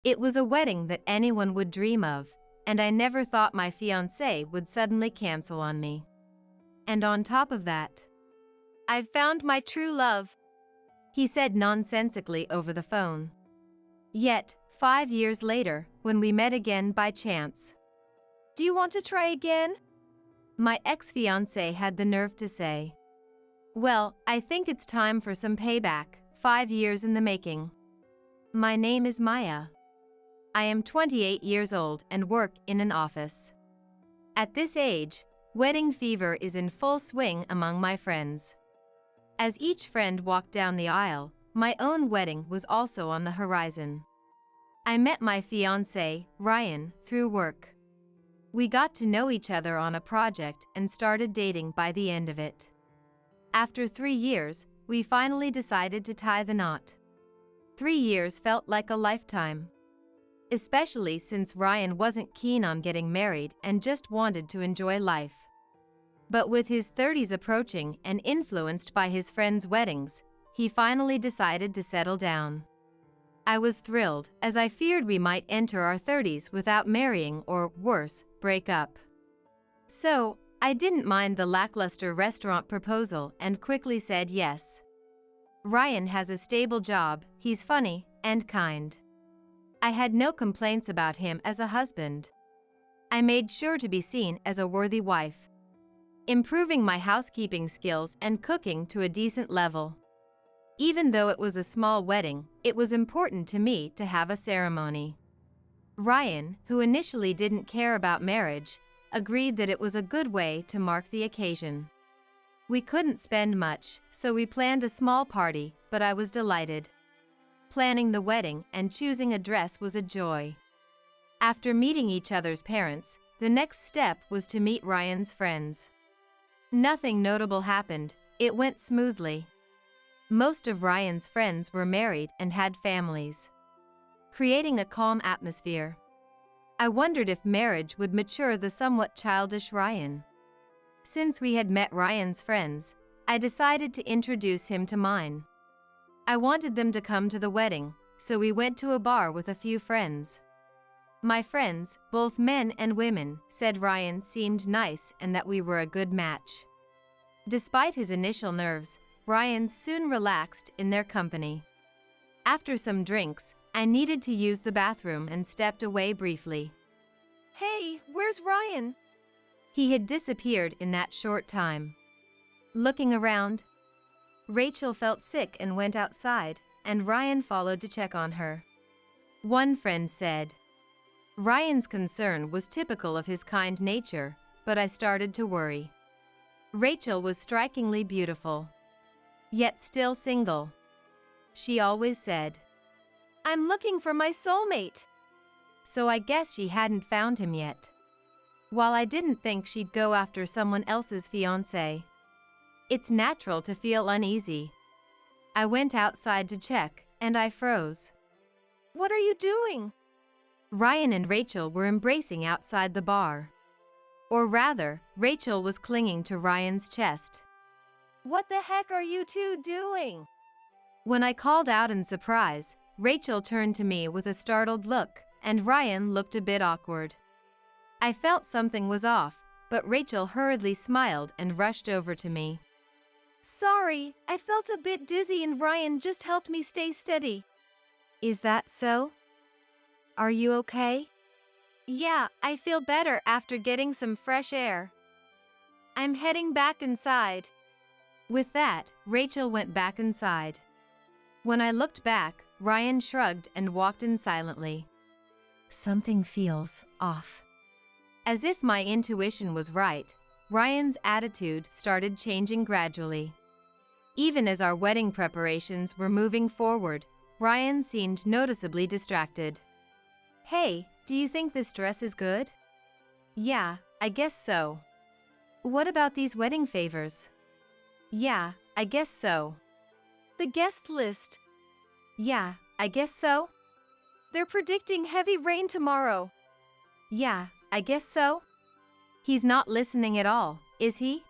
It was a wedding that anyone would dream of, and I never thought my fiancé would suddenly cancel on me. And on top of that, "I've found my true love," he said nonsensically over the phone. Yet, 5 years later, when we met again by chance, "Do you want to try again?" my ex-fiancé had the nerve to say. Well, I think it's time for some payback, 5 years in the making. My name is Maya. I am 28 years old and work in an office. At this age, wedding fever is in full swing among my friends. As each friend walked down the aisle, my own wedding was also on the horizon. I met my fiancé, Ryan, through work. We got to know each other on a project and started dating by the end of it. After 3 years, we finally decided to tie the knot. 3 years felt like a lifetime. Especially since Ryan wasn't keen on getting married and just wanted to enjoy life. But with his 30s approaching and influenced by his friends' weddings, he finally decided to settle down. I was thrilled, as I feared we might enter our 30s without marrying or, worse, break up. So, I didn't mind the lackluster restaurant proposal and quickly said yes. Ryan has a stable job, he's funny, and kind. I had no complaints about him as a husband. I made sure to be seen as a worthy wife, improving my housekeeping skills and cooking to a decent level. Even though it was a small wedding, it was important to me to have a ceremony. Ryan, who initially didn't care about marriage, agreed that it was a good way to mark the occasion. We couldn't spend much, so we planned a small party, but I was delighted. Planning the wedding and choosing a dress was a joy. After meeting each other's parents, the next step was to meet Ryan's friends. Nothing notable happened, it went smoothly. Most of Ryan's friends were married and had families, creating a calm atmosphere. I wondered if marriage would mature the somewhat childish Ryan. Since we had met Ryan's friends, I decided to introduce him to mine. I wanted them to come to the wedding, so we went to a bar with a few friends. My friends, both men and women, said Ryan seemed nice and that we were a good match. Despite his initial nerves, Ryan soon relaxed in their company. After some drinks, I needed to use the bathroom and stepped away briefly. "Hey, where's Ryan?" He had disappeared in that short time. Looking around, Rachel felt sick and went outside, and Ryan followed to check on her. One friend said. Ryan's concern was typical of his kind nature, but I started to worry. Rachel was strikingly beautiful, yet still single. She always said, "I'm looking for my soulmate." So I guess she hadn't found him yet. While I didn't think she'd go after someone else's fiancé, it's natural to feel uneasy. I went outside to check, and I froze. "What are you doing?" Ryan and Rachel were embracing outside the bar. Or rather, Rachel was clinging to Ryan's chest. "What the heck are you two doing?" When I called out in surprise, Rachel turned to me with a startled look, and Ryan looked a bit awkward. I felt something was off, but Rachel hurriedly smiled and rushed over to me. "Sorry, I felt a bit dizzy and Ryan just helped me stay steady." "Is that so? Are you okay?" "Yeah, I feel better after getting some fresh air. I'm heading back inside." With that, Rachel went back inside. When I looked back, Ryan shrugged and walked in silently. Something feels off. As if my intuition was right, Ryan's attitude started changing gradually. Even as our wedding preparations were moving forward, Ryan seemed noticeably distracted. "Hey, do you think this dress is good?" "Yeah, I guess so." "What about these wedding favors?" "Yeah, I guess so." "The guest list?" "Yeah, I guess so." "They're predicting heavy rain tomorrow." "Yeah, I guess so." He's not listening at all, is he?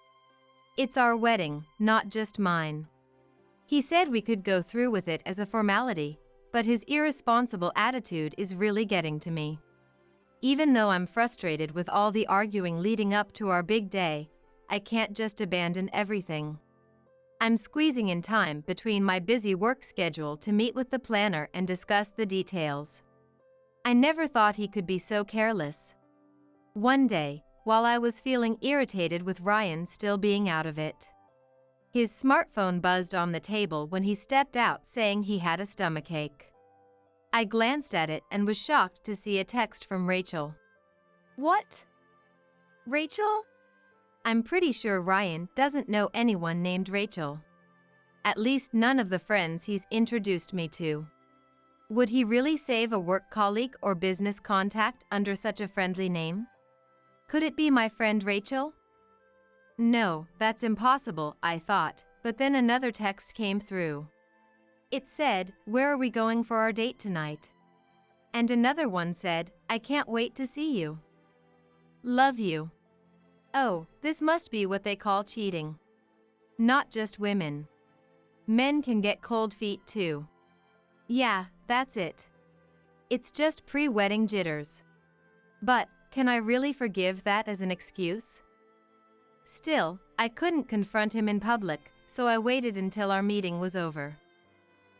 It's our wedding, not just mine. He said we could go through with it as a formality, but his irresponsible attitude is really getting to me. Even though I'm frustrated with all the arguing leading up to our big day, I can't just abandon everything. I'm squeezing in time between my busy work schedule to meet with the planner and discuss the details. I never thought he could be so careless. One day, while I was feeling irritated with Ryan still being out of it, his smartphone buzzed on the table when he stepped out saying he had a stomachache. I glanced at it and was shocked to see a text from Rachel. What? Rachel? I'm pretty sure Ryan doesn't know anyone named Rachel. At least none of the friends he's introduced me to. Would he really save a work colleague or business contact under such a friendly name? Could it be my friend Rachel? No, that's impossible, I thought, but then another text came through. It said, "Where are we going for our date tonight?" And another one said, "I can't wait to see you. Love you." Oh, this must be what they call cheating. Not just women. Men can get cold feet too. Yeah, that's it. It's just pre-wedding jitters. But, can I really forgive that as an excuse? Still, I couldn't confront him in public, so I waited until our meeting was over.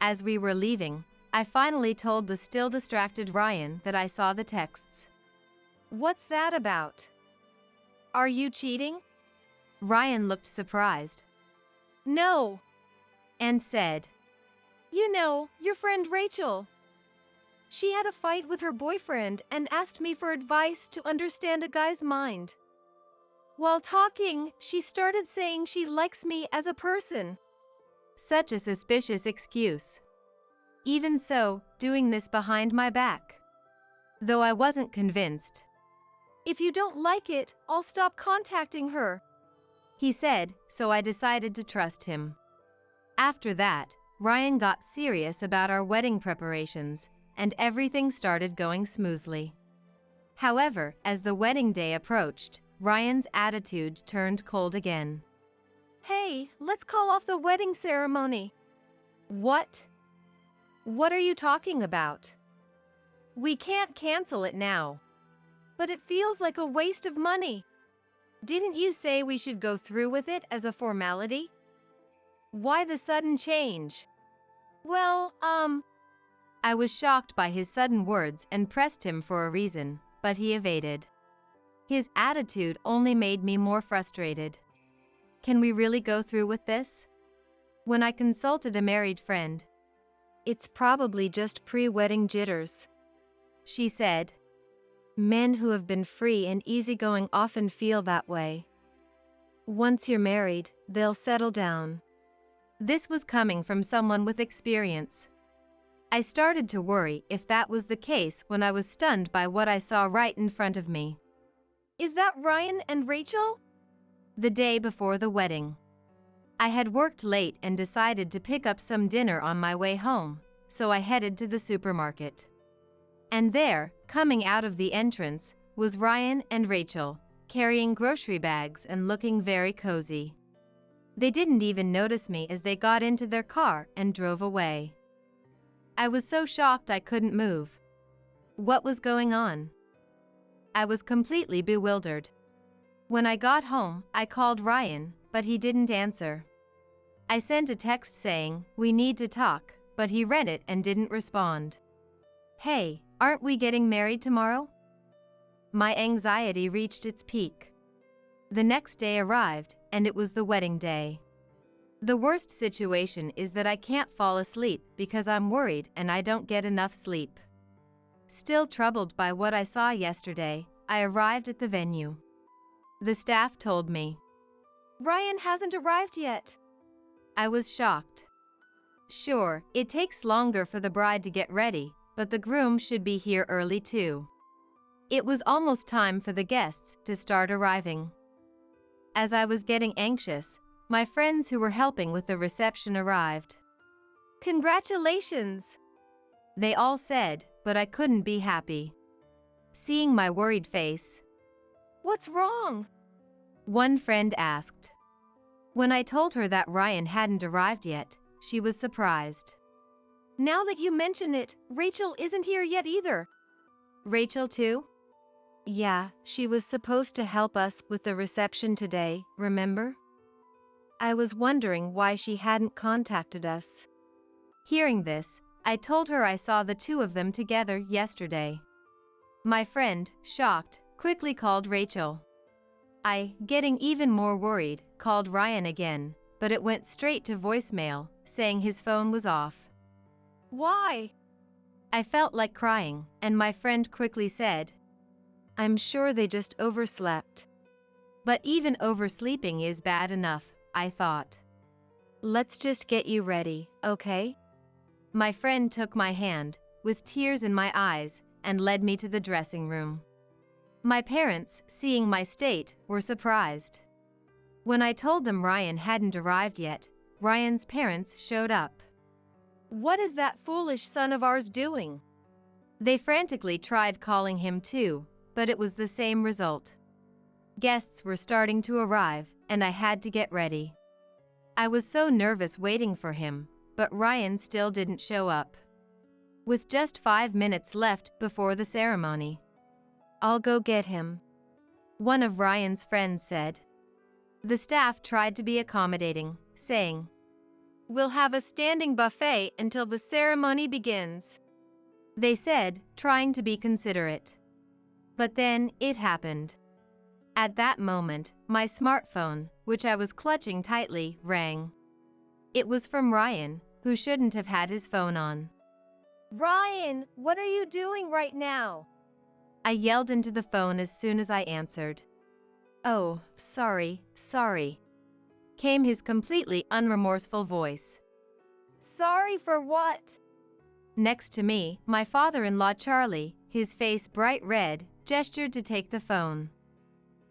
As we were leaving, I finally told the still distracted Ryan that I saw the texts. What's that about? Are you cheating? Ryan looked surprised. No. And said, You know, your friend Rachel. She had a fight with her boyfriend and asked me for advice to understand a guy's mind. While talking, she started saying she likes me as a person. Such a suspicious excuse. Even so, doing this behind my back. Though I wasn't convinced. If you don't like it, I'll stop contacting her, he said, so I decided to trust him. After that, Ryan got serious about our wedding preparations, and everything started going smoothly. However, as the wedding day approached, Ryan's attitude turned cold again. Hey, let's call off the wedding ceremony. What? What are you talking about? We can't cancel it now. But it feels like a waste of money. Didn't you say we should go through with it as a formality? Why the sudden change? Well, I was shocked by his sudden words and pressed him for a reason, but he evaded. His attitude only made me more frustrated. Can we really go through with this? When I consulted a married friend, it's probably just pre-wedding jitters, she said. Men who have been free and easygoing often feel that way. Once you're married, they'll settle down. This was coming from someone with experience. I started to worry if that was the case when I was stunned by what I saw right in front of me. Is that Ryan and Rachel? The day before the wedding. I had worked late and decided to pick up some dinner on my way home, so I headed to the supermarket. And there, coming out of the entrance, was Ryan and Rachel, carrying grocery bags and looking very cozy. They didn't even notice me as they got into their car and drove away. I was so shocked I couldn't move. What was going on? I was completely bewildered. When I got home, I called Ryan, but he didn't answer. I sent a text saying, "We need to talk," but he read it and didn't respond. Hey, aren't we getting married tomorrow? My anxiety reached its peak. The next day arrived, and it was the wedding day. The worst situation is that I can't fall asleep because I'm worried and I don't get enough sleep. Still troubled by what I saw yesterday, I arrived at the venue. The staff told me, Ryan hasn't arrived yet. I was shocked. Sure, it takes longer for the bride to get ready, but the groom should be here early too. It was almost time for the guests to start arriving. As I was getting anxious, my friends who were helping with the reception arrived. Congratulations, they all said, but I couldn't be happy. Seeing my worried face, what's wrong? One friend asked. When I told her that Ryan hadn't arrived yet, she was surprised. Now that you mention it, Rachel isn't here yet either. Rachel too? Yeah, she was supposed to help us with the reception today, remember? I was wondering why she hadn't contacted us. Hearing this, I told her I saw the two of them together yesterday. My friend, shocked, quickly called Rachel. I, getting even more worried, called Ryan again, but it went straight to voicemail, saying his phone was off. Why? I felt like crying, and my friend quickly said, I'm sure they just overslept. But even oversleeping is bad enough, I thought. Let's just get you ready, okay? My friend took my hand, with tears in my eyes, and led me to the dressing room. My parents, seeing my state, were surprised. When I told them Ryan hadn't arrived yet, Ryan's parents showed up. What is that foolish son of ours doing? They frantically tried calling him too, but it was the same result. Guests were starting to arrive, and I had to get ready. I was so nervous waiting for him, but Ryan still didn't show up. With just 5 minutes left before the ceremony. I'll go get him, one of Ryan's friends said. The staff tried to be accommodating, saying, We'll have a standing buffet until the ceremony begins. They said, trying to be considerate. But then, it happened. At that moment, my smartphone, which I was clutching tightly, rang. It was from Ryan, who shouldn't have had his phone on. Ryan, what are you doing right now? I yelled into the phone as soon as I answered. Oh, sorry, came his completely unremorseful voice. Sorry for what? Next to me, my father-in-law Charlie, his face bright red, gestured to take the phone.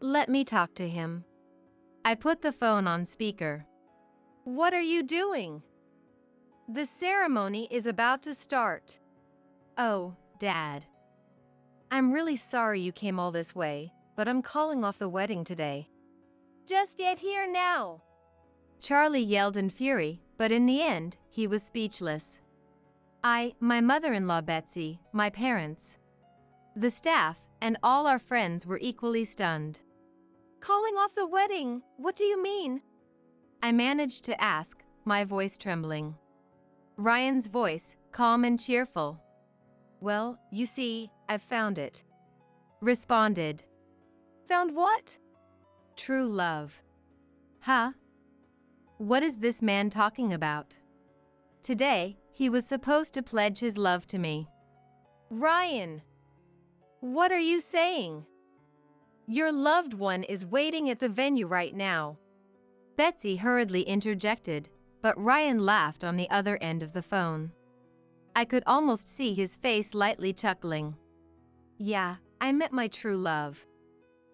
Let me talk to him. I put the phone on speaker. What are you doing? The ceremony is about to start. Oh, Dad. I'm really sorry you came all this way, but I'm calling off the wedding today. Just get here now. Charlie yelled in fury, but in the end, he was speechless. My mother-in-law Betsy, my parents, the staff, and all our friends were equally stunned. Calling off the wedding? What do you mean? I managed to ask, my voice trembling. Ryan's voice, calm and cheerful. Well, you see, I've found it. Responded. Found what? True love. Huh? What is this man talking about? Today, he was supposed to pledge his love to me. Ryan, what are you saying? Your loved one is waiting at the venue right now. Betsy hurriedly interjected, but Ryan laughed on the other end of the phone. I could almost see his face lightly chuckling. Yeah, I met my true love.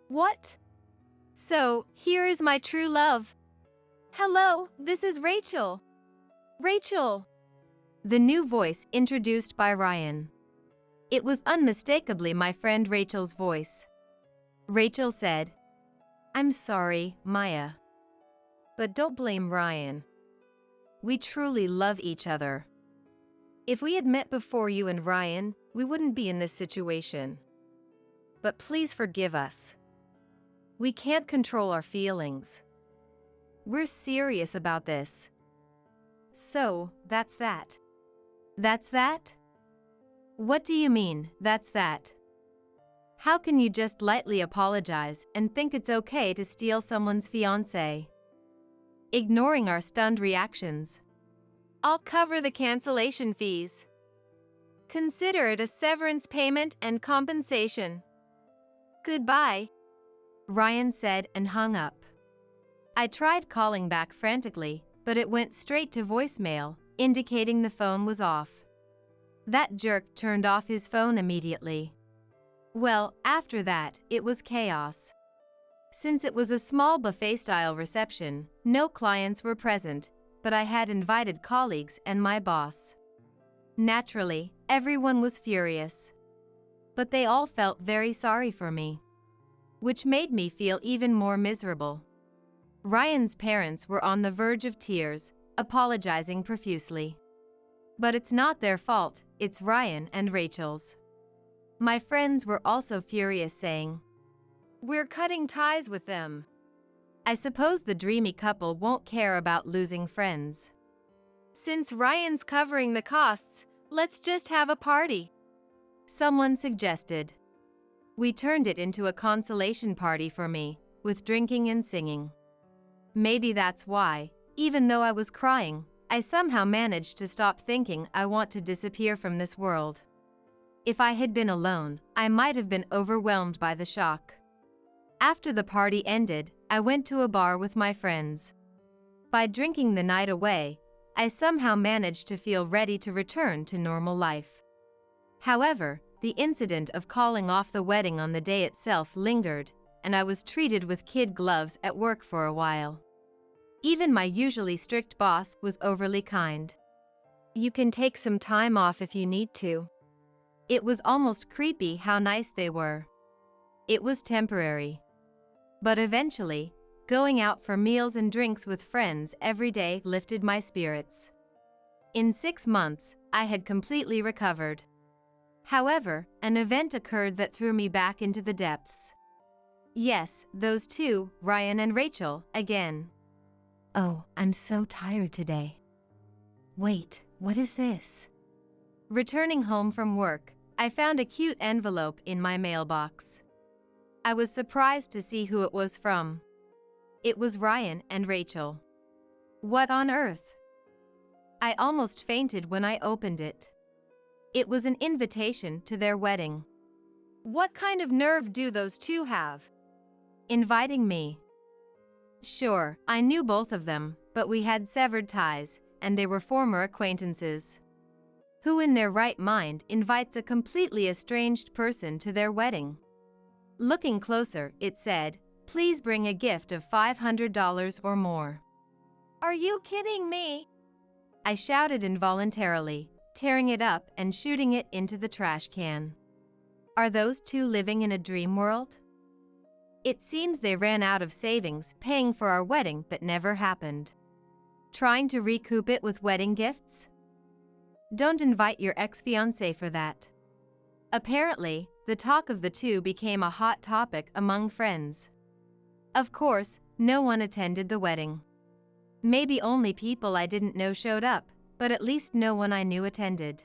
What? So, here is my true love. Hello, this is Rachel. Rachel. The new voice introduced by Ryan. It was unmistakably my friend Rachel's voice. Rachel said, I'm sorry, Maya. But don't blame Ryan. We truly love each other. If we had met before you and Ryan, we wouldn't be in this situation. But please forgive us. We can't control our feelings. We're serious about this. So, that's that. That's that? What do you mean, that's that? How can you just lightly apologize and think it's okay to steal someone's fiancé? Ignoring our stunned reactions. I'll cover the cancellation fees. Consider it a severance payment and compensation. Goodbye, Ryan said and hung up. I tried calling back frantically, but it went straight to voicemail, indicating the phone was off. That jerk turned off his phone immediately. Well, after that, it was chaos. Since it was a small buffet-style reception, no clients were present, but I had invited colleagues and my boss. Naturally, everyone was furious. But they all felt very sorry for me, which made me feel even more miserable. Ryan's parents were on the verge of tears, apologizing profusely. But it's not their fault, it's Ryan and Rachel's. My friends were also furious, saying, "We're cutting ties with them." I suppose the dreamy couple won't care about losing friends. "Since Ryan's covering the costs, let's just have a party," someone suggested. We turned it into a consolation party for me, with drinking and singing. Maybe that's why, even though I was crying, I somehow managed to stop thinking I want to disappear from this world. If I had been alone, I might have been overwhelmed by the shock. After the party ended, I went to a bar with my friends. By drinking the night away, I somehow managed to feel ready to return to normal life. However, the incident of calling off the wedding on the day itself lingered, and I was treated with kid gloves at work for a while. Even my usually strict boss was overly kind. "You can take some time off if you need to." It was almost creepy how nice they were. It was temporary. But eventually, going out for meals and drinks with friends every day lifted my spirits. In 6 months, I had completely recovered. However, an event occurred that threw me back into the depths. Yes, those two, Ryan and Rachel, again. Oh, I'm so tired today. Wait, what is this? Returning home from work, I found a cute envelope in my mailbox. I was surprised to see who it was from. It was Ryan and Rachel. What on earth? I almost fainted when I opened it. It was an invitation to their wedding. What kind of nerve do those two have? Inviting me. Sure, I knew both of them, but we had severed ties, and they were former acquaintances. Who in their right mind invites a completely estranged person to their wedding? Looking closer, it said, "Please bring a gift of $500 or more." "Are you kidding me?" I shouted involuntarily, tearing it up and shooting it into the trash can. Are those two living in a dream world? It seems they ran out of savings paying for our wedding that never happened. Trying to recoup it with wedding gifts? Don't invite your ex-fiancé for that. Apparently, the talk of the two became a hot topic among friends. Of course, no one attended the wedding. Maybe only people I didn't know showed up, but at least no one I knew attended.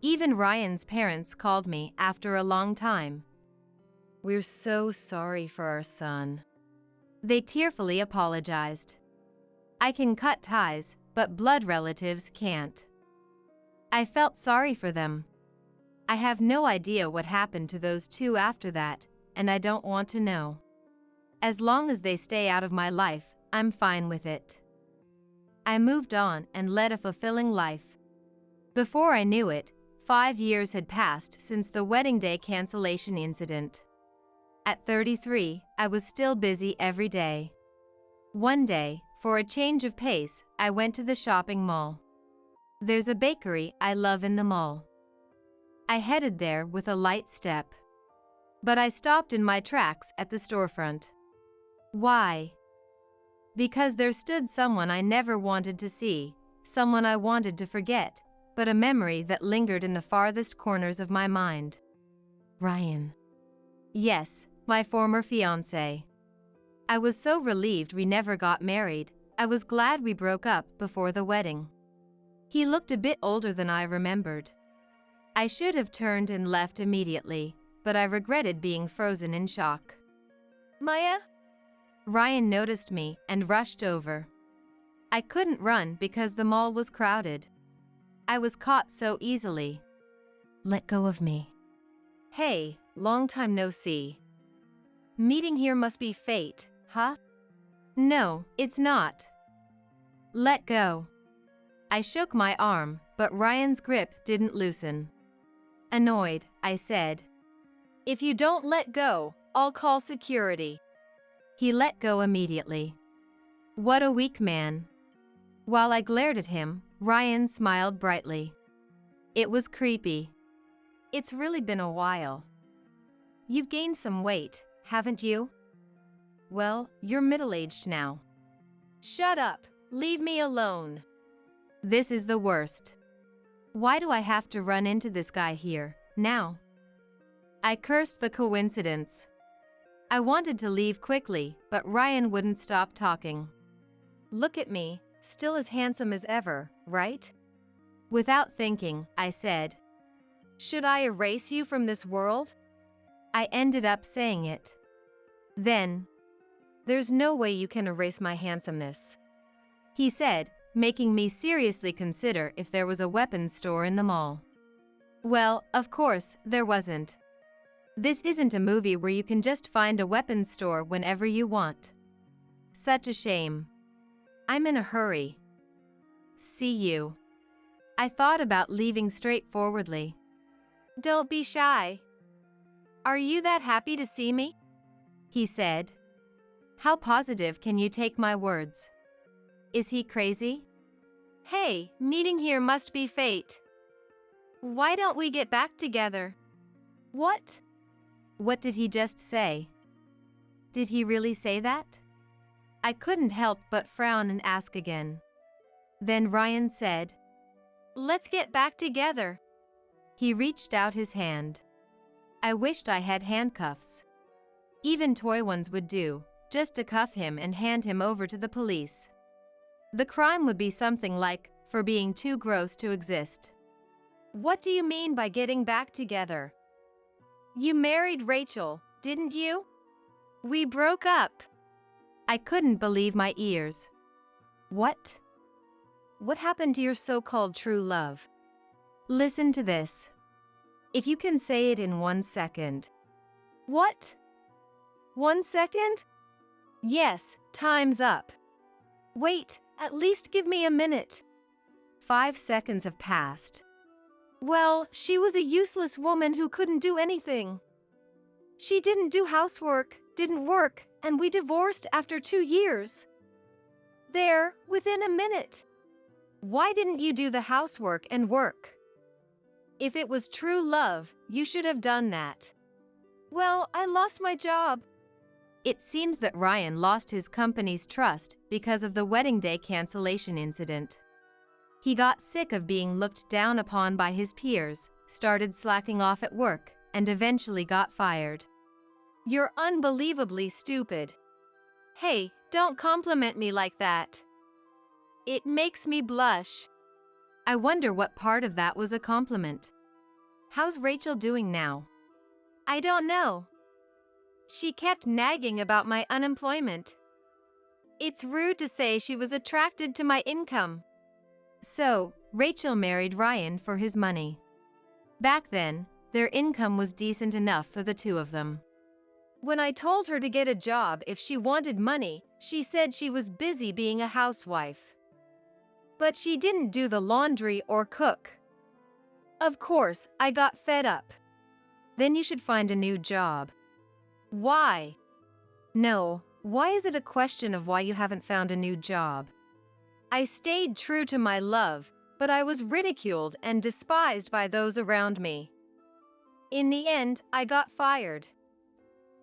Even Ryan's parents called me after a long time. "We're so sorry for our son." They tearfully apologized. I can cut ties, but blood relatives can't. I felt sorry for them. I have no idea what happened to those two after that, and I don't want to know. As long as they stay out of my life, I'm fine with it. I moved on and led a fulfilling life. Before I knew it, 5 years had passed since the wedding day cancellation incident. At 33, I was still busy every day. One day, for a change of pace, I went to the shopping mall. There's a bakery I love in the mall. I headed there with a light step. But I stopped in my tracks at the storefront. Why? Because there stood someone I never wanted to see, someone I wanted to forget, but a memory that lingered in the farthest corners of my mind. Ryan. Yes, my former fiancé. I was so relieved we never got married. I was glad we broke up before the wedding. He looked a bit older than I remembered. I should have turned and left immediately, but I regretted being frozen in shock. "Maya?" Ryan noticed me and rushed over. I couldn't run because the mall was crowded. I was caught so easily. Let go of me. "Hey, long time no see. Meeting here must be fate, huh?" No, it's not. Let go. I shook my arm, but Ryan's grip didn't loosen. Annoyed, I said, "If you don't let go, I'll call security." He let go immediately. What a weak man. While I glared at him, Ryan smiled brightly. It was creepy. "It's really been a while. You've gained some weight, haven't you? Well, you're middle-aged now." "Shut up, leave me alone." This is the worst. Why do I have to run into this guy here, now? I cursed the coincidence. I wanted to leave quickly, but Ryan wouldn't stop talking. Look at me, still as handsome as ever, right? Without thinking, I said. Should I erase you from this world? I ended up saying it. Then, there's no way you can erase my handsomeness, he said, making me seriously consider if there was a weapons store in the mall. Well, of course, there wasn't. This isn't a movie where you can just find a weapons store whenever you want. Such a shame. I'm in a hurry. See you. I thought about leaving straightforwardly. Don't be shy. Are you that happy to see me? He said. How positive can you take my words? Is he crazy? Hey, meeting here must be fate. Why don't we get back together? What? What did he just say? Did he really say that? I couldn't help but frown and ask again. Then Ryan said, let's get back together. He reached out his hand. I wished I had handcuffs. Even toy ones would do, just to cuff him and hand him over to the police. The crime would be something like, for being too gross to exist. What do you mean by getting back together? You married Rachel, didn't you? We broke up. I couldn't believe my ears. What? What happened to your so-called true love? Listen to this. If you can say it in 1 second. What? 1 second? Yes, time's up. Wait, at least give me a minute. 5 seconds have passed. Well, she was a useless woman who couldn't do anything. She didn't do housework, didn't work, and we divorced after 2 years. There, within a minute. Why didn't you do the housework and work? If it was true love, you should have done that. Well, I lost my job. It seems that Ryan lost his company's trust because of the wedding day cancellation incident. He got sick of being looked down upon by his peers, started slacking off at work, and eventually got fired. You're unbelievably stupid. Hey, don't compliment me like that. It makes me blush. I wonder what part of that was a compliment. How's Rachel doing now? I don't know. She kept nagging about my unemployment. It's rude to say she was attracted to my income. So, Rachel married Ryan for his money. Back then, their income was decent enough for the two of them. When I told her to get a job if she wanted money, she said she was busy being a housewife. But she didn't do the laundry or cook. Of course, I got fed up. Then you should find a new job. Why? No, why is it a question of why you haven't found a new job? I stayed true to my love, but I was ridiculed and despised by those around me. In the end, I got fired.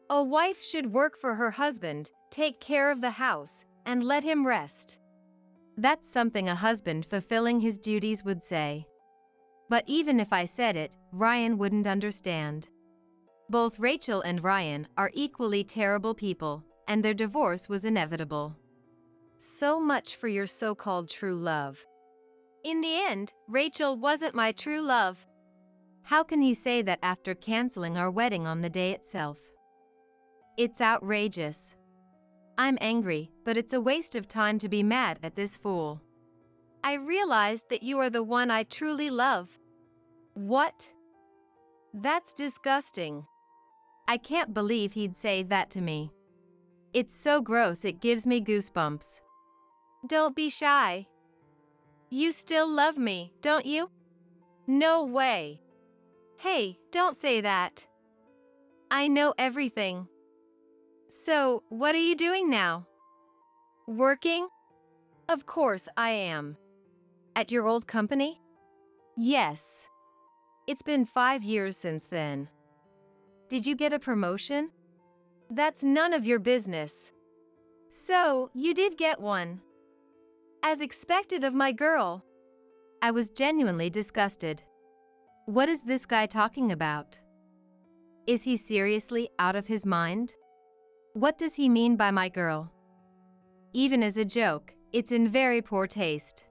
A wife should work for her husband, take care of the house, and let him rest. That's something a husband fulfilling his duties would say. But even if I said it, Ryan wouldn't understand. Both Rachel and Ryan are equally terrible people, and their divorce was inevitable. So much for your so-called true love. In the end, Rachel wasn't my true love. How can he say that after canceling our wedding on the day itself? It's outrageous. I'm angry, but it's a waste of time to be mad at this fool. I realized that you are the one I truly love. What? That's disgusting. I can't believe he'd say that to me. It's so gross it gives me goosebumps. Don't be shy. You still love me, don't you? No way. Hey, don't say that. I know everything. So, what are you doing now? Working? Of course I am. At your old company? Yes. It's been 5 years since then. Did you get a promotion? That's none of your business. So, you did get one. As expected of my girl. I was genuinely disgusted. What is this guy talking about? Is he seriously out of his mind? What does he mean by my girl? Even as a joke, it's in very poor taste.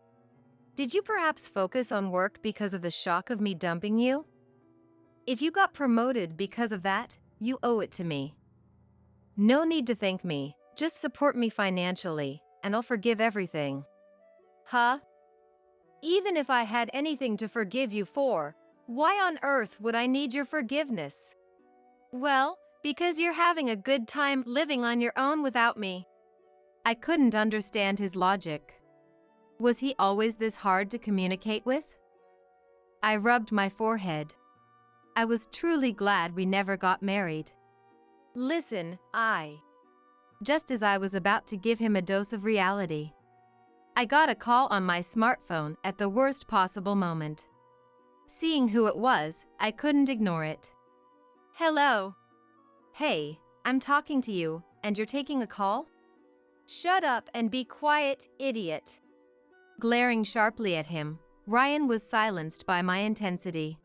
Did you perhaps focus on work because of the shock of me dumping you? If you got promoted because of that, you owe it to me. No need to thank me, just support me financially, and I'll forgive everything. Huh? Even if I had anything to forgive you for, why on earth would I need your forgiveness? Well, because you're having a good time living on your own without me. I couldn't understand his logic. Was he always this hard to communicate with? I rubbed my forehead. I was truly glad we never got married. Listen, Just as I was about to give him a dose of reality, I got a call on my smartphone at the worst possible moment. Seeing who it was, I couldn't ignore it. Hello. Hey, I'm talking to you, and you're taking a call? Shut up and be quiet, idiot. Glaring sharply at him, Ryan was silenced by my intensity.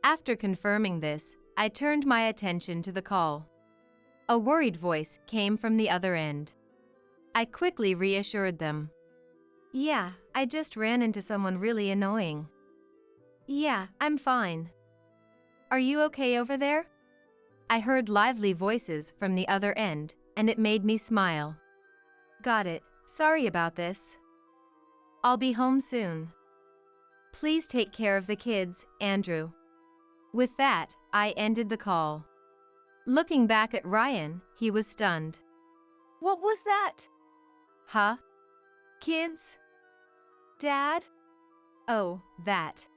After confirming this, I turned my attention to the call. A worried voice came from the other end. I quickly reassured them. Yeah, I just ran into someone really annoying. Yeah, I'm fine. Are you okay over there? I heard lively voices from the other end, and it made me smile. Got it, sorry about this. I'll be home soon. Please take care of the kids, Andrew. With that, I ended the call. Looking back at Ryan, he was stunned. What was that? Huh? Kids? Dad? Oh, that.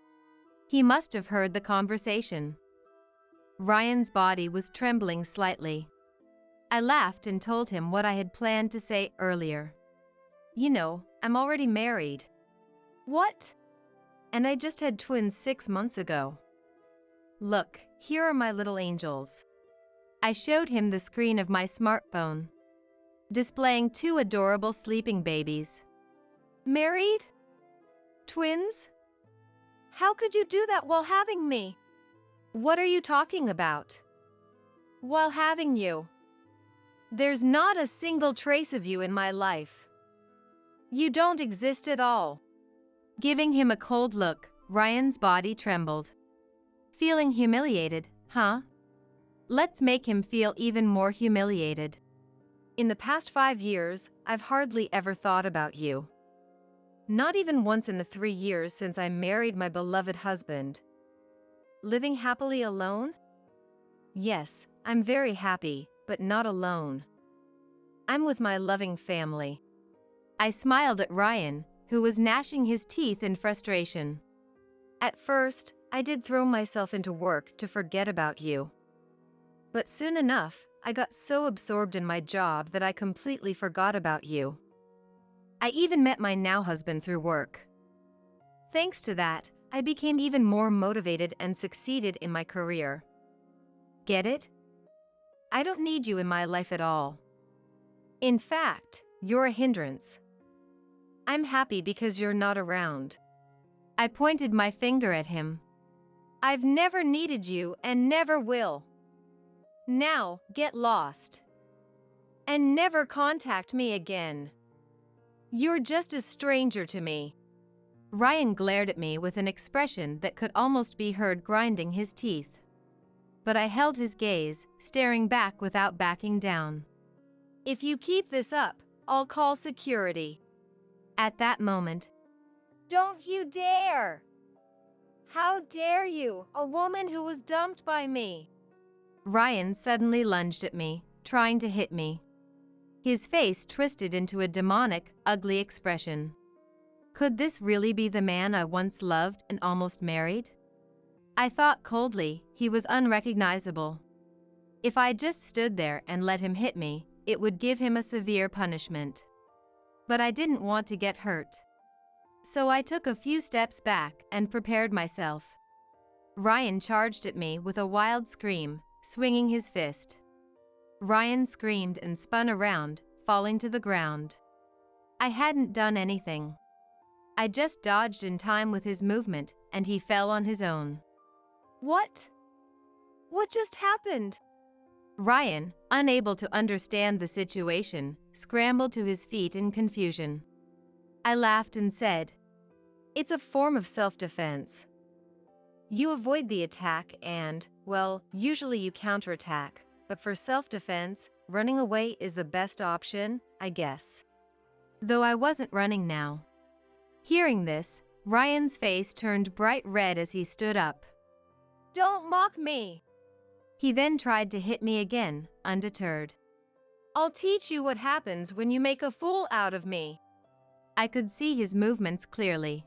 He must have heard the conversation. Ryan's body was trembling slightly. I laughed and told him what I had planned to say earlier. You know, I'm already married. What? And I just had twins 6 months ago. Look, here are my little angels. I showed him the screen of my smartphone, displaying 2 adorable sleeping babies. Married? Twins? How could you do that while having me? What are you talking about? While having you. There's not a single trace of you in my life. You don't exist at all. Giving him a cold look, Ryan's body trembled. Feeling humiliated, huh? Let's make him feel even more humiliated. In the past 5 years, I've hardly ever thought about you. Not even once in the 3 years since I married my beloved husband. Living happily alone? Yes, I'm very happy, but not alone. I'm with my loving family. I smiled at Ryan, who was gnashing his teeth in frustration. At first, I did throw myself into work to forget about you. But soon enough, I got so absorbed in my job that I completely forgot about you. I even met my now husband through work. Thanks to that, I became even more motivated and succeeded in my career. Get it? I don't need you in my life at all. In fact, you're a hindrance. I'm happy because you're not around. I pointed my finger at him. I've never needed you and never will. Now, get lost. And never contact me again. You're just a stranger to me. Ryan glared at me with an expression that could almost be heard grinding his teeth. But I held his gaze, staring back without backing down. If you keep this up, I'll call security. At that moment, Don't you dare! How dare you, a woman who was dumped by me? Ryan suddenly lunged at me, trying to hit me. His face twisted into a demonic, ugly expression. Could this really be the man I once loved and almost married? I thought coldly, he was unrecognizable. If I just stood there and let him hit me, it would give him a severe punishment. But I didn't want to get hurt. So I took a few steps back and prepared myself. Ryan charged at me with a wild scream, swinging his fist. Ryan screamed and spun around, falling to the ground. I hadn't done anything. I just dodged in time with his movement, and he fell on his own. What? What just happened? Ryan, unable to understand the situation, scrambled to his feet in confusion. I laughed and said, "It's a form of self-defense. You avoid the attack and, well, usually you counterattack, but for self-defense, running away is the best option, I guess." Though I wasn't running now. Hearing this, Ryan's face turned bright red as he stood up. "Don't mock me." He then tried to hit me again, undeterred. "I'll teach you what happens when you make a fool out of me." I could see his movements clearly.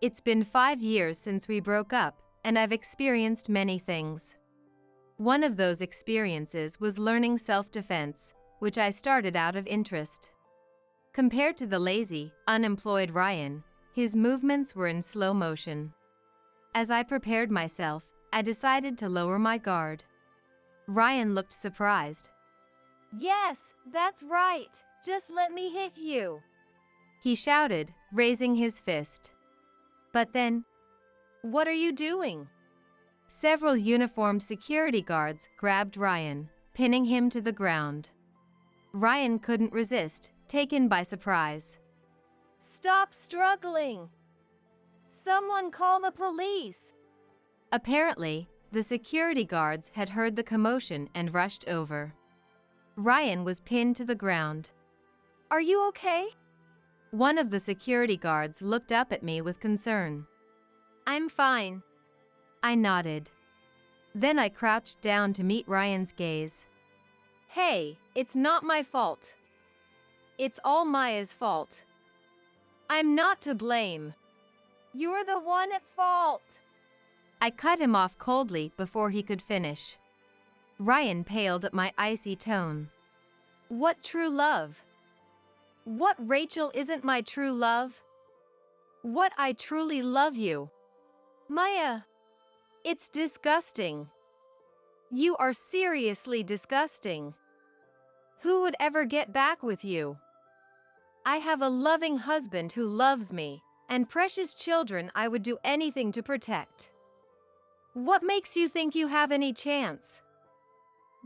It's been 5 years since we broke up, and I've experienced many things. One of those experiences was learning self-defense, which I started out of interest. Compared to the lazy, unemployed Ryan, his movements were in slow motion. As I prepared myself, I decided to lower my guard. Ryan looked surprised. "Yes, that's right. Just let me hit you," he shouted, raising his fist. But then, "What are you doing?" several uniformed security guards grabbed Ryan, pinning him to the ground. Ryan couldn't resist, taken by surprise. "Stop struggling! Someone call the police!" Apparently, the security guards had heard the commotion and rushed over. Ryan was pinned to the ground. "Are you okay?" One of the security guards looked up at me with concern. "I'm fine." I nodded. Then I crouched down to meet Ryan's gaze. "Hey, it's not my fault. It's all Maya's fault. I'm not to blame. You're the one at fault." I cut him off coldly before he could finish. Ryan paled at my icy tone. "What true love? What Rachel isn't my true love? What I truly love you? Maya, it's disgusting. You are seriously disgusting. Who would ever get back with you? I have a loving husband who loves me, and precious children I would do anything to protect. What makes you think you have any chance?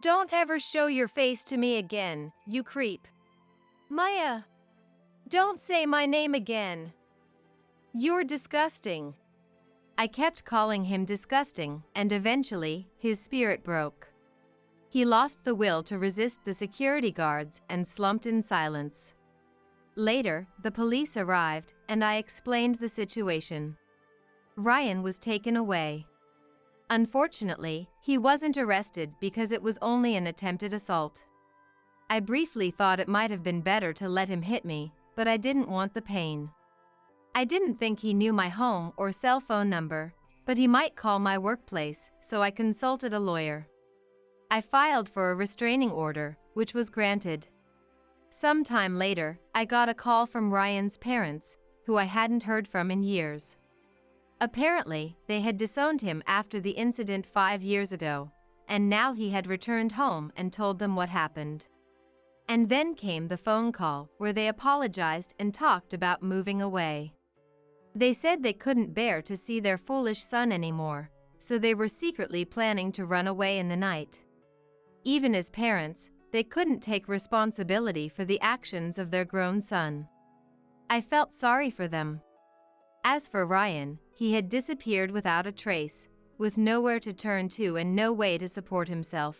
Don't ever show your face to me again, you creep. Maya, don't say my name again. You're disgusting." I kept calling him disgusting, and eventually, his spirit broke. He lost the will to resist the security guards and slumped in silence. Later, the police arrived, and I explained the situation. Ryan was taken away. Unfortunately, he wasn't arrested because it was only an attempted assault. I briefly thought it might have been better to let him hit me, but I didn't want the pain. I didn't think he knew my home or cell phone number, but he might call my workplace, so I consulted a lawyer. I filed for a restraining order, which was granted. Sometime later, I got a call from Ryan's parents, who I hadn't heard from in years. Apparently, they had disowned him after the incident 5 years ago, and now he had returned home and told them what happened. And then came the phone call where they apologized and talked about moving away. They said they couldn't bear to see their foolish son anymore, so they were secretly planning to run away in the night. Even as parents, they couldn't take responsibility for the actions of their grown son. I felt sorry for them. As for Ryan, he had disappeared without a trace, with nowhere to turn to and no way to support himself.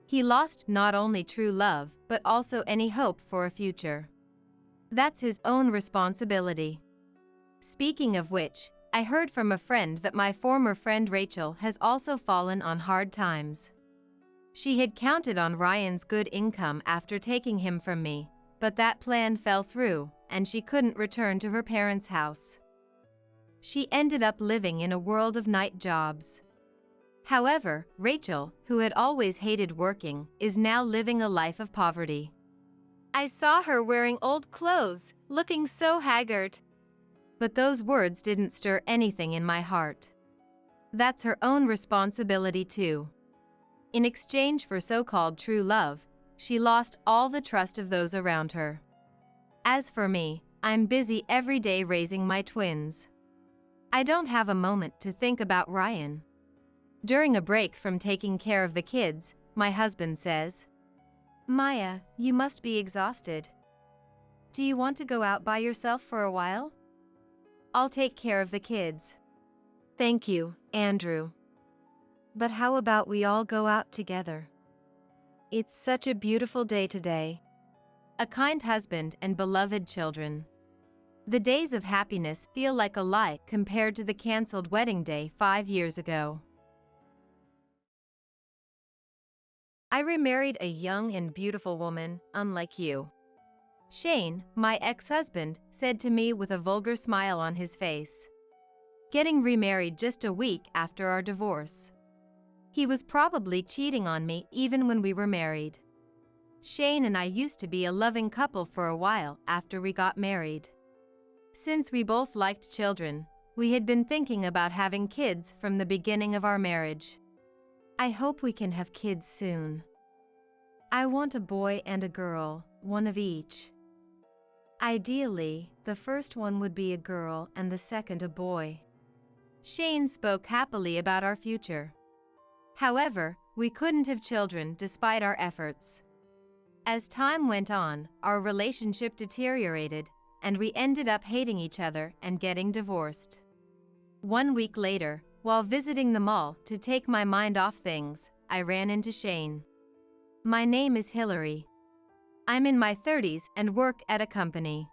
He lost not only true love, but also any hope for a future. That's his own responsibility. Speaking of which, I heard from a friend that my former friend Rachel has also fallen on hard times. She had counted on Ryan's good income after taking him from me, but that plan fell through, and she couldn't return to her parents' house. She ended up living in a world of night jobs. However, Rachel, who had always hated working, is now living a life of poverty. I saw her wearing old clothes, looking so haggard. But those words didn't stir anything in my heart. That's her own responsibility too. In exchange for so-called true love, she lost all the trust of those around her. As for me, I'm busy every day raising my twins. I don't have a moment to think about Ryan. During a break from taking care of the kids, my husband says, "Maya, you must be exhausted. Do you want to go out by yourself for a while? I'll take care of the kids." Thank you, Andrew. But how about we all go out together? It's such a beautiful day today. A kind husband and beloved children. The days of happiness feel like a lie compared to the canceled wedding day 5 years ago. I remarried a young and beautiful woman, unlike you. Shane, my ex-husband, said to me with a vulgar smile on his face. Getting remarried just a week after our divorce. He was probably cheating on me even when we were married. Shane and I used to be a loving couple for a while after we got married. Since we both liked children, we had been thinking about having kids from the beginning of our marriage. I hope we can have kids soon. I want a boy and a girl, one of each. Ideally, the first one would be a girl and the second a boy. Shane spoke happily about our future. However, we couldn't have children despite our efforts. As time went on, our relationship deteriorated, and we ended up hating each other and getting divorced. 1 week later, while visiting the mall to take my mind off things, I ran into Shane. My name is Hillary. I'm in my 30s and work at a company.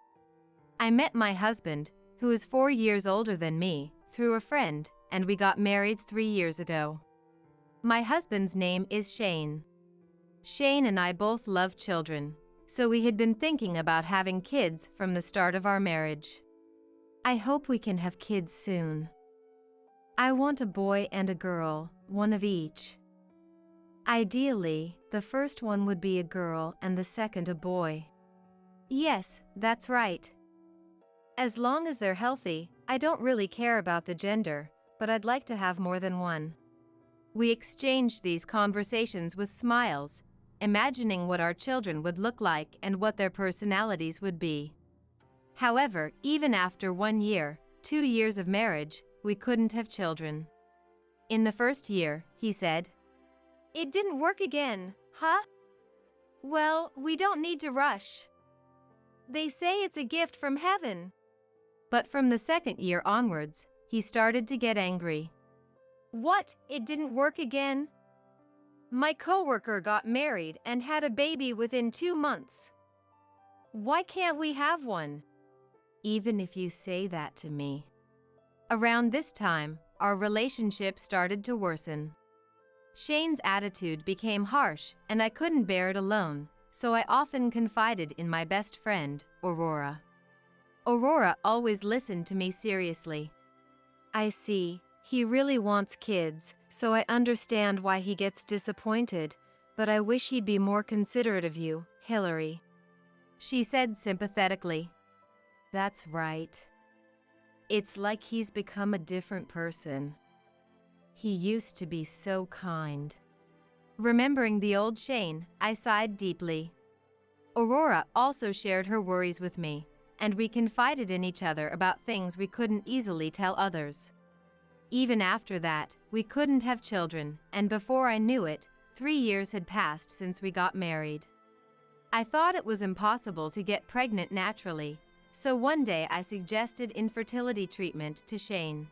I met my husband, who is 4 years older than me, through a friend, and we got married 3 years ago. My husband's name is Shane. Shane and I both love children, so we had been thinking about having kids from the start of our marriage. I hope we can have kids soon. I want a boy and a girl, one of each. Ideally, the first one would be a girl and the second a boy. Yes, that's right. As long as they're healthy, I don't really care about the gender, but I'd like to have more than one. We exchanged these conversations with smiles, imagining what our children would look like and what their personalities would be. However, even after 1 year, 2 years of marriage, we couldn't have children. In the first year, he said, "It didn't work again, huh? Well, we don't need to rush. They say it's a gift from heaven." But from the second year onwards, he started to get angry. What? It didn't work again? My coworker got married and had a baby within 2 months. Why can't we have one? Even if you say that to me. Around this time, our relationship started to worsen. Shane's attitude became harsh and I couldn't bear it alone, so I often confided in my best friend, Aurora. Aurora always listened to me seriously. I see. He really wants kids, so I understand why he gets disappointed, but I wish he'd be more considerate of you, Hillary. She said sympathetically. That's right. It's like he's become a different person. He used to be so kind. Remembering the old Shane, I sighed deeply. Aurora also shared her worries with me, and we confided in each other about things we couldn't easily tell others. Even after that, we couldn't have children, and before I knew it, 3 years had passed since we got married. I thought it was impossible to get pregnant naturally, so one day I suggested infertility treatment to Shane.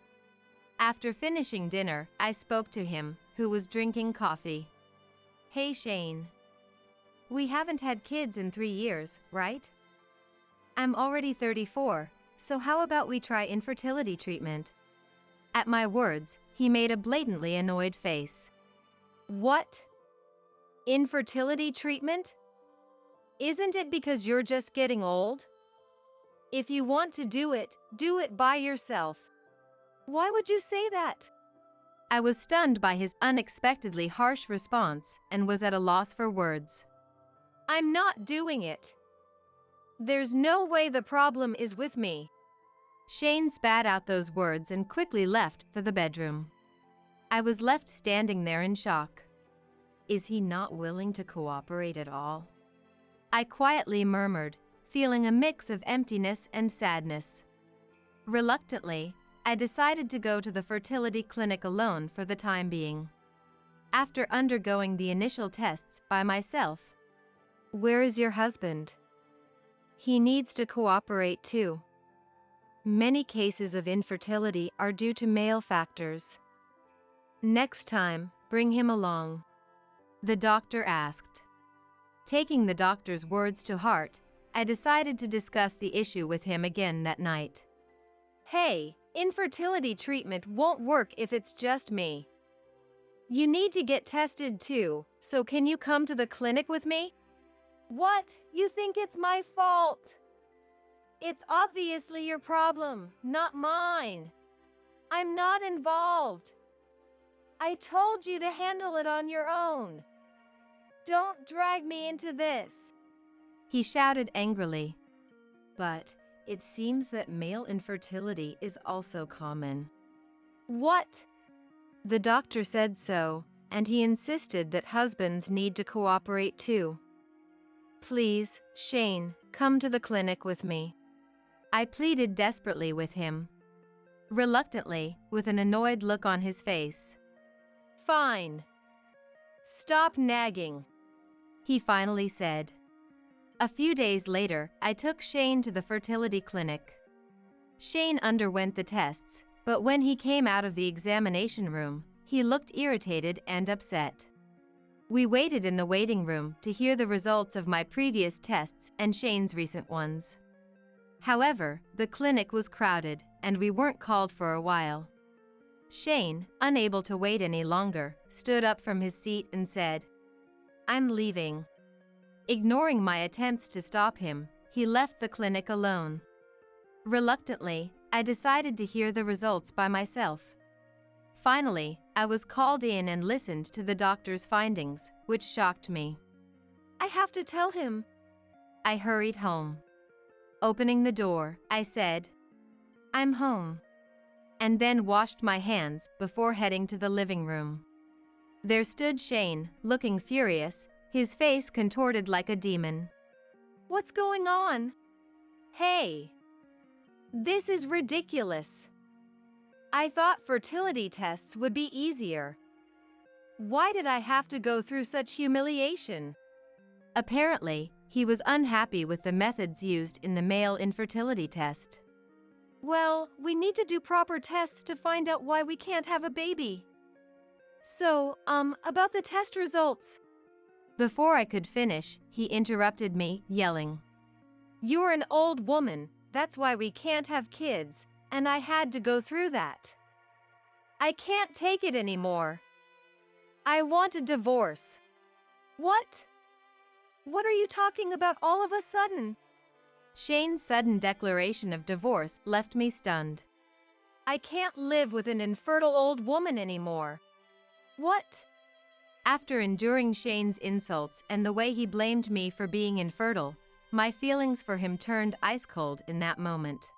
After finishing dinner, I spoke to him, who was drinking coffee. Hey Shane. We haven't had kids in 3 years, right? I'm already 34, so how about we try infertility treatment? At my words, he made a blatantly annoyed face. What? Infertility treatment? Isn't it because you're just getting old? If you want to do it by yourself. Why would you say that? I was stunned by his unexpectedly harsh response and was at a loss for words. I'm not doing it. There's no way the problem is with me. Shane spat out those words and quickly left for the bedroom. I was left standing there in shock. Is he not willing to cooperate at all? I quietly murmured, feeling a mix of emptiness and sadness. Reluctantly, I decided to go to the fertility clinic alone for the time being. After undergoing the initial tests by myself. Where is your husband? He needs to cooperate too. Many cases of infertility are due to male factors. Next time, bring him along. The doctor asked. Taking the doctor's words to heart, I decided to discuss the issue with him again that night. Hey, infertility treatment won't work if it's just me. You need to get tested too, so can you come to the clinic with me? What? You think it's my fault? It's obviously your problem, not mine. I'm not involved. I told you to handle it on your own. Don't drag me into this. He shouted angrily. But it seems that male infertility is also common. What? The doctor said so, and he insisted that husbands need to cooperate too. Please, Shane, come to the clinic with me. I pleaded desperately with him. Reluctantly, with an annoyed look on his face. Fine. Stop nagging, he finally said. A few days later, I took Shane to the fertility clinic. Shane underwent the tests, but when he came out of the examination room, he looked irritated and upset. We waited in the waiting room to hear the results of my previous tests and Shane's recent ones. However, the clinic was crowded, and we weren't called for a while. Shane, unable to wait any longer, stood up from his seat and said, "I'm leaving." Ignoring my attempts to stop him, he left the clinic alone. Reluctantly, I decided to hear the results by myself. Finally, I was called in and listened to the doctor's findings, which shocked me. I have to tell him. I hurried home. Opening the door, I said, "I'm home," and then washed my hands before heading to the living room. There stood Shane, looking furious, his face contorted like a demon. What's going on? Hey! This is ridiculous. I thought fertility tests would be easier. Why did I have to go through such humiliation? Apparently, he was unhappy with the methods used in the male infertility test. Well, we need to do proper tests to find out why we can't have a baby. So, about the test results. Before I could finish, he interrupted me, yelling, "You're an old woman, that's why we can't have kids, and I had to go through that. I can't take it anymore. I want a divorce." What? What are you talking about all of a sudden? Shane's sudden declaration of divorce left me stunned. I can't live with an infertile old woman anymore. What? After enduring Shane's insults and the way he blamed me for being infertile, my feelings for him turned ice cold in that moment.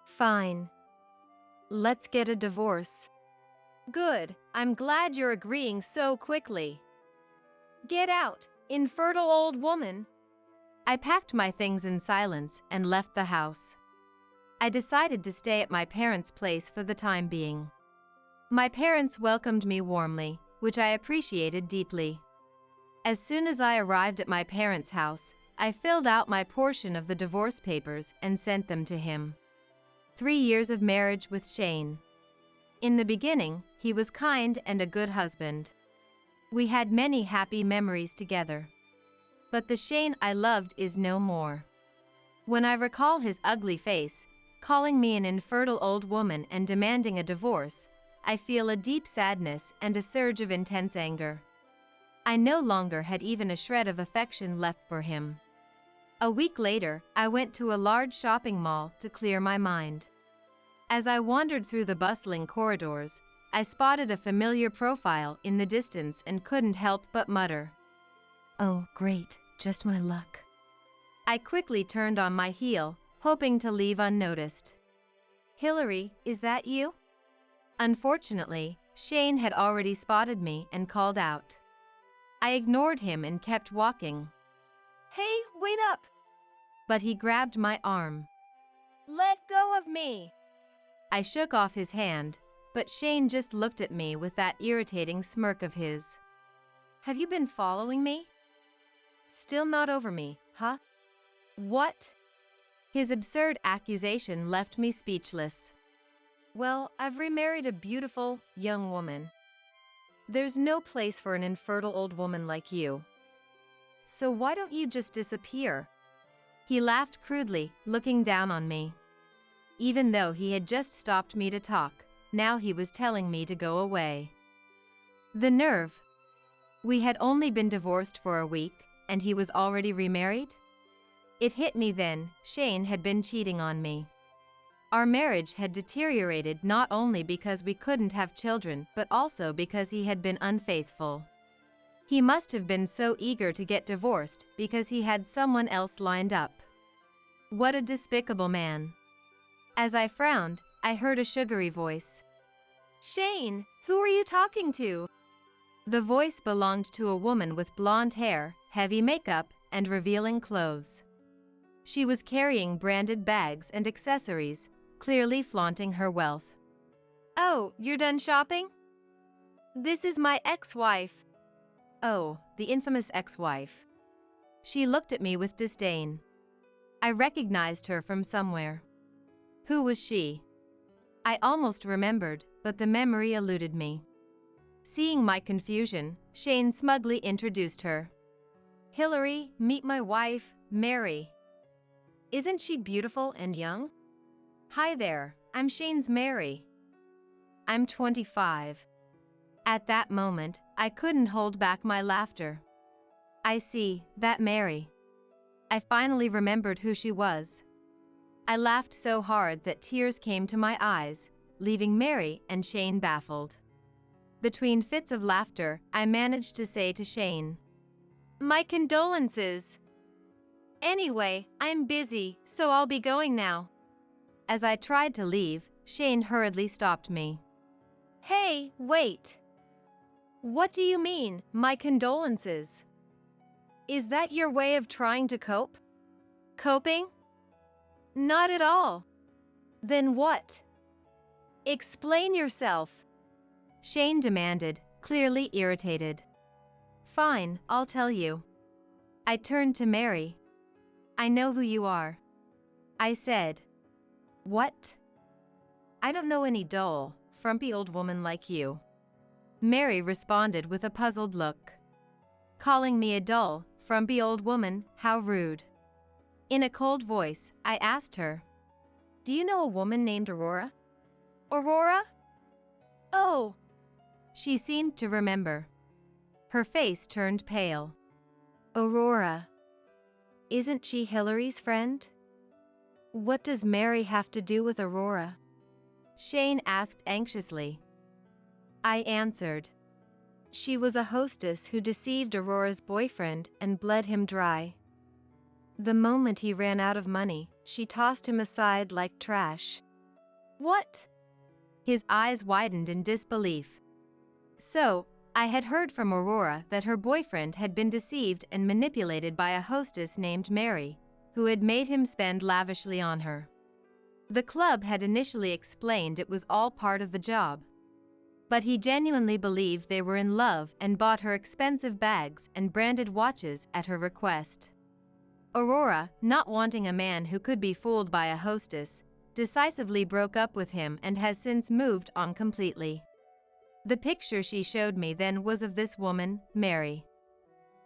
Fine. Let's get a divorce. Good, I'm glad you're agreeing so quickly. Get out, infertile old woman. I packed my things in silence and left the house. I decided to stay at my parents' place for the time being. My parents welcomed me warmly, which I appreciated deeply. As soon as I arrived at my parents' house, I filled out my portion of the divorce papers and sent them to him. 3 years of marriage with Shane. In the beginning, he was kind and a good husband. We had many happy memories together. But the Shane I loved is no more. When I recall his ugly face, calling me an infertile old woman and demanding a divorce, I feel a deep sadness and a surge of intense anger. I no longer had even a shred of affection left for him. A week later, I went to a large shopping mall to clear my mind. As I wandered through the bustling corridors, I spotted a familiar profile in the distance and couldn't help but mutter, "Oh, great, just my luck." I quickly turned on my heel, hoping to leave unnoticed. "Hillary, is that you?" Unfortunately, Shane had already spotted me and called out. I ignored him and kept walking. Hey, wait up! But he grabbed my arm. Let go of me! I shook off his hand, but Shane just looked at me with that irritating smirk of his. Have you been following me? Still not over me, huh? What? His absurd accusation left me speechless. Well, I've remarried a beautiful, young woman. There's no place for an infertile old woman like you. So why don't you just disappear? He laughed crudely, looking down on me. Even though he had just stopped me to talk, now he was telling me to go away. The nerve! We had only been divorced for a week, and he was already remarried? It hit me then, Shane had been cheating on me. Our marriage had deteriorated not only because we couldn't have children, but also because he had been unfaithful. He must have been so eager to get divorced because he had someone else lined up. What a despicable man. As I frowned, I heard a sugary voice. Shane, who are you talking to? The voice belonged to a woman with blonde hair, heavy makeup, and revealing clothes. She was carrying branded bags and accessories, clearly flaunting her wealth. Oh, you're done shopping? This is my ex-wife. Oh, the infamous ex-wife. She looked at me with disdain. I recognized her from somewhere. Who was she? I almost remembered, but the memory eluded me. Seeing my confusion, Shane smugly introduced her. Hillary, meet my wife, Mary. Isn't she beautiful and young? Hi there, I'm Shane's Mary. I'm 25. At that moment, I couldn't hold back my laughter. I see, that Mary. I finally remembered who she was. I laughed so hard that tears came to my eyes, leaving Mary and Shane baffled. Between fits of laughter, I managed to say to Shane, My condolences. Anyway, I'm busy, so I'll be going now. As I tried to leave, Shane hurriedly stopped me. Hey, wait. What do you mean, my condolences? Is that your way of trying to cope? Coping? Not at all. Then what? Explain yourself. Shane demanded, clearly irritated. Fine, I'll tell you. I turned to Mary. I know who you are. I said. What? I don't know any dull, frumpy old woman like you. Mary responded with a puzzled look. Calling me a dull, frumpy old woman, how rude. In a cold voice, I asked her. Do you know a woman named Aurora? Aurora? Oh. She seemed to remember. Her face turned pale. Aurora. Isn't she Hillary's friend? What does Mary have to do with Aurora? Shane asked anxiously. I answered. She was a hostess who deceived Aurora's boyfriend and bled him dry. The moment he ran out of money, she tossed him aside like trash. What? His eyes widened in disbelief. So, I had heard from Aurora that her boyfriend had been deceived and manipulated by a hostess named Mary, who had made him spend lavishly on her. The club had initially explained it was all part of the job. But he genuinely believed they were in love and bought her expensive bags and branded watches at her request. Aurora, not wanting a man who could be fooled by a hostess, decisively broke up with him and has since moved on completely. The picture she showed me then was of this woman, Mary.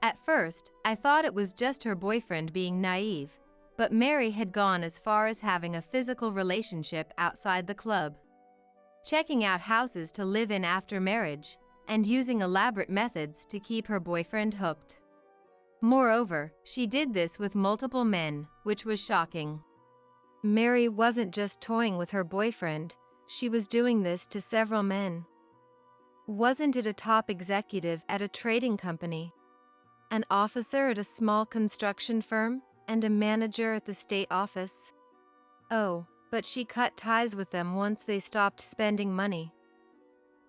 At first, I thought it was just her boyfriend being naive, but Mary had gone as far as having a physical relationship outside the club, checking out houses to live in after marriage, and using elaborate methods to keep her boyfriend hooked. Moreover, she did this with multiple men, which was shocking. Mary wasn't just toying with her boyfriend, she was doing this to several men. Wasn't it a top executive at a trading company, an officer at a small construction firm, and a manager at the state office? Oh, but she cut ties with them once they stopped spending money.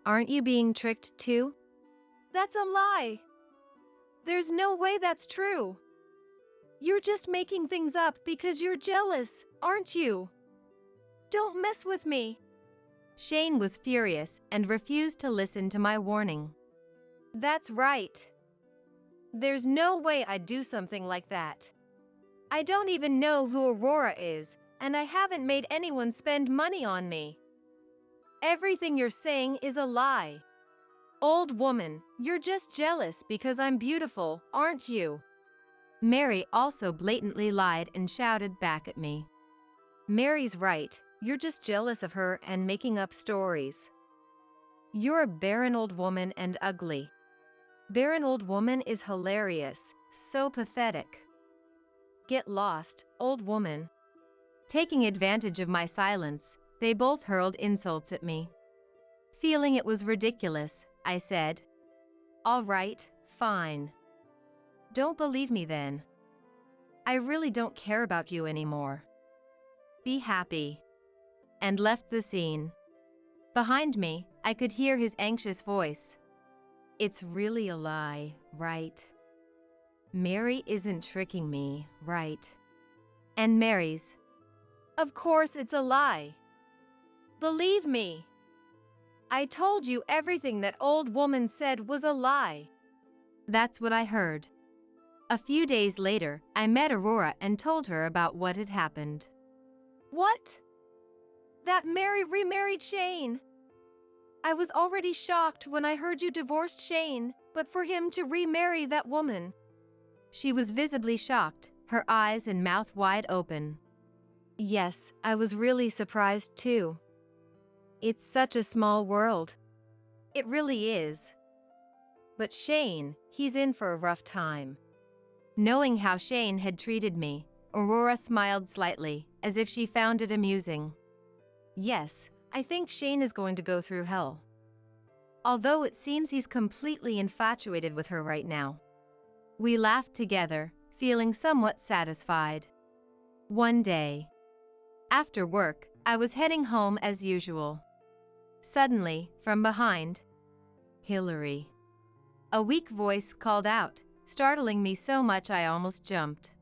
Aren't you being tricked too? That's a lie. There's no way that's true. You're just making things up because you're jealous, aren't you? Don't mess with me. Shane was furious and refused to listen to my warning. That's right. There's no way I'd do something like that. I don't even know who Aurora is, and I haven't made anyone spend money on me. Everything you're saying is a lie. Old woman, you're just jealous because I'm beautiful, aren't you? Mary also blatantly lied and shouted back at me. Mary's right, you're just jealous of her and making up stories. You're a barren old woman and ugly. Barren old woman is hilarious, so pathetic. Get lost, old woman. Taking advantage of my silence, they both hurled insults at me. Feeling it was ridiculous, I said, "All right, fine. Don't believe me then. I really don't care about you anymore. Be happy." And left the scene. Behind me, I could hear his anxious voice. "It's really a lie, right? Mary isn't tricking me, right?" And Mary's, Of course it's a lie. Believe me. I told you everything that old woman said was a lie. "That's what I heard." A few days later, I met Aurora and told her about what had happened. What? That Mary remarried Shane. I was already shocked when I heard you divorced Shane, but for him to remarry that woman. She was visibly shocked, her eyes and mouth wide open. Yes, I was really surprised too. It's such a small world. It really is. But Shane, he's in for a rough time. Knowing how Shane had treated me, Aurora smiled slightly, as if she found it amusing. Yes, I think Shane is going to go through hell. Although it seems he's completely infatuated with her right now. We laughed together, feeling somewhat satisfied. One day, after work, I was heading home as usual. Suddenly, from behind, "Hillary." A weak voice called out, startling me so much I almost jumped.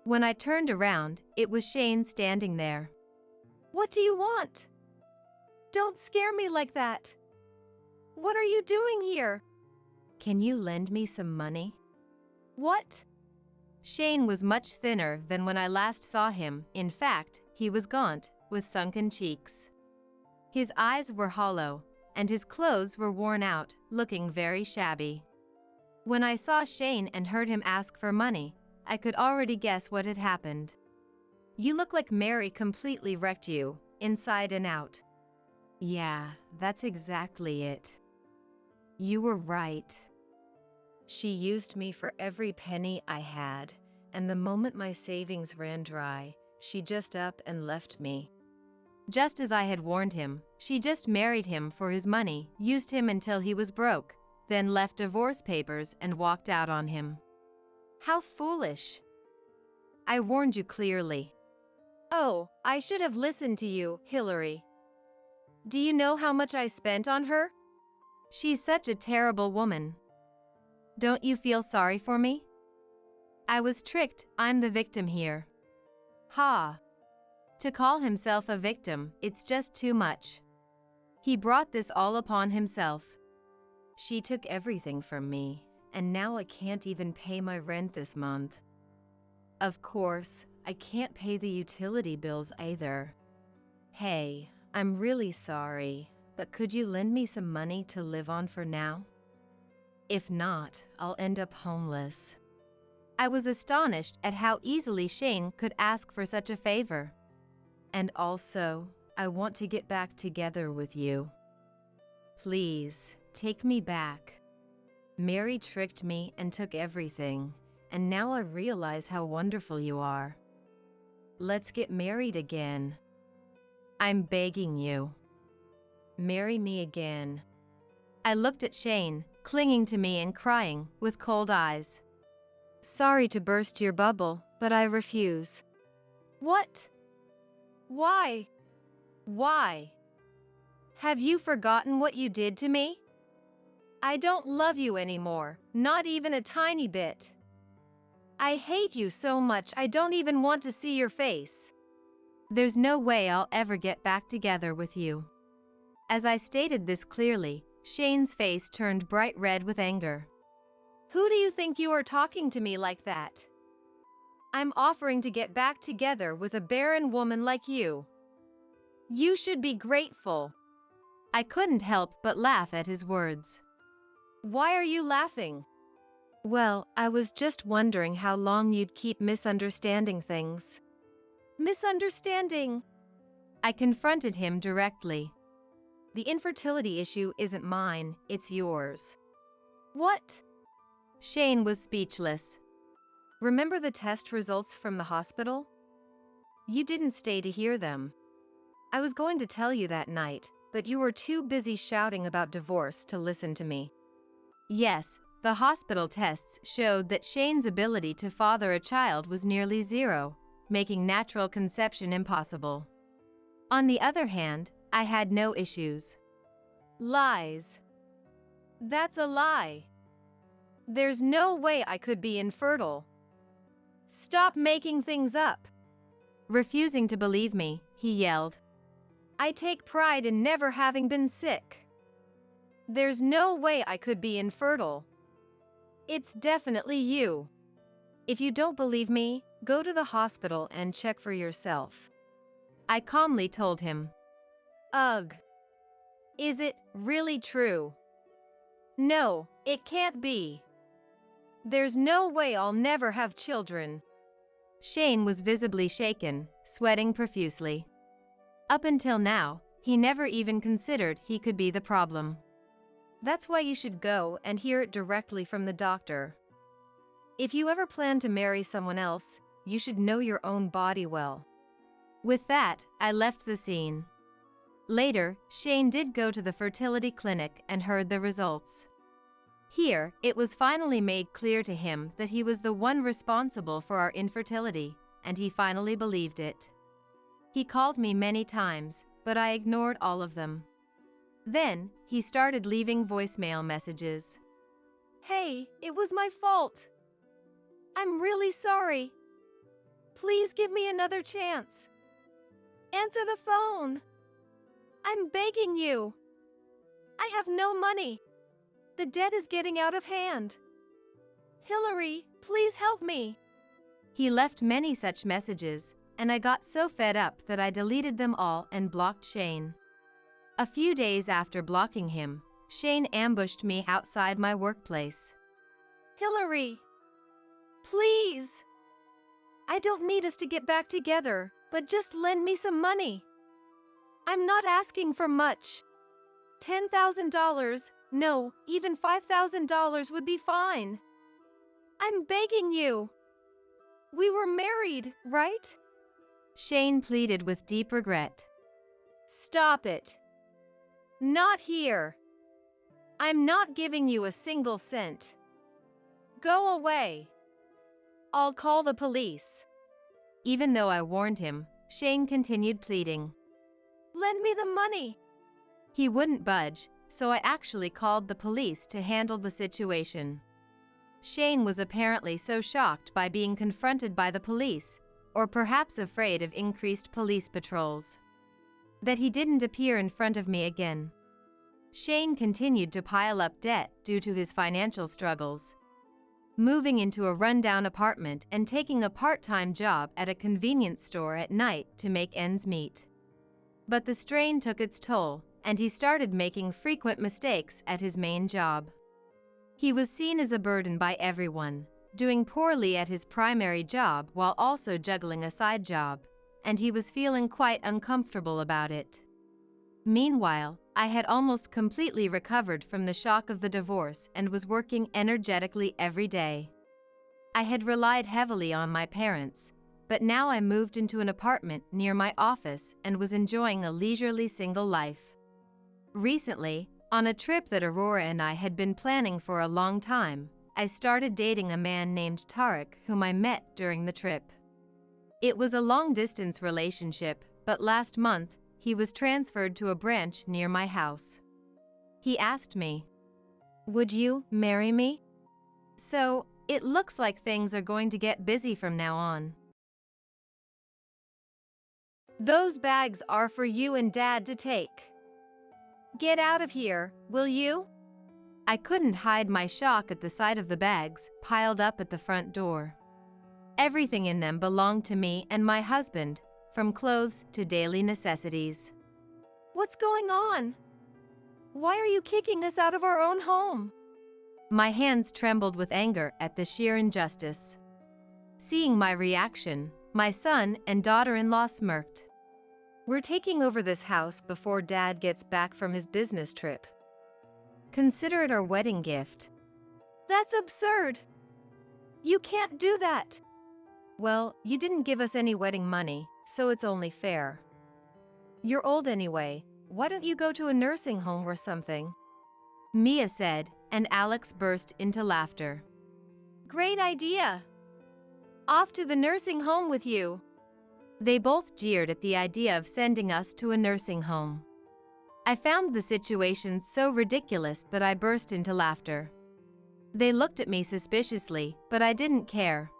When I turned around, it was Shane standing there. What do you want? Don't scare me like that. What are you doing here? "Can you lend me some money?" What? Shane was much thinner than when I last saw him. In fact, he was gaunt, with sunken cheeks. His eyes were hollow, and his clothes were worn out, looking very shabby. When I saw Shane and heard him ask for money, I could already guess what had happened. "You look like Mary completely wrecked you, inside and out." "Yeah, that's exactly it. You were right. She used me for every penny I had, and the moment my savings ran dry, she just up and left me." Just as I had warned him, she just married him for his money, used him until he was broke, then left divorce papers and walked out on him. How foolish! I warned you clearly. Oh, I should have listened to you, Hillary. Do you know how much I spent on her? She's such a terrible woman. Don't you feel sorry for me? I was tricked, I'm the victim here. Ha! To call himself a victim, it's just too much. He brought this all upon himself. She took everything from me, and now I can't even pay my rent this month. Of course, I can't pay the utility bills either. Hey, I'm really sorry, but could you lend me some money to live on for now? If not, I'll end up homeless. I was astonished at how easily Shane could ask for such a favor. And also, I want to get back together with you. Please, take me back. Mary tricked me and took everything, and now I realize how wonderful you are. Let's get married again. I'm begging you. Marry me again. I looked at Shane, clinging to me and crying, with cold eyes. Sorry to burst your bubble, but I refuse. What? Why? Why? Have you forgotten what you did to me? I don't love you anymore, not even a tiny bit. I hate you so much I don't even want to see your face. There's no way I'll ever get back together with you. As I stated this clearly, Shane's face turned bright red with anger. Who do you think you are talking to me like that? I'm offering to get back together with a barren woman like you. You should be grateful. I couldn't help but laugh at his words. Why are you laughing? Well, I was just wondering how long you'd keep misunderstanding things. Misunderstanding? I confronted him directly. The infertility issue isn't mine, it's yours. What? Shane was speechless. Remember the test results from the hospital? You didn't stay to hear them. I was going to tell you that night, but you were too busy shouting about divorce to listen to me. Yes, the hospital tests showed that Shane's ability to father a child was nearly zero, making natural conception impossible. On the other hand, I had no issues. Lies. That's a lie. There's no way I could be infertile. Stop making things up. Refusing to believe me, he yelled. I take pride in never having been sick. There's no way I could be infertile. It's definitely you. If you don't believe me, go to the hospital and check for yourself. I calmly told him. Ugh. Is it really true? No, it can't be. There's no way I'll never have children. Shane was visibly shaken, sweating profusely. Up until now, he never even considered he could be the problem. That's why you should go and hear it directly from the doctor. If you ever plan to marry someone else, you should know your own body well. With that, I left the scene. Later, Shane did go to the fertility clinic and heard the results. Here, it was finally made clear to him that he was the one responsible for our infertility, and he finally believed it. He called me many times, but I ignored all of them. Then, he started leaving voicemail messages. Hey, it was my fault. I'm really sorry. Please give me another chance. Answer the phone. I'm begging you. I have no money. The debt is getting out of hand. Hillary, please help me. He left many such messages, and I got so fed up that I deleted them all and blocked Shane. A few days after blocking him, Shane ambushed me outside my workplace. Hillary, please. I don't need us to get back together, but just lend me some money. I'm not asking for much. $10,000, no, even $5,000 would be fine. I'm begging you. We were married, right? Shane pleaded with deep regret. Stop it. Not here. I'm not giving you a single cent. Go away. I'll call the police. Even though I warned him, Shane continued pleading. Lend me the money. He wouldn't budge, so I actually called the police to handle the situation. Shane was apparently so shocked by being confronted by the police, or perhaps afraid of increased police patrols, that he didn't appear in front of me again. Shane continued to pile up debt due to his financial struggles, moving into a rundown apartment and taking a part-time job at a convenience store at night to make ends meet. But the strain took its toll, and he started making frequent mistakes at his main job. He was seen as a burden by everyone, doing poorly at his primary job while also juggling a side job, and he was feeling quite uncomfortable about it. Meanwhile, I had almost completely recovered from the shock of the divorce and was working energetically every day. I had relied heavily on my parents, but now I moved into an apartment near my office and was enjoying a leisurely single life. Recently, on a trip that Aurora and I had been planning for a long time, I started dating a man named Tarek whom I met during the trip. It was a long-distance relationship, but last month, he was transferred to a branch near my house. He asked me, "Would you marry me?" So, It looks like things are going to get busy from now on. Those bags are for you and Dad to take. Get out of here, will you? I couldn't hide my shock at the sight of the bags piled up at the front door. Everything in them belonged to me and my husband, from clothes to daily necessities. What's going on? Why are you kicking us out of our own home? My hands trembled with anger at the sheer injustice. Seeing my reaction, my son and daughter-in-law smirked. We're taking over this house before Dad gets back from his business trip. Consider it our wedding gift. That's absurd. You can't do that. Well, you didn't give us any wedding money, so it's only fair. You're old anyway. Why don't you go to a nursing home or something? Mia said, and Alex burst into laughter. Great idea. Off to the nursing home with you. They both jeered at the idea of sending us to a nursing home. I found the situation so ridiculous that I burst into laughter. They looked at me suspiciously, but I didn't care.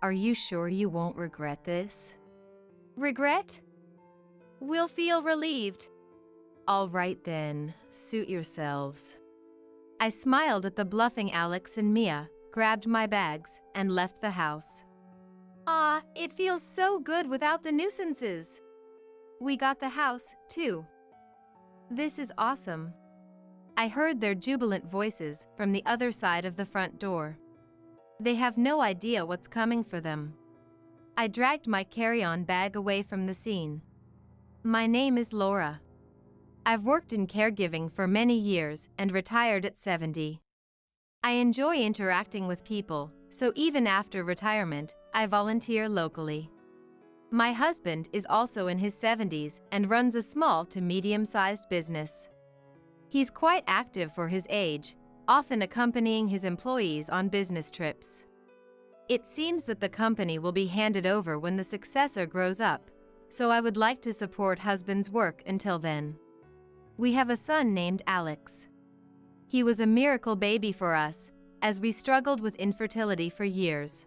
Are you sure you won't regret this? Regret? We'll feel relieved. All right then, suit yourselves. I smiled at the bluffing Alex and Mia, grabbed my bags, and left the house. Ah, it feels so good without the nuisances. We got the house, too. This is awesome. I heard their jubilant voices from the other side of the front door. They have no idea what's coming for them. I dragged my carry-on bag away from the scene. My name is Laura. I've worked in caregiving for many years and retired at 70. I enjoy interacting with people, so even after retirement, I volunteer locally. My husband is also in his 70s and runs a small to medium-sized business. He's quite active for his age, often accompanying his employees on business trips. It seems that the company will be handed over when the successor grows up, so I would like to support husband's work until then. We have a son named Alex. He was a miracle baby for us, as we struggled with infertility for years.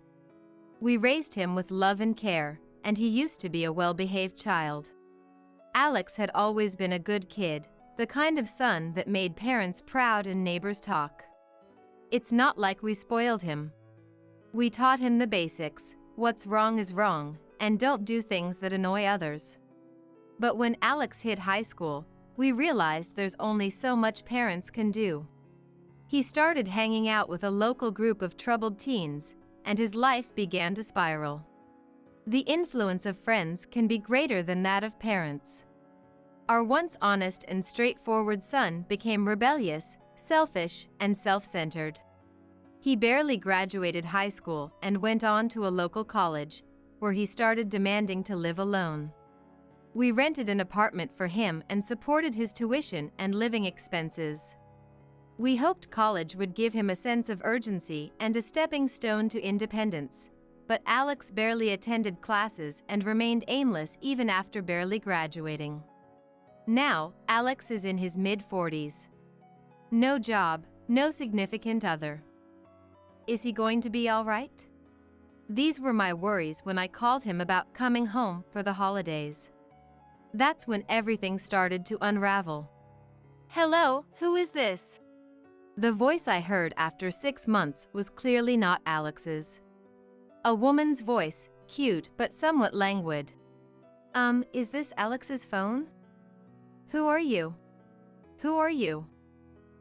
We raised him with love and care, and he used to be a well-behaved child. Alex had always been a good kid, the kind of son that made parents proud and neighbors talk. It's not like we spoiled him. We taught him the basics: what's wrong is wrong, and don't do things that annoy others. But when Alex hit high school, we realized there's only so much parents can do. He started hanging out with a local group of troubled teens, and his life began to spiral. The influence of friends can be greater than that of parents. Our once honest and straightforward son became rebellious, selfish, and self-centered. He barely graduated high school and went on to a local college, where he started demanding to live alone. We rented an apartment for him and supported his tuition and living expenses. We hoped college would give him a sense of urgency and a stepping stone to independence, but Alex barely attended classes and remained aimless even after barely graduating. Now, Alex is in his mid-40s. No job, no significant other. Is he going to be all right? These were my worries when I called him about coming home for the holidays. That's when everything started to unravel. Hello, who is this? The voice I heard after 6 months was clearly not Alex's. A woman's voice, cute but somewhat languid. Is this Alex's phone? Who are you? Who are you?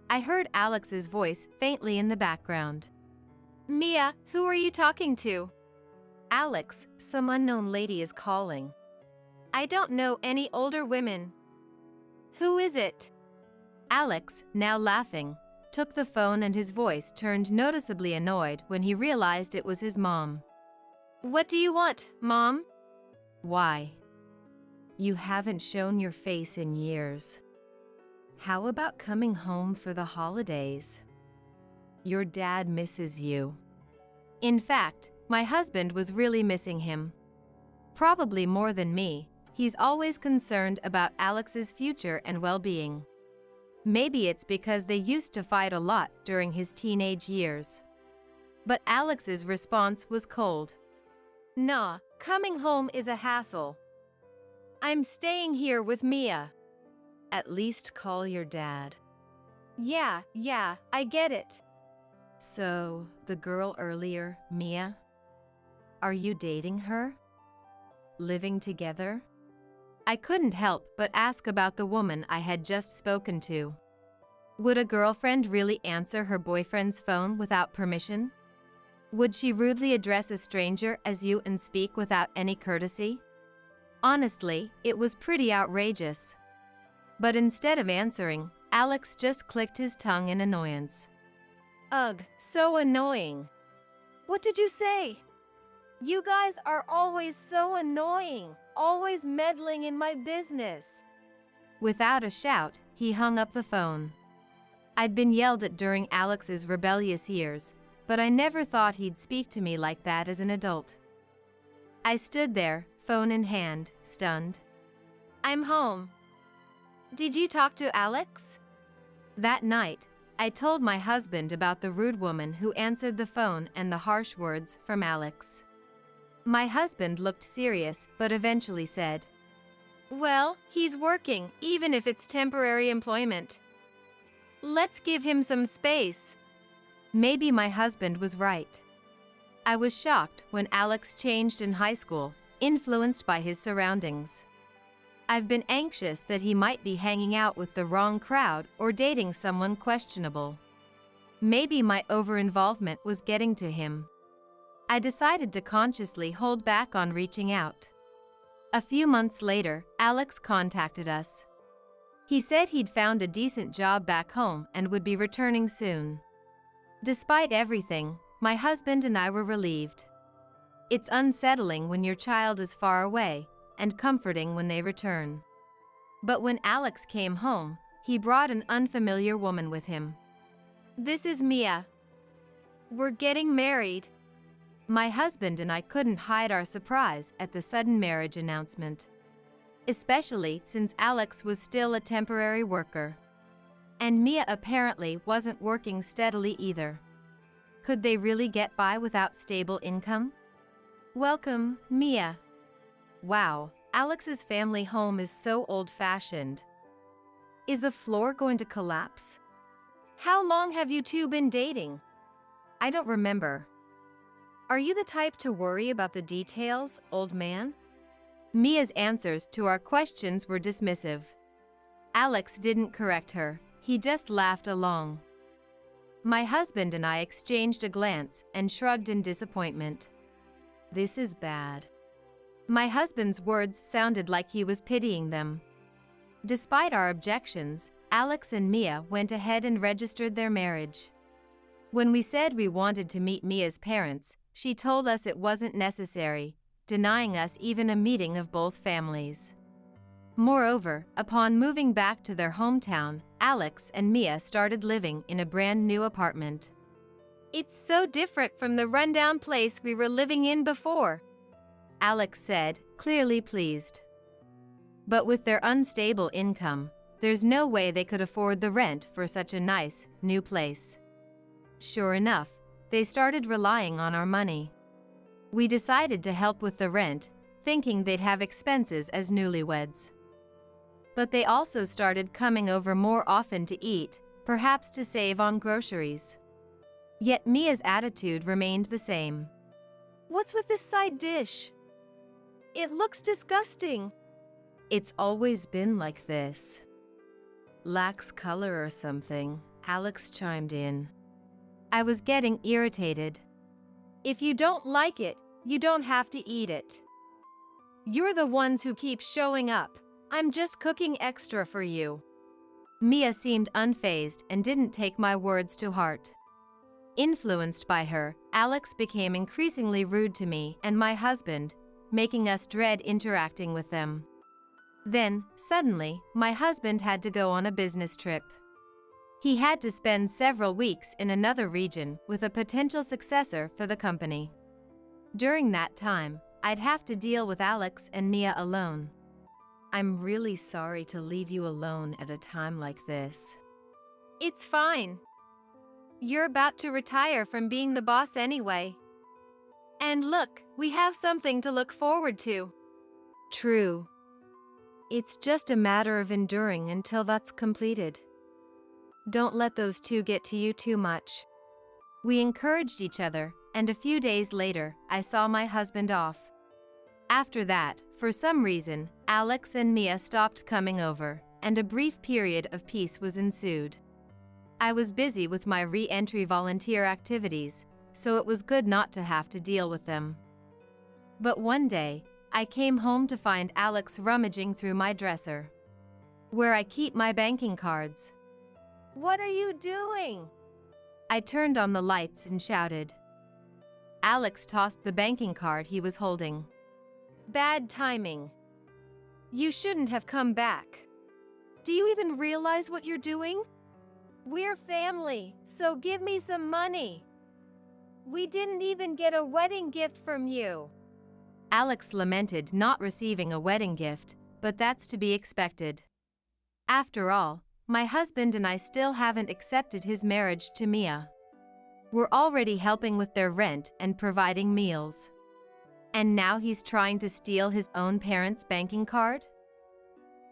I heard Alex's voice faintly in the background. Mia, who are you talking to? Alex, some unknown lady is calling. I don't know any older women. Who is it? Alex, now laughing, took the phone and his voice turned noticeably annoyed when he realized it was his mom. What do you want, Mom? Why? You haven't shown your face in years. How about coming home for the holidays? Your dad misses you. In fact, my husband was really missing him. Probably more than me, he's always concerned about Alex's future and well-being. Maybe it's because they used to fight a lot during his teenage years. But Alex's response was cold. Nah, coming home is a hassle. I'm staying here with Mia. At least call your dad. Yeah, I get it. So, the girl earlier, Mia? Are you dating her? Living together? I couldn't help but ask about the woman I had just spoken to. Would a girlfriend really answer her boyfriend's phone without permission? Would she rudely address a stranger as you and speak without any courtesy? Honestly, it was pretty outrageous. But instead of answering, Alex just clicked his tongue in annoyance. Ugh, so annoying. What did you say? You guys are always so annoying, always meddling in my business. Without a shout, he hung up the phone. I'd been yelled at during Alex's rebellious years, but I never thought he'd speak to me like that as an adult. I stood there, phone in hand, stunned. I'm home. Did you talk to Alex? That night, I told my husband about the rude woman who answered the phone and the harsh words from Alex. My husband looked serious but eventually said, Well, he's working, even if it's temporary employment. Let's give him some space. Maybe my husband was right. I was shocked when Alex changed in high school, influenced by his surroundings. I've been anxious that he might be hanging out with the wrong crowd or dating someone questionable. Maybe my over-involvement was getting to him. I decided to consciously hold back on reaching out. A few months later, Alex contacted us. He said he'd found a decent job back home and would be returning soon. Despite everything, my husband and I were relieved. It's unsettling when your child is far away, and comforting when they return. But when Alex came home, he brought an unfamiliar woman with him. This is Mia. We're getting married. My husband and I couldn't hide our surprise at the sudden marriage announcement. Especially since Alex was still a temporary worker. And Mia apparently wasn't working steadily either. Could they really get by without stable income? Welcome, Mia. Wow, Alex's family home is so old-fashioned. Is the floor going to collapse? How long have you two been dating? I don't remember. Are you the type to worry about the details, old man? Mia's answers to our questions were dismissive. Alex didn't correct her, he just laughed along. My husband and I exchanged a glance and shrugged in disappointment. This is bad. My husband's words sounded like he was pitying them. Despite our objections, Alex and Mia went ahead and registered their marriage. When we said we wanted to meet Mia's parents, she told us it wasn't necessary, denying us even a meeting of both families. Moreover, upon moving back to their hometown, Alex and Mia started living in a brand new apartment. It's so different from the rundown place we were living in before, Alex said, clearly pleased. But with their unstable income, there's no way they could afford the rent for such a nice, new place. Sure enough, they started relying on our money. We decided to help with the rent, thinking they'd have expenses as newlyweds. But they also started coming over more often to eat, perhaps to save on groceries. Yet Mia's attitude remained the same. What's with this side dish? It looks disgusting. It's always been like this. Lacks color or something, Alex chimed in. I was getting irritated. If you don't like it, you don't have to eat it. You're the ones who keep showing up. I'm just cooking extra for you. Mia seemed unfazed and didn't take my words to heart. Influenced by her, Alex became increasingly rude to me and my husband, making us dread interacting with them. Then, suddenly, my husband had to go on a business trip. He had to spend several weeks in another region with a potential successor for the company. During that time, I'd have to deal with Alex and Mia alone. I'm really sorry to leave you alone at a time like this. It's fine. You're about to retire from being the boss anyway. And look, we have something to look forward to. True. It's just a matter of enduring until that's completed. Don't let those two get to you too much. We encouraged each other, and a few days later, I saw my husband off. After that, for some reason, Alex and Mia stopped coming over, and a brief period of peace was ensued. I was busy with my re-entry volunteer activities, so it was good not to have to deal with them. But one day, I came home to find Alex rummaging through my dresser, where I keep my banking cards. What are you doing? I turned on the lights and shouted. Alex tossed the banking card he was holding. Bad timing. You shouldn't have come back. Do you even realize what you're doing? We're family, so give me some money. We didn't even get a wedding gift from you. Alex lamented not receiving a wedding gift, but that's to be expected. After all, my husband and I still haven't accepted his marriage to Mia. We're already helping with their rent and providing meals. And now he's trying to steal his own parents' banking card?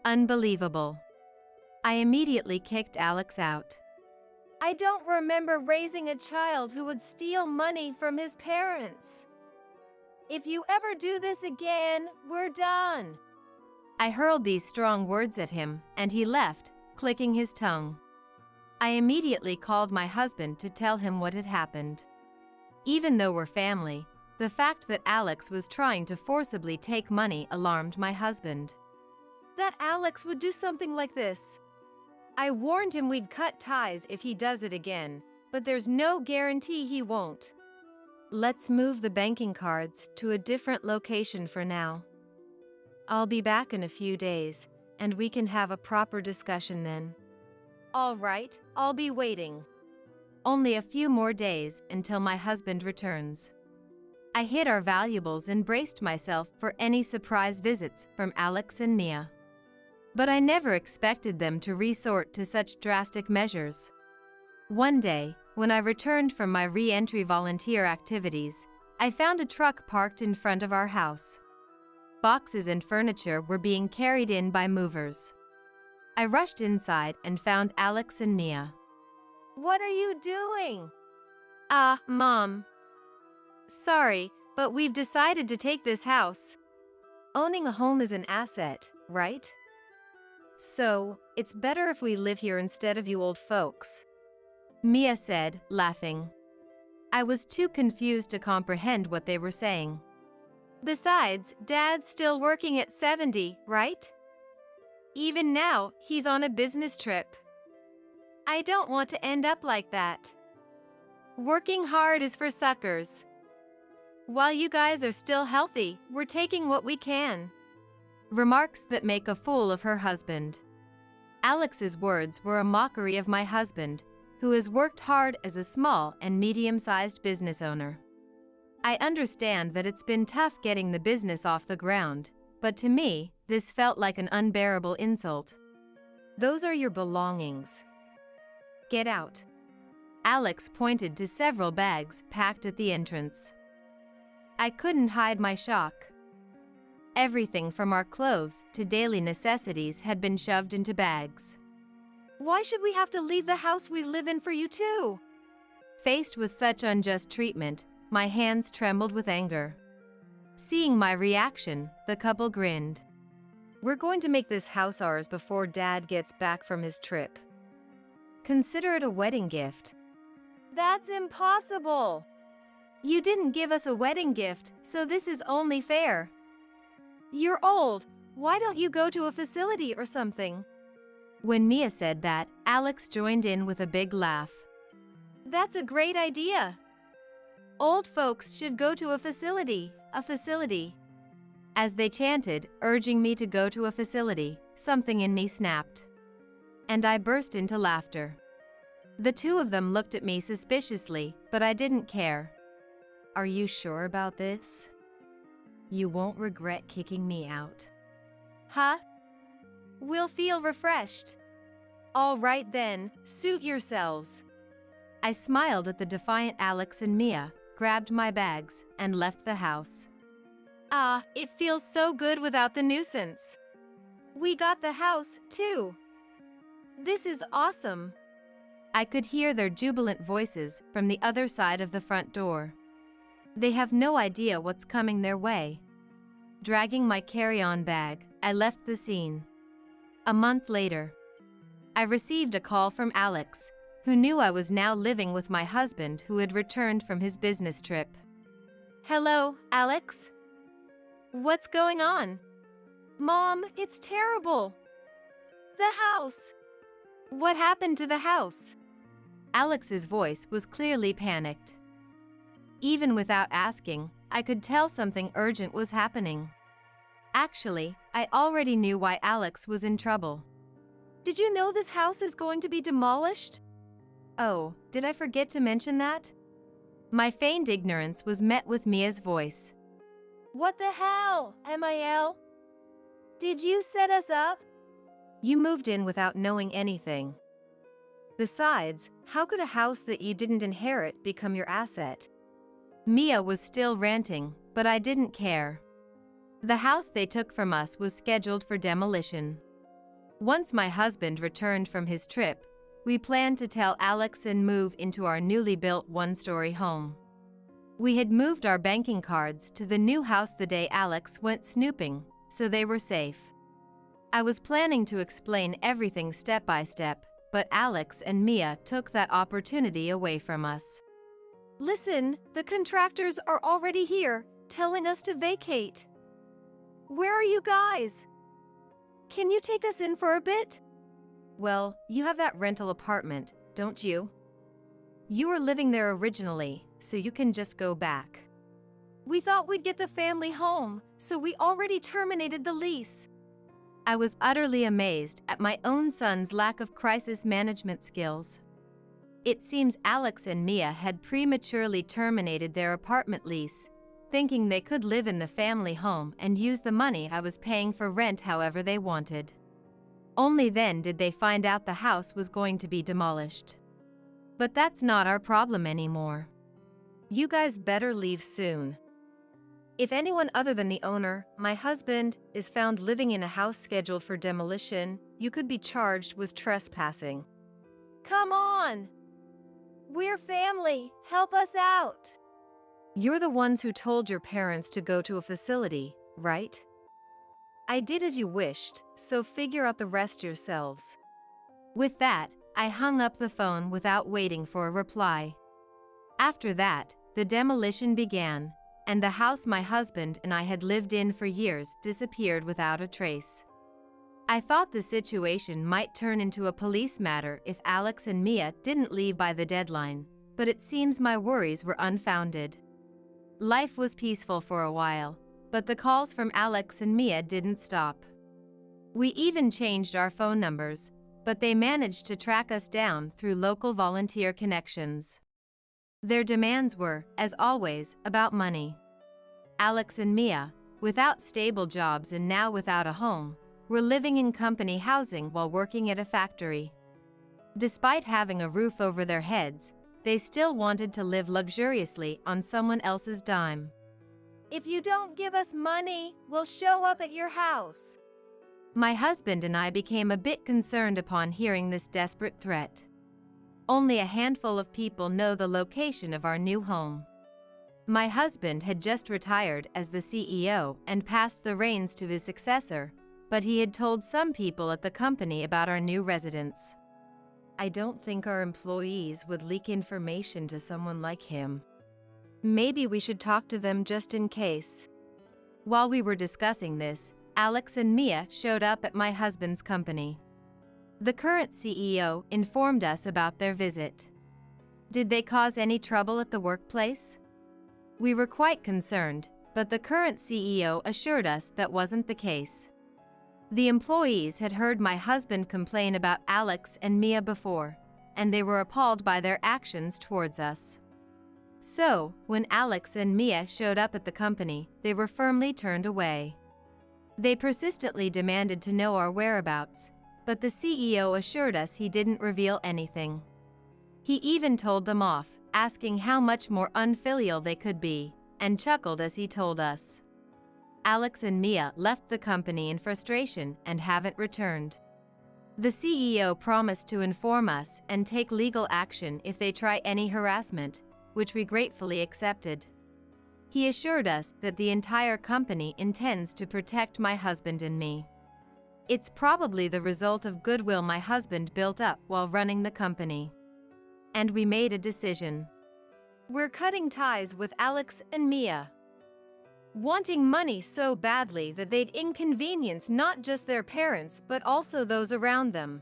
Unbelievable. I immediately kicked Alex out. I don't remember raising a child who would steal money from his parents. If you ever do this again, we're done. I hurled these strong words at him, and he left, clicking his tongue. I immediately called my husband to tell him what had happened. Even though we're family, the fact that Alex was trying to forcibly take money alarmed my husband. That Alex would do something like this. I warned him we'd cut ties if he does it again, but there's no guarantee he won't. Let's move the banking cards to a different location for now. I'll be back in a few days, and we can have a proper discussion then. All right, I'll be waiting. Only a few more days until my husband returns. I hid our valuables and braced myself for any surprise visits from Alex and Mia. But I never expected them to resort to such drastic measures. One day, when I returned from my re-entry volunteer activities, I found a truck parked in front of our house. Boxes and furniture were being carried in by movers. I rushed inside and found Alex and Mia. What are you doing? Mom. Sorry, but we've decided to take this house. Owning a home is an asset, right? So, it's better if we live here instead of you old folks, Mia said, laughing. I was too confused to comprehend what they were saying. Besides, Dad's still working at 70, right? Even now, he's on a business trip. I don't want to end up like that. Working hard is for suckers. While you guys are still healthy, we're taking what we can. Remarks that make a fool of her husband. Alex's words were a mockery of my husband, who has worked hard as a small and medium-sized business owner. I understand that it's been tough getting the business off the ground, but to me, this felt like an unbearable insult. Those are your belongings. Get out. Alex pointed to several bags packed at the entrance. I couldn't hide my shock. Everything from our clothes to daily necessities had been shoved into bags. Why should we have to leave the house we live in for you too? Faced with such unjust treatment, my hands trembled with anger. Seeing my reaction, the couple grinned. We're going to make this house ours before Dad gets back from his trip. Consider it a wedding gift. That's impossible. You didn't give us a wedding gift, so this is only fair. You're old. Why don't you go to a facility or something? When Mia said that, Alex joined in with a big laugh. That's a great idea. Old folks should go to a facility. As they chanted, urging me to go to a facility, something in me snapped. And I burst into laughter. The two of them looked at me suspiciously, but I didn't care. Are you sure about this? You won't regret kicking me out. Huh? We'll feel refreshed. All right then, suit yourselves. I smiled at the defiant Alex and Mia, grabbed my bags, and left the house. Ah, it feels so good without the nuisance. We got the house, too. This is awesome. I could hear their jubilant voices from the other side of the front door. They have no idea what's coming their way. Dragging my carry-on bag, I left the scene. A month later, I received a call from Alex, who knew I was now living with my husband who had returned from his business trip. Hello, Alex? What's going on? Mom, it's terrible. The house. What happened to the house? Alex's voice was clearly panicked. Even without asking, I could tell something urgent was happening. Actually, I already knew why Alex was in trouble. Did you know this house is going to be demolished? Oh, did I forget to mention that? My feigned ignorance was met with Mia's voice. What the hell, MIL? Did you set us up? You moved in without knowing anything. Besides, how could a house that you didn't inherit become your asset? Mia was still ranting, but I didn't care. The house they took from us was scheduled for demolition. Once my husband returned from his trip, we planned to tell Alex and move into our newly built one-story home. We had moved our banking cards to the new house the day Alex went snooping, so they were safe. I was planning to explain everything step by step, but Alex and Mia took that opportunity away from us. Listen, the contractors are already here, telling us to vacate. Where are you guys? Can you take us in for a bit? Well, you have that rental apartment, don't you? You were living there originally, so you can just go back. We thought we'd get the family home, so we already terminated the lease. I was utterly amazed at my own son's lack of crisis management skills. It seems Alex and Mia had prematurely terminated their apartment lease, thinking they could live in the family home and use the money I was paying for rent however they wanted. Only then did they find out the house was going to be demolished. But that's not our problem anymore. You guys better leave soon. If anyone other than the owner, my husband, is found living in a house scheduled for demolition, you could be charged with trespassing. Come on! We're family, help us out! You're the ones who told your parents to go to a facility, right? I did as you wished, so figure out the rest yourselves. With that, I hung up the phone without waiting for a reply. After that, the demolition began, and the house my husband and I had lived in for years disappeared without a trace. I thought the situation might turn into a police matter if Alex and Mia didn't leave by the deadline, but it seems my worries were unfounded. Life was peaceful for a while, but the calls from Alex and Mia didn't stop. We even changed our phone numbers, but they managed to track us down through local volunteer connections. Their demands were, as always, about money. Alex and Mia, without stable jobs and now without a home, were living in company housing while working at a factory. Despite having a roof over their heads, they still wanted to live luxuriously on someone else's dime. If you don't give us money, we'll show up at your house. My husband and I became a bit concerned upon hearing this desperate threat. Only a handful of people know the location of our new home. My husband had just retired as the CEO and passed the reins to his successor, but he had told some people at the company about our new residence. I don't think our employees would leak information to someone like him. Maybe we should talk to them just in case. While we were discussing this, Alex and Mia showed up at my husband's company. The current CEO informed us about their visit. Did they cause any trouble at the workplace? We were quite concerned, but the current CEO assured us that wasn't the case. The employees had heard my husband complain about Alex and Mia before, and they were appalled by their actions towards us. So, when Alex and Mia showed up at the company, they were firmly turned away. They persistently demanded to know our whereabouts, but the CEO assured us he didn't reveal anything. He even told them off, asking how much more unfilial they could be, and chuckled as he told us. Alex and Mia left the company in frustration and haven't returned. The CEO promised to inform us and take legal action if they try any harassment, which we gratefully accepted. He assured us that the entire company intends to protect my husband and me. It's probably the result of goodwill my husband built up while running the company. And we made a decision. We're cutting ties with Alex and Mia. Wanting money so badly that they'd inconvenience not just their parents but also those around them.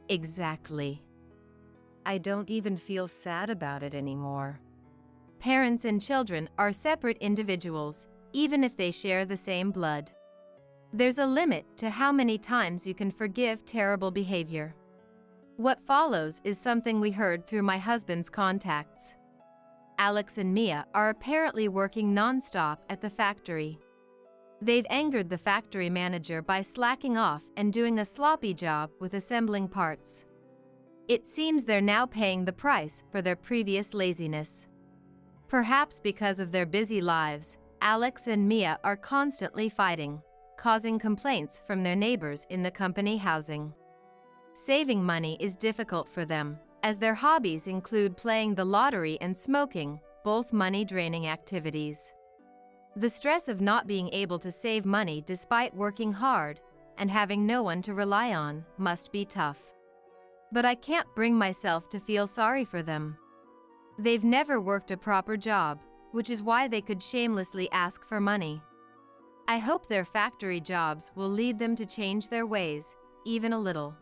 Exactly. I don't even feel sad about it anymore. Parents and children are separate individuals, even if they share the same blood. There's a limit to how many times you can forgive terrible behavior. What follows is something we heard through my husband's contacts. Alex and Mia are apparently working non-stop at the factory. They've angered the factory manager by slacking off and doing a sloppy job with assembling parts. It seems they're now paying the price for their previous laziness. Perhaps because of their busy lives, Alex and Mia are constantly fighting, causing complaints from their neighbors in the company housing. Saving money is difficult for them, as their hobbies include playing the lottery and smoking, both money-draining activities. The stress of not being able to save money despite working hard and having no one to rely on must be tough. But I can't bring myself to feel sorry for them. They've never worked a proper job, which is why they could shamelessly ask for money. I hope their factory jobs will lead them to change their ways, even a little.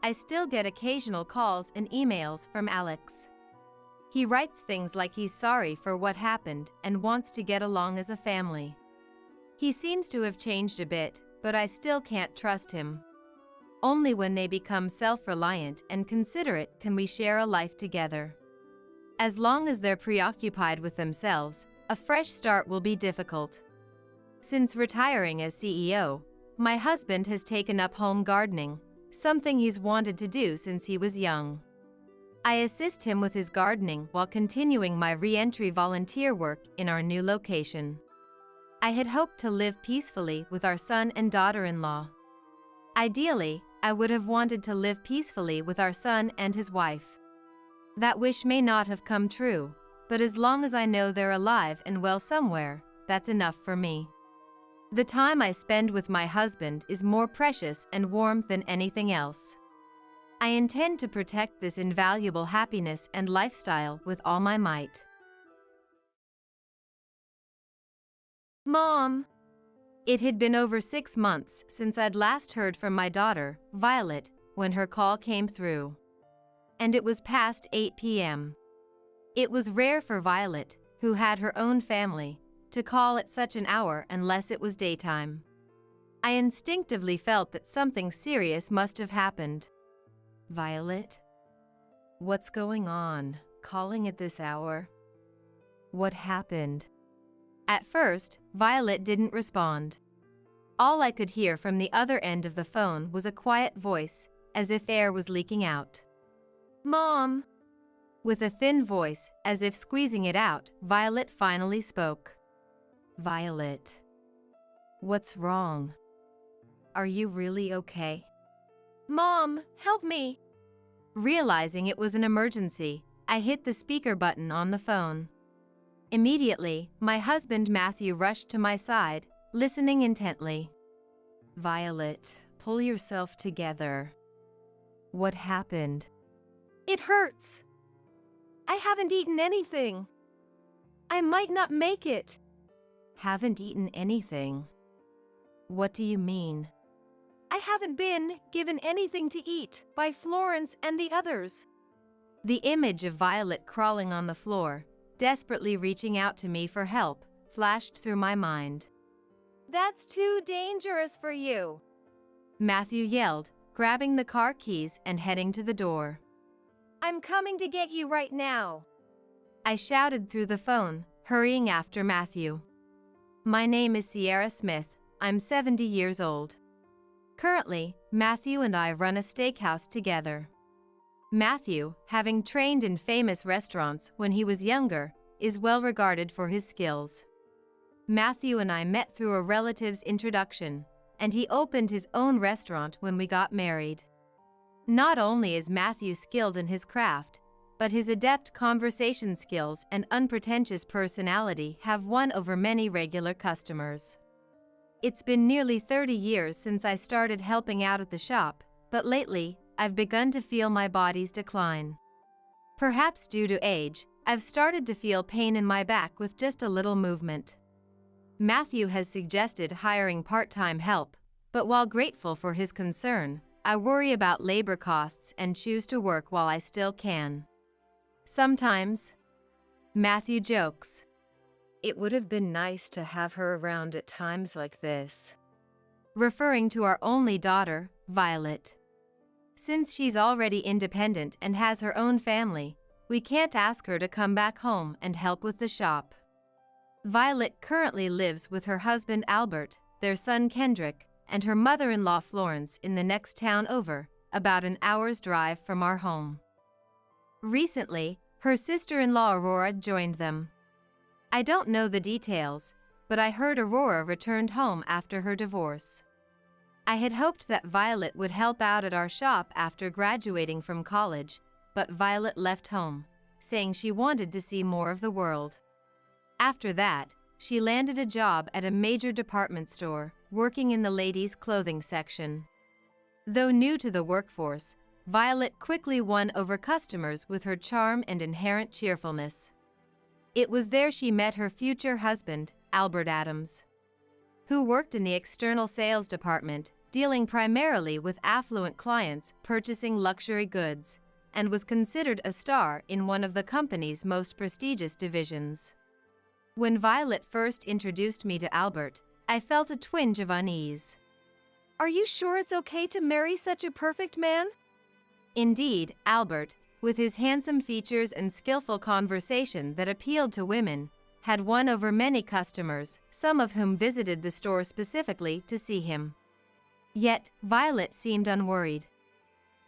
I still get occasional calls and emails from Alex. He writes things like he's sorry for what happened and wants to get along as a family. He seems to have changed a bit, but I still can't trust him. Only when they become self-reliant and considerate can we share a life together. As long as they're preoccupied with themselves, a fresh start will be difficult. Since retiring as CEO, my husband has taken up home gardening, something he's wanted to do since he was young. I assist him with his gardening while continuing my re-entry volunteer work in our new location. I had hoped to live peacefully with our son and daughter-in-law. Ideally, I would have wanted to live peacefully with our son and his wife. That wish may not have come true, but as long as I know they're alive and well somewhere, that's enough for me. The time I spend with my husband is more precious and warm than anything else. I intend to protect this invaluable happiness and lifestyle with all my might. Mom! It had been over 6 months since I'd last heard from my daughter, Violet, when her call came through. And it was past 8 p.m. It was rare for Violet, who had her own family, to call at such an hour unless it was daytime. I instinctively felt that something serious must have happened. Violet? What's going on? Calling at this hour? What happened? At first, Violet didn't respond. All I could hear from the other end of the phone was a quiet voice, as if air was leaking out. Mom! With a thin voice, as if squeezing it out, Violet finally spoke. Violet. What's wrong? Are you really okay? Mom, help me! Realizing it was an emergency, I hit the speaker button on the phone. Immediately, my husband Matthew rushed to my side, listening intently. Violet, pull yourself together. What happened? It hurts. I haven't eaten anything. I might not make it. Haven't eaten anything? What do you mean? I haven't been given anything to eat by Florence and the others. The image of Violet crawling on the floor, desperately reaching out to me for help, flashed through my mind. That's too dangerous for you, Matthew yelled, grabbing the car keys and heading to the door. I'm coming to get you right now, I shouted through the phone, hurrying after Matthew. My name is Sierra Smith. I'm 70 years old. Currently, Matthew and I run a steakhouse together. Matthew, having trained in famous restaurants when he was younger, is well regarded for his skills. Matthew and I met through a relative's introduction, and he opened his own restaurant when we got married. Not only is Matthew skilled in his craft, but his adept conversation skills and unpretentious personality have won over many regular customers. It's been nearly 30 years since I started helping out at the shop, but lately, I've begun to feel my body's decline. Perhaps due to age, I've started to feel pain in my back with just a little movement. Matthew has suggested hiring part-time help, but while grateful for his concern, I worry about labor costs and choose to work while I still can. Sometimes, Matthew jokes, "It would have been nice to have her around at times like this," referring to our only daughter, Violet. Since she's already independent and has her own family, we can't ask her to come back home and help with the shop. Violet currently lives with her husband Albert, their son Kendrick, and her mother-in-law Florence in the next town over, about an hour's drive from our home. Recently, her sister-in-law Aurora joined them. I don't know the details, but I heard Aurora returned home after her divorce. I had hoped that Violet would help out at our shop after graduating from college, but Violet left home, saying she wanted to see more of the world. After that, she landed a job at a major department store, working in the ladies' clothing section. Though new to the workforce, Violet quickly won over customers with her charm and inherent cheerfulness. It was there she met her future husband, Albert Adams, who worked in the external sales department, dealing primarily with affluent clients purchasing luxury goods, and was considered a star in one of the company's most prestigious divisions. When Violet first introduced me to Albert, I felt a twinge of unease. "Are you sure it's okay to marry such a perfect man?" Indeed, Albert, with his handsome features and skillful conversation that appealed to women, had won over many customers, some of whom visited the store specifically to see him. Yet, Violet seemed unworried.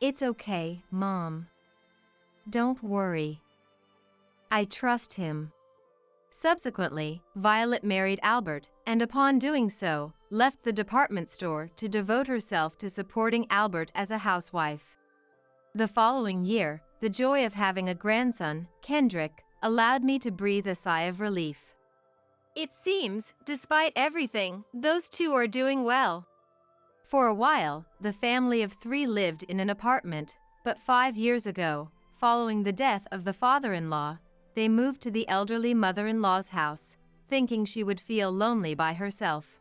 "It's okay, Mom. Don't worry. I trust him." Subsequently, Violet married Albert, and upon doing so, left the department store to devote herself to supporting Albert as a housewife. The following year, the joy of having a grandson, Kendrick, allowed me to breathe a sigh of relief. It seems, despite everything, those two are doing well. For a while, the family of 3 lived in an apartment, but 5 years ago, following the death of the father-in-law, they moved to the elderly mother-in-law's house, thinking she would feel lonely by herself.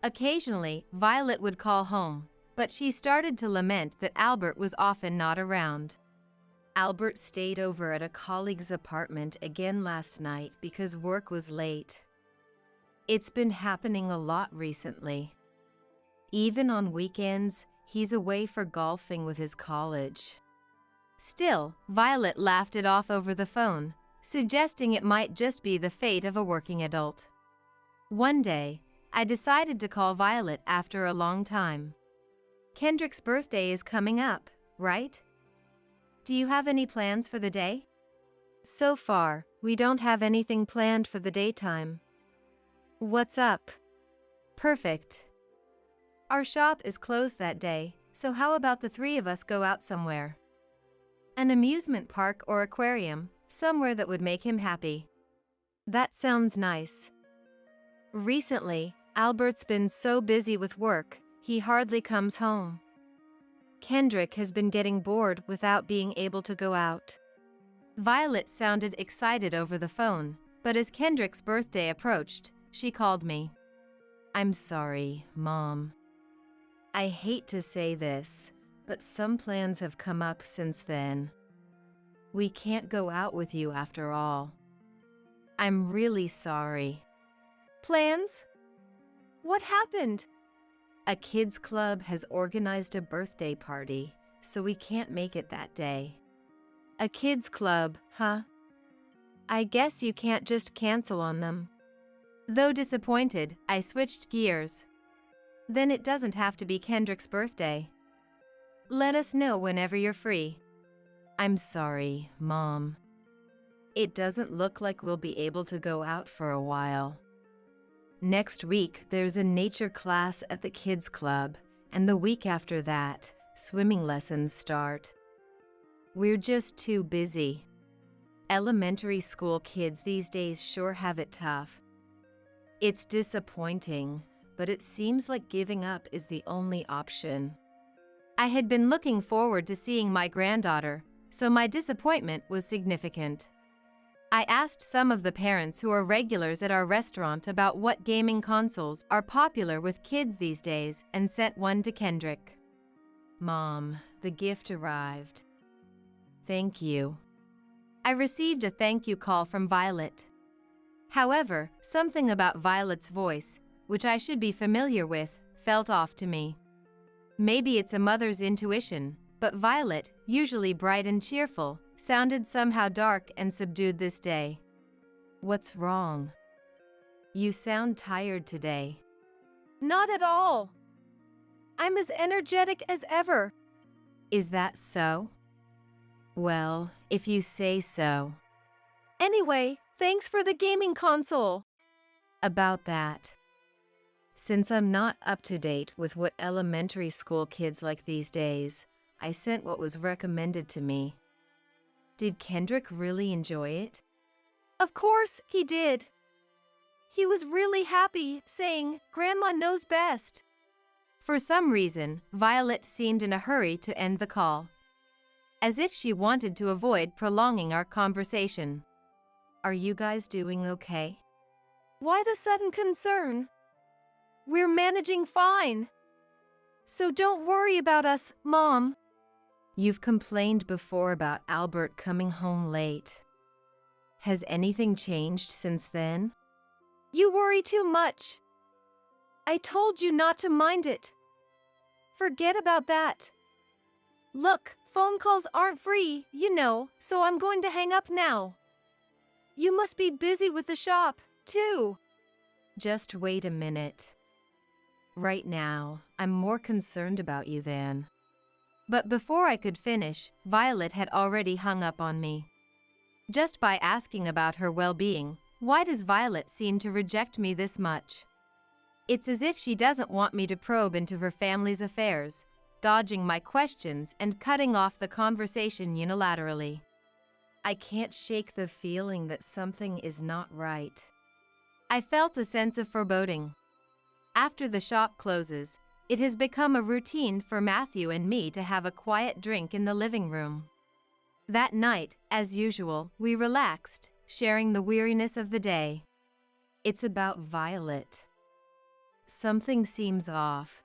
Occasionally, Violet would call home, but she started to lament that Albert was often not around. "Albert stayed over at a colleague's apartment again last night because work was late. It's been happening a lot recently. Even on weekends, he's away for golfing with his college." Still, Violet laughed it off over the phone, suggesting it might just be the fate of a working adult. One day, I decided to call Violet after a long time. "Kendrick's birthday is coming up, right? Do you have any plans for the day?" "So far, we don't have anything planned for the daytime." "What's up?" "Perfect. Our shop is closed that day, so how about the 3 of us go out somewhere? An amusement park or aquarium, somewhere that would make him happy." "That sounds nice. Recently, Albert's been so busy with work, he hardly comes home. Kendrick has been getting bored without being able to go out." Violet sounded excited over the phone, but as Kendrick's birthday approached, she called me. "I'm sorry, Mom. I hate to say this, but some plans have come up since then. We can't go out with you after all. I'm really sorry." "Plans? What happened?" "A kids' club has organized a birthday party, so we can't make it that day." "A kids' club, huh? I guess you can't just cancel on them." Though disappointed, I switched gears. "Then it doesn't have to be Kendrick's birthday. Let us know whenever you're free." I'm sorry, Mom. It doesn't look like we'll be able to go out for a while. Next week, there's a nature class at the kids' club, and the week after that, swimming lessons start. We're just too busy. Elementary school kids these days sure have it tough. It's disappointing, but it seems like giving up is the only option. I had been looking forward to seeing my granddaughter, so my disappointment was significant. I asked some of the parents who are regulars at our restaurant about what gaming consoles are popular with kids these days and sent one to Kendrick. Mom, the gift arrived. Thank you. I received a thank you call from Violet. However, something about Violet's voice, which I should be familiar with, felt off to me. Maybe it's a mother's intuition, but Violet, usually bright and cheerful, sounded somehow dark and subdued this day. What's wrong? You sound tired today. Not at all. I'm as energetic as ever. Is that so? Well, if you say so. Anyway, thanks for the gaming console. About that. Since I'm not up to date with what elementary school kids like these days, I sent what was recommended to me. Did Kendrick really enjoy it? Of course he did. He was really happy, saying, "Grandma knows best." For some reason, Violet seemed in a hurry to end the call, as if she wanted to avoid prolonging our conversation. Are you guys doing okay? Why the sudden concern? We're managing fine. So don't worry about us, Mom. You've complained before about Albert coming home late. Has anything changed since then? You worry too much. I told you not to mind it. Forget about that. Look, phone calls aren't free, so I'm going to hang up now. You must be busy with the shop, too. Just wait a minute. Right now, I'm more concerned about you than. But before I could finish, Violet had already hung up on me. Just by asking about her well-being, why does Violet seem to reject me this much? It's as if she doesn't want me to probe into her family's affairs, dodging my questions and cutting off the conversation unilaterally. I can't shake the feeling that something is not right. I felt a sense of foreboding. After the shop closes, it has become a routine for Matthew and me to have a quiet drink in the living room. That night, as usual, we relaxed, sharing the weariness of the day. It's about Violet. Something seems off.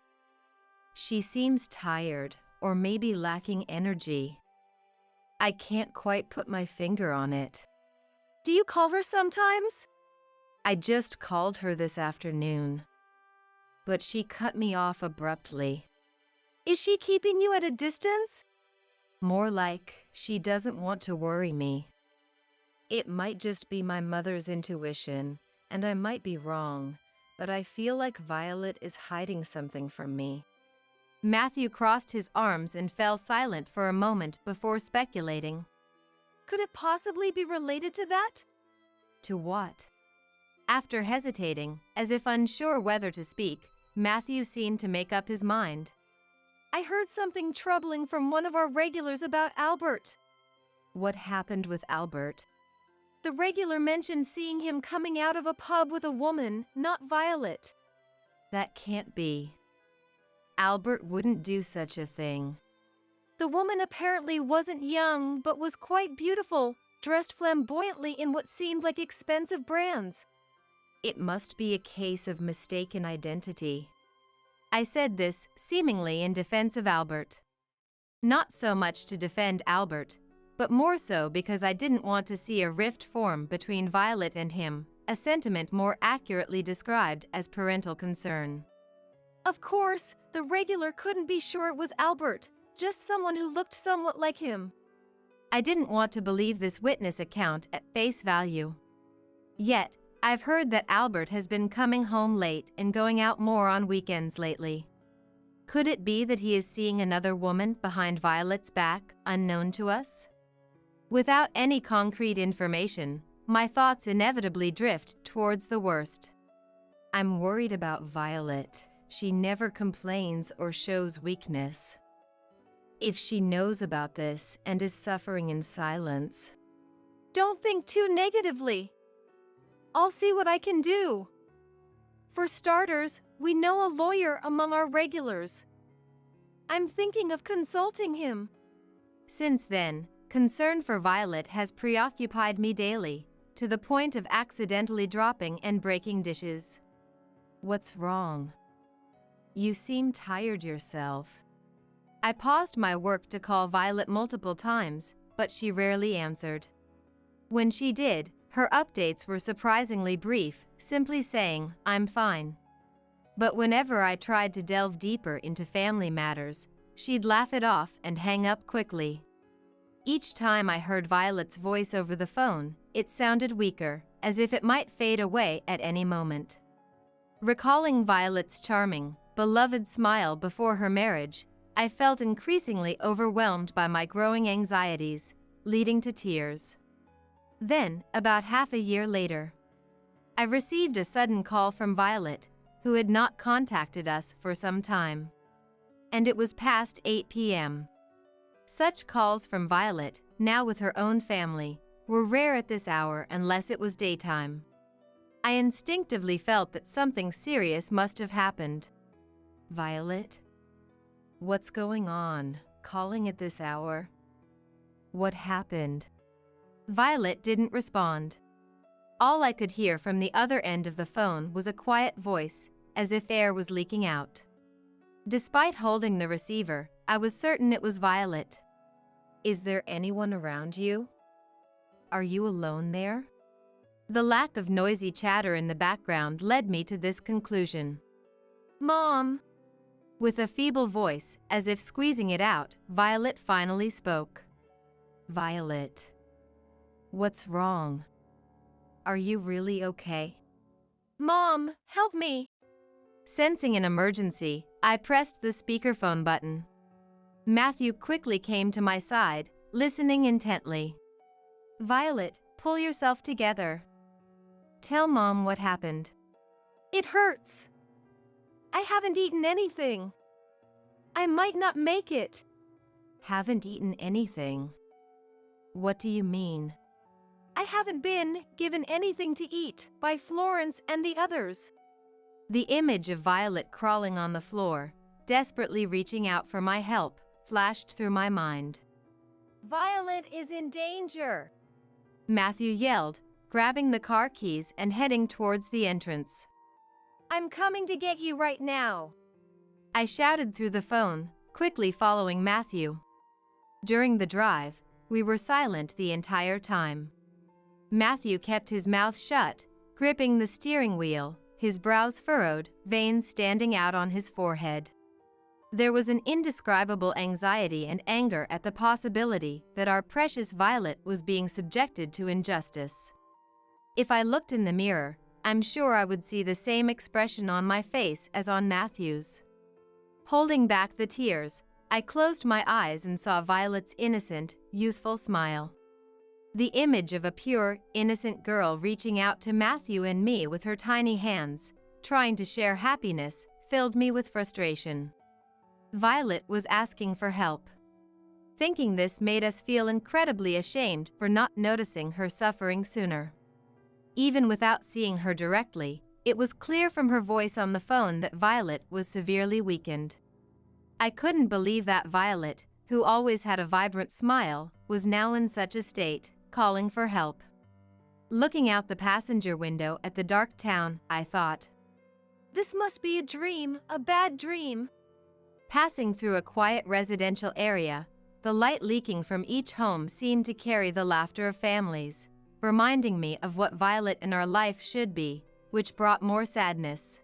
She seems tired, or maybe lacking energy. I can't quite put my finger on it. Do you call her sometimes? I just called her this afternoon. But she cut me off abruptly. Is she keeping you at a distance? More like she doesn't want to worry me. It might just be my mother's intuition, and I might be wrong, but I feel like Violet is hiding something from me. Matthew crossed his arms and fell silent for a moment before speculating. Could it possibly be related to that? To what? After hesitating, as if unsure whether to speak, Matthew seemed to make up his mind. I heard something troubling from one of our regulars about Albert. What happened with Albert? The regular mentioned seeing him coming out of a pub with a woman, not Violet. That can't be. Albert wouldn't do such a thing. The woman apparently wasn't young, but was quite beautiful, dressed flamboyantly in what seemed like expensive brands. It must be a case of mistaken identity. I said this seemingly in defense of Albert. Not so much to defend Albert, but more so because I didn't want to see a rift form between Violet and him, a sentiment more accurately described as parental concern. Of course, the regular couldn't be sure it was Albert, just someone who looked somewhat like him. I didn't want to believe this witness account at face value. Yet, I've heard that Albert has been coming home late and going out more on weekends lately. Could it be that he is seeing another woman behind Violet's back, unknown to us? Without any concrete information, my thoughts inevitably drift towards the worst. I'm worried about Violet. She never complains or shows weakness. If she knows about this and is suffering in silence. Don't think too negatively. I'll see what I can do. For starters, we know a lawyer among our regulars. I'm thinking of consulting him. Since then, concern for Violet has preoccupied me daily, to the point of accidentally dropping and breaking dishes. What's wrong? You seem tired yourself. I paused my work to call Violet multiple times, but she rarely answered. When she did, her updates were surprisingly brief, simply saying, "I'm fine." But whenever I tried to delve deeper into family matters, she'd laugh it off and hang up quickly. Each time I heard Violet's voice over the phone, it sounded weaker, as if it might fade away at any moment. Recalling Violet's charming, beloved smile before her marriage, I felt increasingly overwhelmed by my growing anxieties, leading to tears. Then, about half a year later, I received a sudden call from Violet, who had not contacted us for some time. And it was past 8 p.m. Such calls from Violet, now with her own family, were rare at this hour unless it was daytime. I instinctively felt that something serious must have happened. Violet? What's going on? Calling at this hour? What happened? Violet didn't respond. All I could hear from the other end of the phone was a quiet voice, as if air was leaking out. Despite holding the receiver, I was certain it was Violet. Is there anyone around you? Are you alone there? The lack of noisy chatter in the background led me to this conclusion. Mom! With a feeble voice, as if squeezing it out, Violet finally spoke. Violet. What's wrong? Are you really okay? Mom, help me! Sensing an emergency, I pressed the speakerphone button. Matthew quickly came to my side, listening intently. Violet, pull yourself together. Tell Mom what happened. It hurts. I haven't eaten anything. I might not make it. Haven't eaten anything? What do you mean? I haven't been given anything to eat by Florence and the others. The image of Violet crawling on the floor, desperately reaching out for my help, flashed through my mind. Violet is in danger, Matthew yelled, grabbing the car keys and heading towards the entrance. I'm coming to get you right now, I shouted through the phone, quickly following Matthew. During the drive, we were silent the entire time. Matthew kept his mouth shut, gripping the steering wheel, his brows furrowed, veins standing out on his forehead. There was an indescribable anxiety and anger at the possibility that our precious Violet was being subjected to injustice. If I looked in the mirror, I'm sure I would see the same expression on my face as on Matthew's. Holding back the tears, I closed my eyes and saw Violet's innocent, youthful smile. The image of a pure, innocent girl reaching out to Matthew and me with her tiny hands, trying to share happiness, filled me with frustration. Violet was asking for help. Thinking this made us feel incredibly ashamed for not noticing her suffering sooner. Even without seeing her directly, it was clear from her voice on the phone that Violet was severely weakened. I couldn't believe that Violet, who always had a vibrant smile, was now in such a state, calling for help. Looking out the passenger window at the dark town, I thought, this must be a dream, a bad dream. Passing through a quiet residential area, the light leaking from each home seemed to carry the laughter of families, reminding me of what Violet in our life should be, which brought more sadness.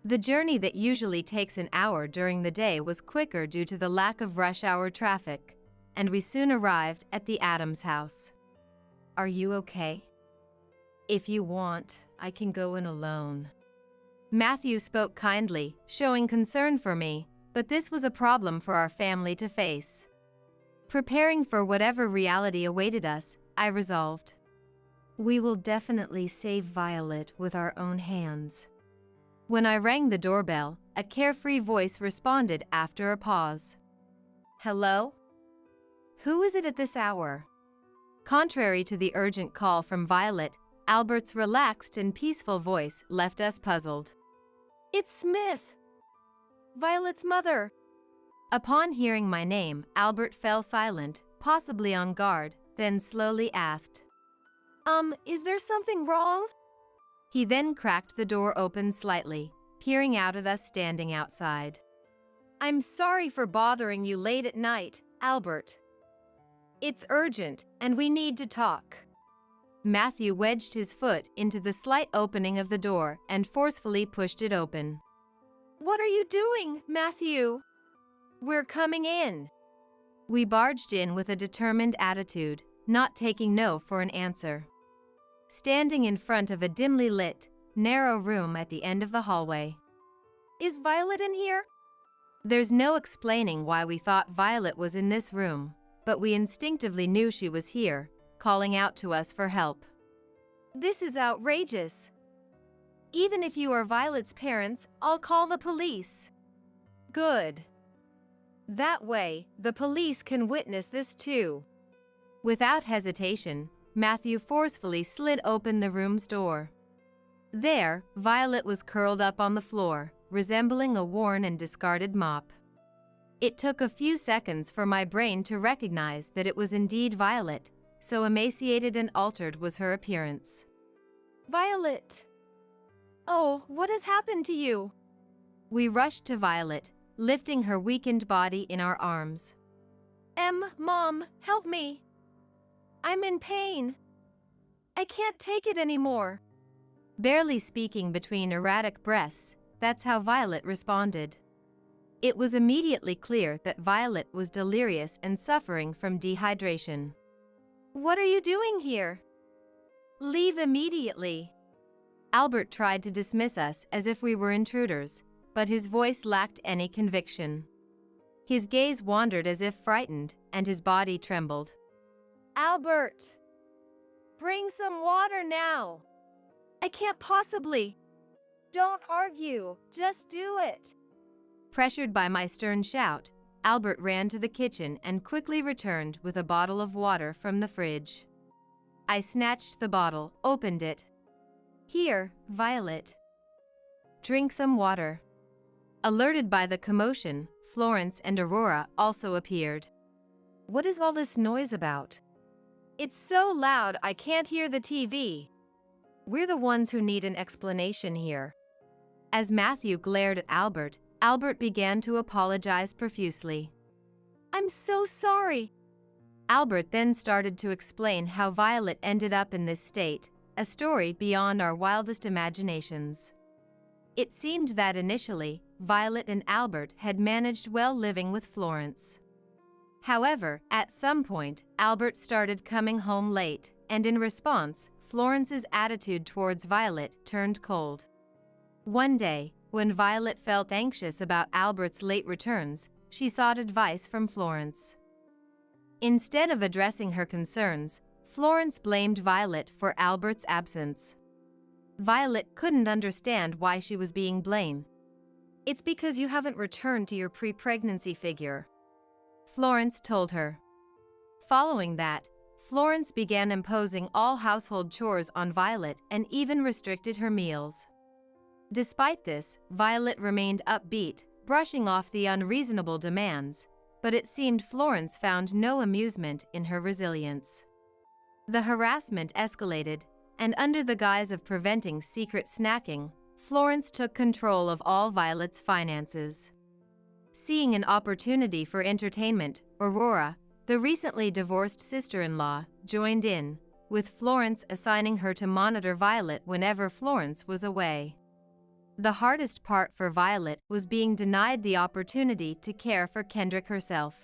The journey that usually takes an hour during the day was quicker due to the lack of rush hour traffic, and we soon arrived at the Adams house. Are you okay? If you want, I can go in alone. Matthew spoke kindly, showing concern for me, but this was a problem for our family to face. Preparing for whatever reality awaited us, I resolved. We will definitely save Violet with our own hands. When I rang the doorbell, a carefree voice responded after a pause. Hello? Who is it at this hour? Contrary to the urgent call from Violet, Albert's relaxed and peaceful voice left us puzzled. It's Smith, Violet's mother. Upon hearing my name, Albert fell silent, possibly on guard, then slowly asked, Is there something wrong? He then cracked the door open slightly, peering out at us standing outside. I'm sorry for bothering you late at night, Albert. It's urgent, and we need to talk. Matthew wedged his foot into the slight opening of the door and forcefully pushed it open. What are you doing, Matthew? We're coming in. We barged in with a determined attitude, not taking no for an answer. Standing in front of a dimly lit, narrow room at the end of the hallway. Is Violet in here? There's no explaining why we thought Violet was in this room, but we instinctively knew she was here, calling out to us for help. This is outrageous. Even if you are Violet's parents, I'll call the police. Good. That way, the police can witness this too. Without hesitation, Matthew forcefully slid open the room's door. There, Violet was curled up on the floor, resembling a worn and discarded mop. It took a few seconds for my brain to recognize that it was indeed Violet, so emaciated and altered was her appearance. Violet! Oh, what has happened to you? We rushed to Violet, lifting her weakened body in our arms. Mom, help me! I'm in pain. I can't take it anymore. Barely speaking between erratic breaths, that's how Violet responded. It was immediately clear that Violet was delirious and suffering from dehydration. What are you doing here? Leave immediately. Albert tried to dismiss us as if we were intruders, but his voice lacked any conviction. His gaze wandered as if frightened, and his body trembled. Albert! Bring some water now! I can't possibly. Don't argue, just do it. Pressured by my stern shout, Albert ran to the kitchen and quickly returned with a bottle of water from the fridge. I snatched the bottle, opened it. Here, Violet. Drink some water. Alerted by the commotion, Florence and Aurora also appeared. What is all this noise about? It's so loud I can't hear the TV. We're the ones who need an explanation here. As Matthew glared at Albert, Albert began to apologize profusely. I'm so sorry. Albert then started to explain how Violet ended up in this state, a story beyond our wildest imaginations. It seemed that initially, Violet and Albert had managed well living with Florence. However, at some point, Albert started coming home late, and in response, Florence's attitude towards Violet turned cold. One day, when Violet felt anxious about Albert's late returns, she sought advice from Florence. Instead of addressing her concerns, Florence blamed Violet for Albert's absence. Violet couldn't understand why she was being blamed. It's because you haven't returned to your pre-pregnancy figure, Florence told her. Following that, Florence began imposing all household chores on Violet and even restricted her meals. Despite this, Violet remained upbeat, brushing off the unreasonable demands, but it seemed Florence found no amusement in her resilience. The harassment escalated, and under the guise of preventing secret snacking, Florence took control of all Violet's finances. Seeing an opportunity for entertainment, Aurora, the recently divorced sister-in-law, joined in, with Florence assigning her to monitor Violet whenever Florence was away. The hardest part for Violet was being denied the opportunity to care for Kendrick herself.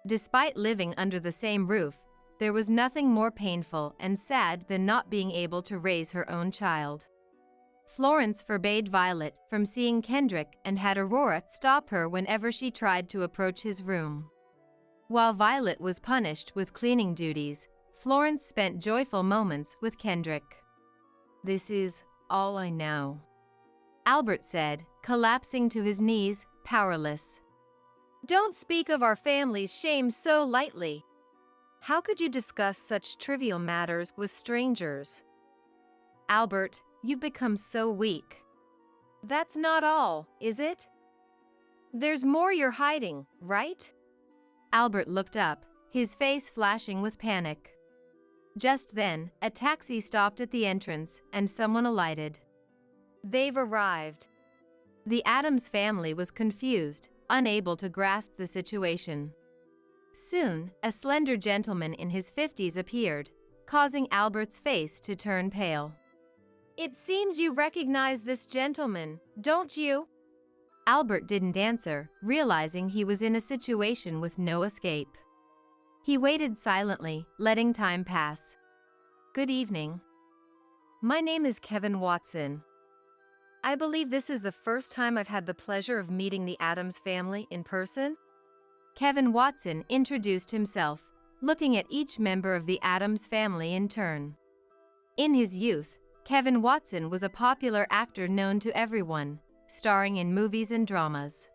Despite living under the same roof, there was nothing more painful and sad than not being able to raise her own child. Florence forbade Violet from seeing Kendrick and had Aurora stop her whenever she tried to approach his room. While Violet was punished with cleaning duties, Florence spent joyful moments with Kendrick. "This is all I know," Albert said, collapsing to his knees, powerless. Don't speak of our family's shame so lightly. How could you discuss such trivial matters with strangers? Albert, you've become so weak. That's not all, is it? There's more you're hiding, right? Albert looked up, his face flashing with panic. Just then, a taxi stopped at the entrance and someone alighted. They've arrived. The Addams family was confused, unable to grasp the situation. Soon, a slender gentleman in his 50s appeared, causing Albert's face to turn pale. It seems you recognize this gentleman, don't you? Albert didn't answer, realizing he was in a situation with no escape. He waited silently, letting time pass. "Good evening. My name is Kevin Watson. I believe this is the first time I've had the pleasure of meeting the Addams family in person." Kevin Watson introduced himself, looking at each member of the Addams family in turn. In his youth, Kevin Watson was a popular actor known to everyone, starring in movies and dramas.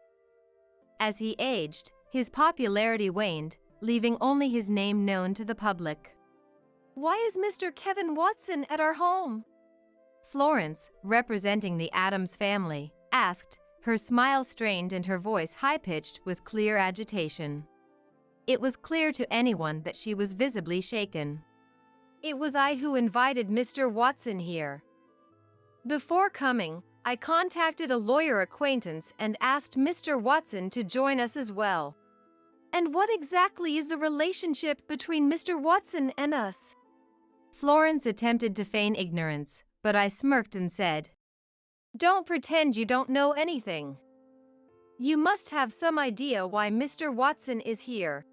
As he aged, his popularity waned, leaving only his name known to the public. "Why is Mr. Kevin Watson at our home?" Florence, representing the Addams family, asked, her smile strained and her voice high-pitched with clear agitation. It was clear to anyone that she was visibly shaken. "It was I who invited Mr. Watson here. Before coming, I contacted a lawyer acquaintance and asked Mr. Watson to join us as well." "And what exactly is the relationship between Mr. Watson and us?" Florence attempted to feign ignorance, but I smirked and said, "Don't pretend you don't know anything. You must have some idea why Mr. Watson is here."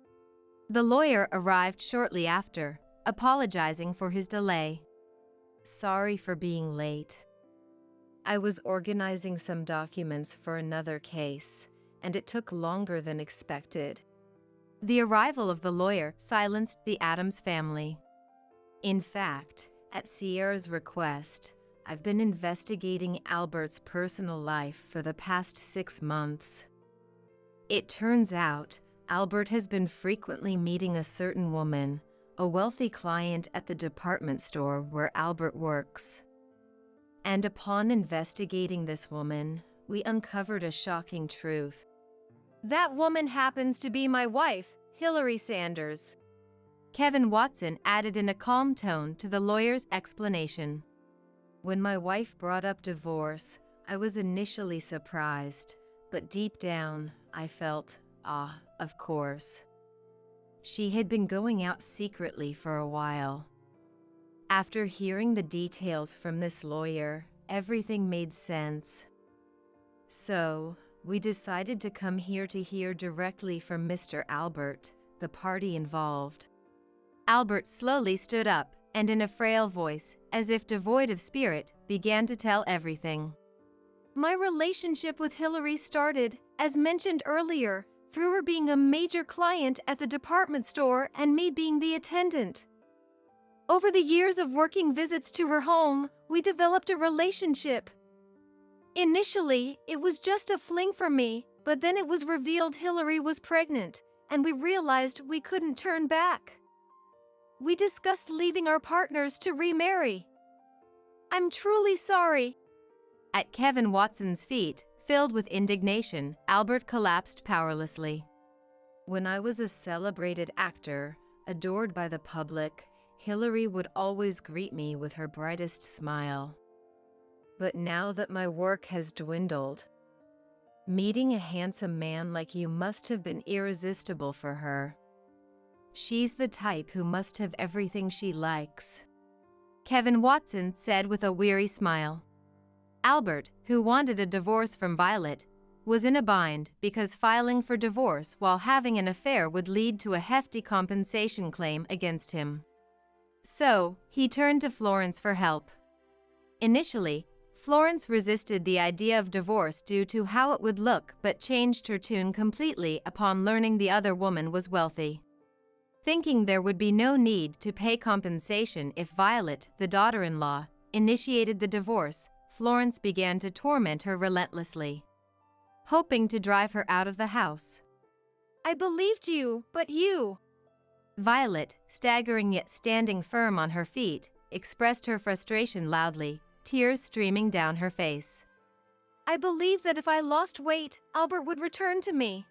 The lawyer arrived shortly after, apologizing for his delay. "Sorry for being late. I was organizing some documents for another case, and it took longer than expected." The arrival of the lawyer silenced the Addams family. "In fact, at Sierra's request, I've been investigating Albert's personal life for the past 6 months. It turns out, Albert has been frequently meeting a certain woman, a wealthy client at the department store where Albert works. And upon investigating this woman, we uncovered a shocking truth. That woman happens to be my wife, Hillary Sanders." Kevin Watson added in a calm tone to the lawyer's explanation. "When my wife brought up divorce, I was initially surprised, but deep down, I felt, of course. She had been going out secretly for a while. After hearing the details from this lawyer, everything made sense. So, we decided to come here to hear directly from Mr. Albert, the party involved." Albert slowly stood up, and in a frail voice, as if devoid of spirit, began to tell everything. "My relationship with Hillary started, as mentioned earlier, through her being a major client at the department store and me being the attendant. Over the years of working visits to her home, we developed a relationship. Initially, it was just a fling for me, but then it was revealed Hillary was pregnant, and we realized we couldn't turn back. We discussed leaving our partners to remarry. I'm truly sorry." At Kevin Watson's feet, filled with indignation, Albert collapsed powerlessly. "When I was a celebrated actor, adored by the public, Hillary would always greet me with her brightest smile. But now that my work has dwindled, meeting a handsome man like you must have been irresistible for her. She's the type who must have everything she likes," Kevin Watson said with a weary smile. Albert, who wanted a divorce from Violet, was in a bind because filing for divorce while having an affair would lead to a hefty compensation claim against him. So, he turned to Florence for help. Initially, Florence resisted the idea of divorce due to how it would look but changed her tune completely upon learning the other woman was wealthy. Thinking there would be no need to pay compensation if Violet, the daughter-in-law, initiated the divorce, Florence began to torment her relentlessly, hoping to drive her out of the house. I believed you, but you. Violet, staggering yet standing firm on her feet, expressed her frustration loudly, tears streaming down her face. I believed that if I lost weight, Albert would return to me.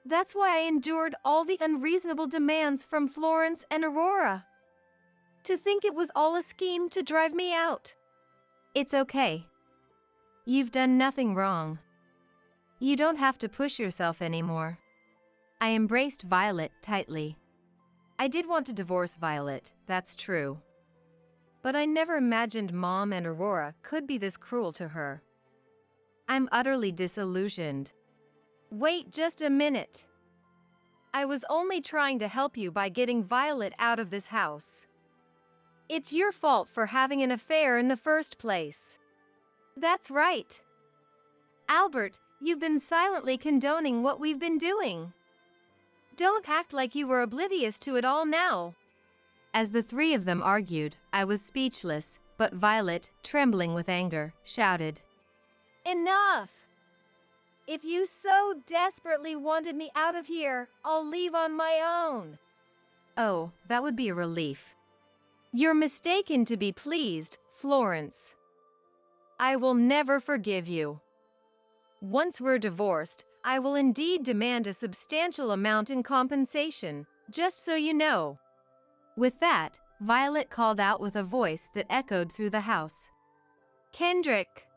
That's why I endured all the unreasonable demands from Florence and Aurora. To think it was all a scheme to drive me out. It's okay. You've done nothing wrong. You don't have to push yourself anymore. I embraced Violet tightly. I did want to divorce Violet, that's true. But I never imagined Mom and Aurora could be this cruel to her. I'm utterly disillusioned. Wait just a minute. I was only trying to help you by getting Violet out of this house. It's your fault for having an affair in the first place. That's right. Albert, you've been silently condoning what we've been doing. Don't act like you were oblivious to it all now. As the three of them argued, I was speechless, but Violet, trembling with anger, shouted, Enough! If you so desperately wanted me out of here, I'll leave on my own. Oh, that would be a relief. You're mistaken to be pleased, Florence. I will never forgive you. Once we're divorced, I will indeed demand a substantial amount in compensation, just so you know. With that, Violet called out with a voice that echoed through the house. Kendrick!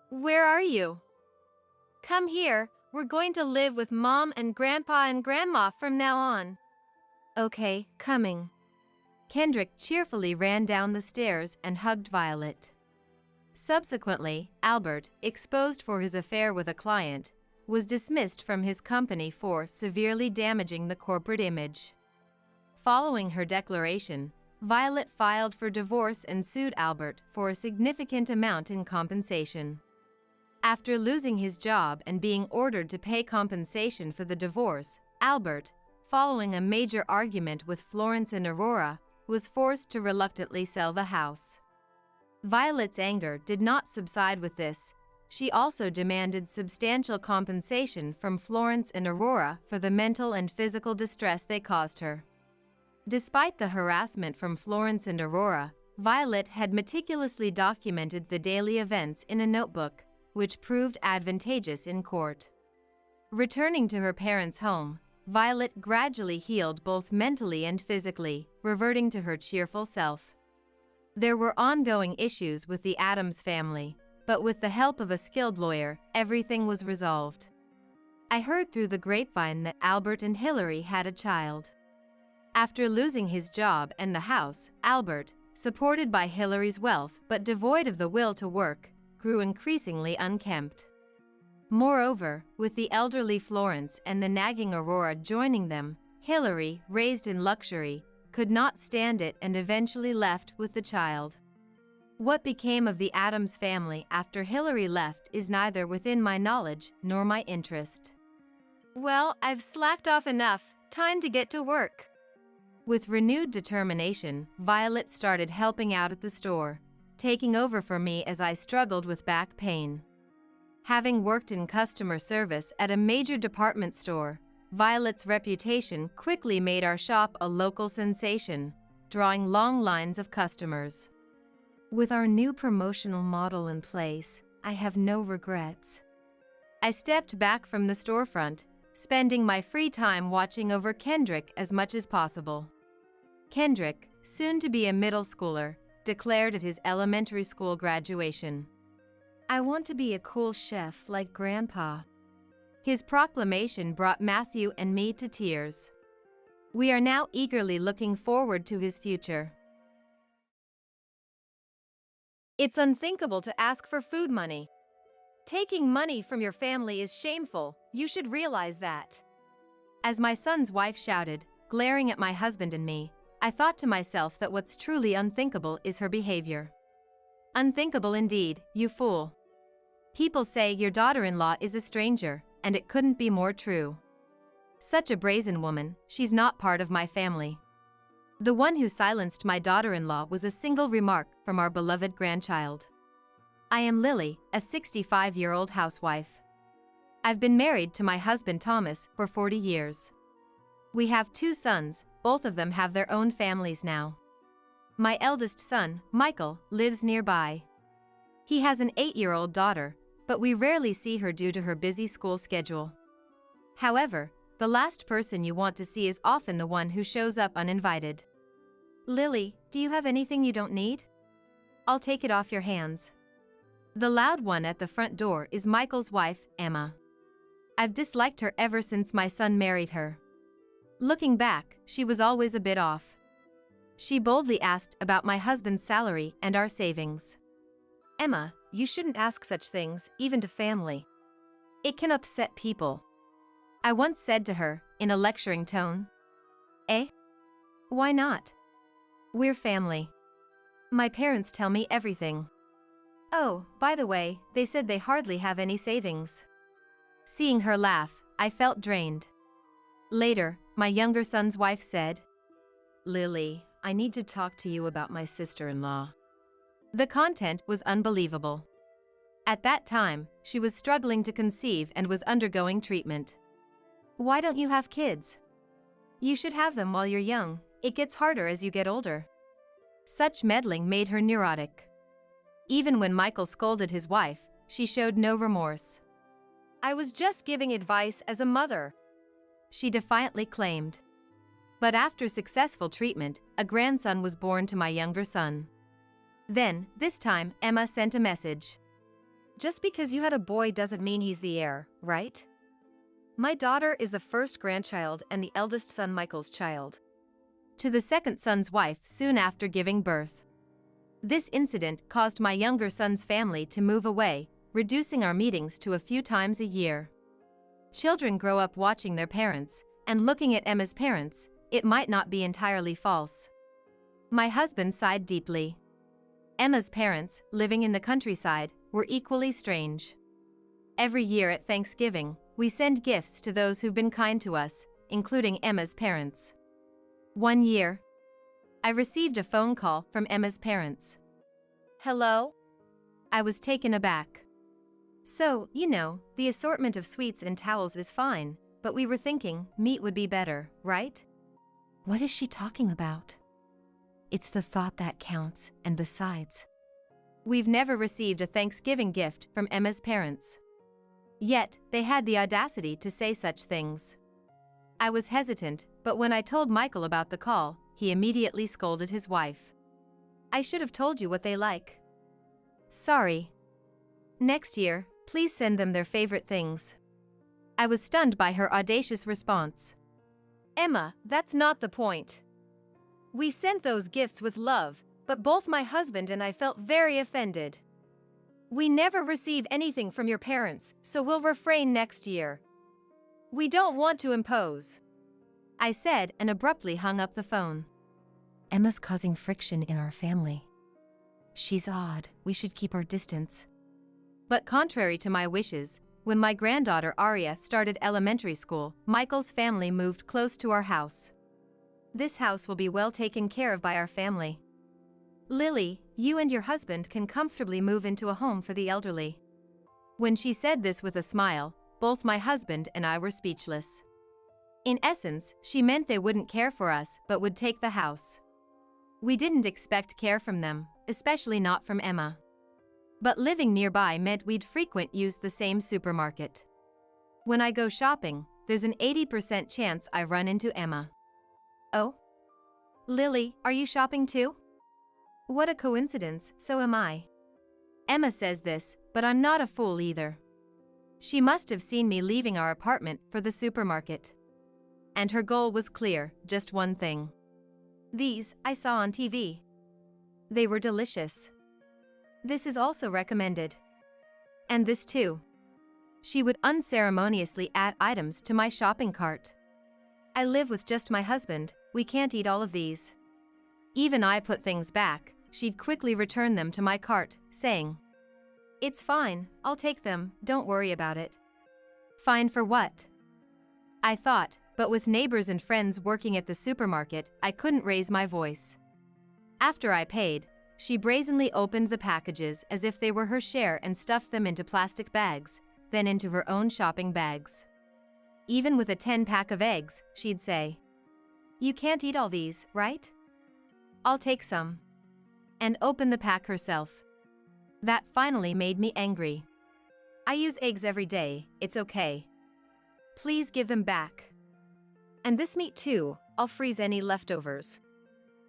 Where are you? Come here, we're going to live with Mom and Grandpa and Grandma from now on. Okay, coming. Kendrick cheerfully ran down the stairs and hugged Violet. Subsequently, Albert, exposed for his affair with a client, was dismissed from his company for severely damaging the corporate image. Following her declaration, Violet filed for divorce and sued Albert for a significant amount in compensation. After losing his job and being ordered to pay compensation for the divorce, Albert, following a major argument with Florence and Aurora, was forced to reluctantly sell the house. Violet's anger did not subside with this. She also demanded substantial compensation from Florence and Aurora for the mental and physical distress they caused her. Despite the harassment from Florence and Aurora, Violet had meticulously documented the daily events in a notebook, which proved advantageous in court. Returning to her parents' home, Violet gradually healed both mentally and physically, reverting to her cheerful self. There were ongoing issues with the Addams family, but with the help of a skilled lawyer, everything was resolved. I heard through the grapevine that Albert and Hillary had a child. After losing his job and the house, Albert, supported by Hillary's wealth but devoid of the will to work, grew increasingly unkempt. Moreover, with the elderly Florence and the nagging Aurora joining them, Hillary, raised in luxury, could not stand it and eventually left with the child. What became of the Addams family after Hillary left is neither within my knowledge nor my interest. Well, I've slacked off enough. Time to get to work. With renewed determination, Violet started helping out at the store, taking over for me as I struggled with back pain. Having worked in customer service at a major department store, Violet's reputation quickly made our shop a local sensation, drawing long lines of customers. With our new promotional model in place, I have no regrets. I stepped back from the storefront, spending my free time watching over Kendrick as much as possible. Kendrick, soon to be a middle schooler, declared at his elementary school graduation, "I want to be a cool chef like Grandpa." His proclamation brought Matthew and me to tears. We are now eagerly looking forward to his future. It's unthinkable to ask for food money. Taking money from your family is shameful. You should realize that. As my son's wife shouted, glaring at my husband and me, I thought to myself that what's truly unthinkable is her behavior. Unthinkable indeed, you fool. People say your daughter-in-law is a stranger, and it couldn't be more true. Such a brazen woman, she's not part of my family. The one who silenced my daughter-in-law was a single remark from our beloved grandchild. I am Lily, a 65-year-old housewife. I've been married to my husband Thomas for 40 years. We have 2 sons, both of them have their own families now. My eldest son, Michael, lives nearby. He has an 8-year-old daughter, but we rarely see her due to her busy school schedule. However, the last person you want to see is often the one who shows up uninvited. Lily, do you have anything you don't need? I'll take it off your hands. The loud one at the front door is Michael's wife, Emma. I've disliked her ever since my son married her. Looking back, she was always a bit off. She boldly asked about my husband's salary and our savings. Emma, you shouldn't ask such things, even to family. It can upset people. I once said to her, in a lecturing tone. Eh? Why not? We're family. My parents tell me everything. Oh, by the way, they said they hardly have any savings. Seeing her laugh, I felt drained. Later, my younger son's wife said, Lily, I need to talk to you about my sister-in-law. The content was unbelievable. At that time, she was struggling to conceive and was undergoing treatment. Why don't you have kids? You should have them while you're young. It gets harder as you get older. Such meddling made her neurotic. Even when Michael scolded his wife, she showed no remorse. I was just giving advice as a mother, she defiantly claimed. But after successful treatment, a grandson was born to my younger son. Then, this time, Emma sent a message. Just because you had a boy doesn't mean he's the heir, right? My daughter is the first grandchild and the eldest son Michael's child. To the second son's wife soon after giving birth. This incident caused my younger son's family to move away, reducing our meetings to a few times a year. Children grow up watching their parents, and looking at Emma's parents, it might not be entirely false. My husband sighed deeply. Emma's parents, living in the countryside, were equally strange. Every year at Thanksgiving, we send gifts to those who've been kind to us, including Emma's parents. One year, I received a phone call from Emma's parents. Hello? I was taken aback. So, you know, the assortment of sweets and towels is fine, but we were thinking meat would be better, right? What is she talking about? It's the thought that counts, and besides, we've never received a Thanksgiving gift from Emma's parents. Yet, they had the audacity to say such things. I was hesitant, but when I told Michael about the call, he immediately scolded his wife. I should have told you what they like. Sorry. Next year, please send them their favorite things. I was stunned by her audacious response. Emma, that's not the point. We sent those gifts with love, but both my husband and I felt very offended. We never receive anything from your parents, so we'll refrain next year. We don't want to impose, I said and abruptly hung up the phone. Emma's causing friction in our family. She's odd, we should keep our distance. But contrary to my wishes, when my granddaughter Aria started elementary school, Michael's family moved close to our house. This house will be well taken care of by our family. Lily, you and your husband can comfortably move into a home for the elderly. When she said this with a smile, both my husband and I were speechless. In essence, she meant they wouldn't care for us but would take the house. We didn't expect care from them, especially not from Emma. But living nearby meant we'd frequent use the same supermarket. When I go shopping, there's an 80% chance I run into Emma. Oh? Lily, are you shopping too? What a coincidence, so am I. Emma says this, but I'm not a fool either. She must have seen me leaving our apartment for the supermarket. And her goal was clear, just one thing. These, I saw on TV. They were delicious. This is also recommended. And this too. She would unceremoniously add items to my shopping cart. I live with just my husband, we can't eat all of these. Even I put things back, she'd quickly return them to my cart, saying, "It's fine, I'll take them, don't worry about it." Fine for what? I thought, but with neighbors and friends working at the supermarket, I couldn't raise my voice. After I paid, she brazenly opened the packages as if they were her share and stuffed them into plastic bags, then into her own shopping bags. Even with a 10-pack of eggs, she'd say, "You can't eat all these, right? I'll take some." And open the pack herself. That finally made me angry. "I use eggs every day, it's okay. Please give them back. And this meat too, I'll freeze any leftovers."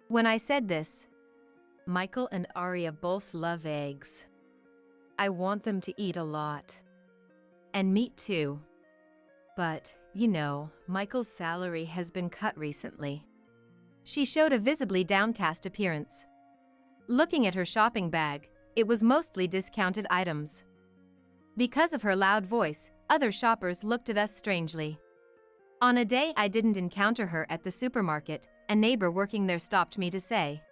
When I said this, Michael and Aria both love eggs. I want them to eat a lot. And meat too. But, Michael's salary has been cut recently. She showed a visibly downcast appearance. Looking at her shopping bag, it was mostly discounted items. Because of her loud voice, other shoppers looked at us strangely. On a day I didn't encounter her at the supermarket, a neighbor working there stopped me to say,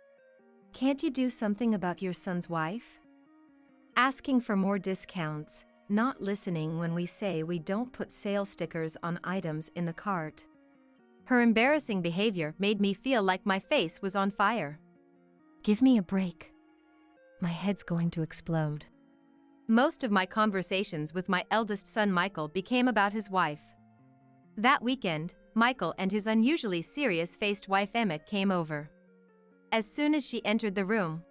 "Can't you do something about your son's wife? Asking for more discounts, not listening when we say we don't put sale stickers on items in the cart." Her embarrassing behavior made me feel like my face was on fire. Give me a break. My head's going to explode. Most of my conversations with my eldest son Michael became about his wife. That weekend, Michael and his unusually serious-faced wife Emma came over. As soon as she entered the room,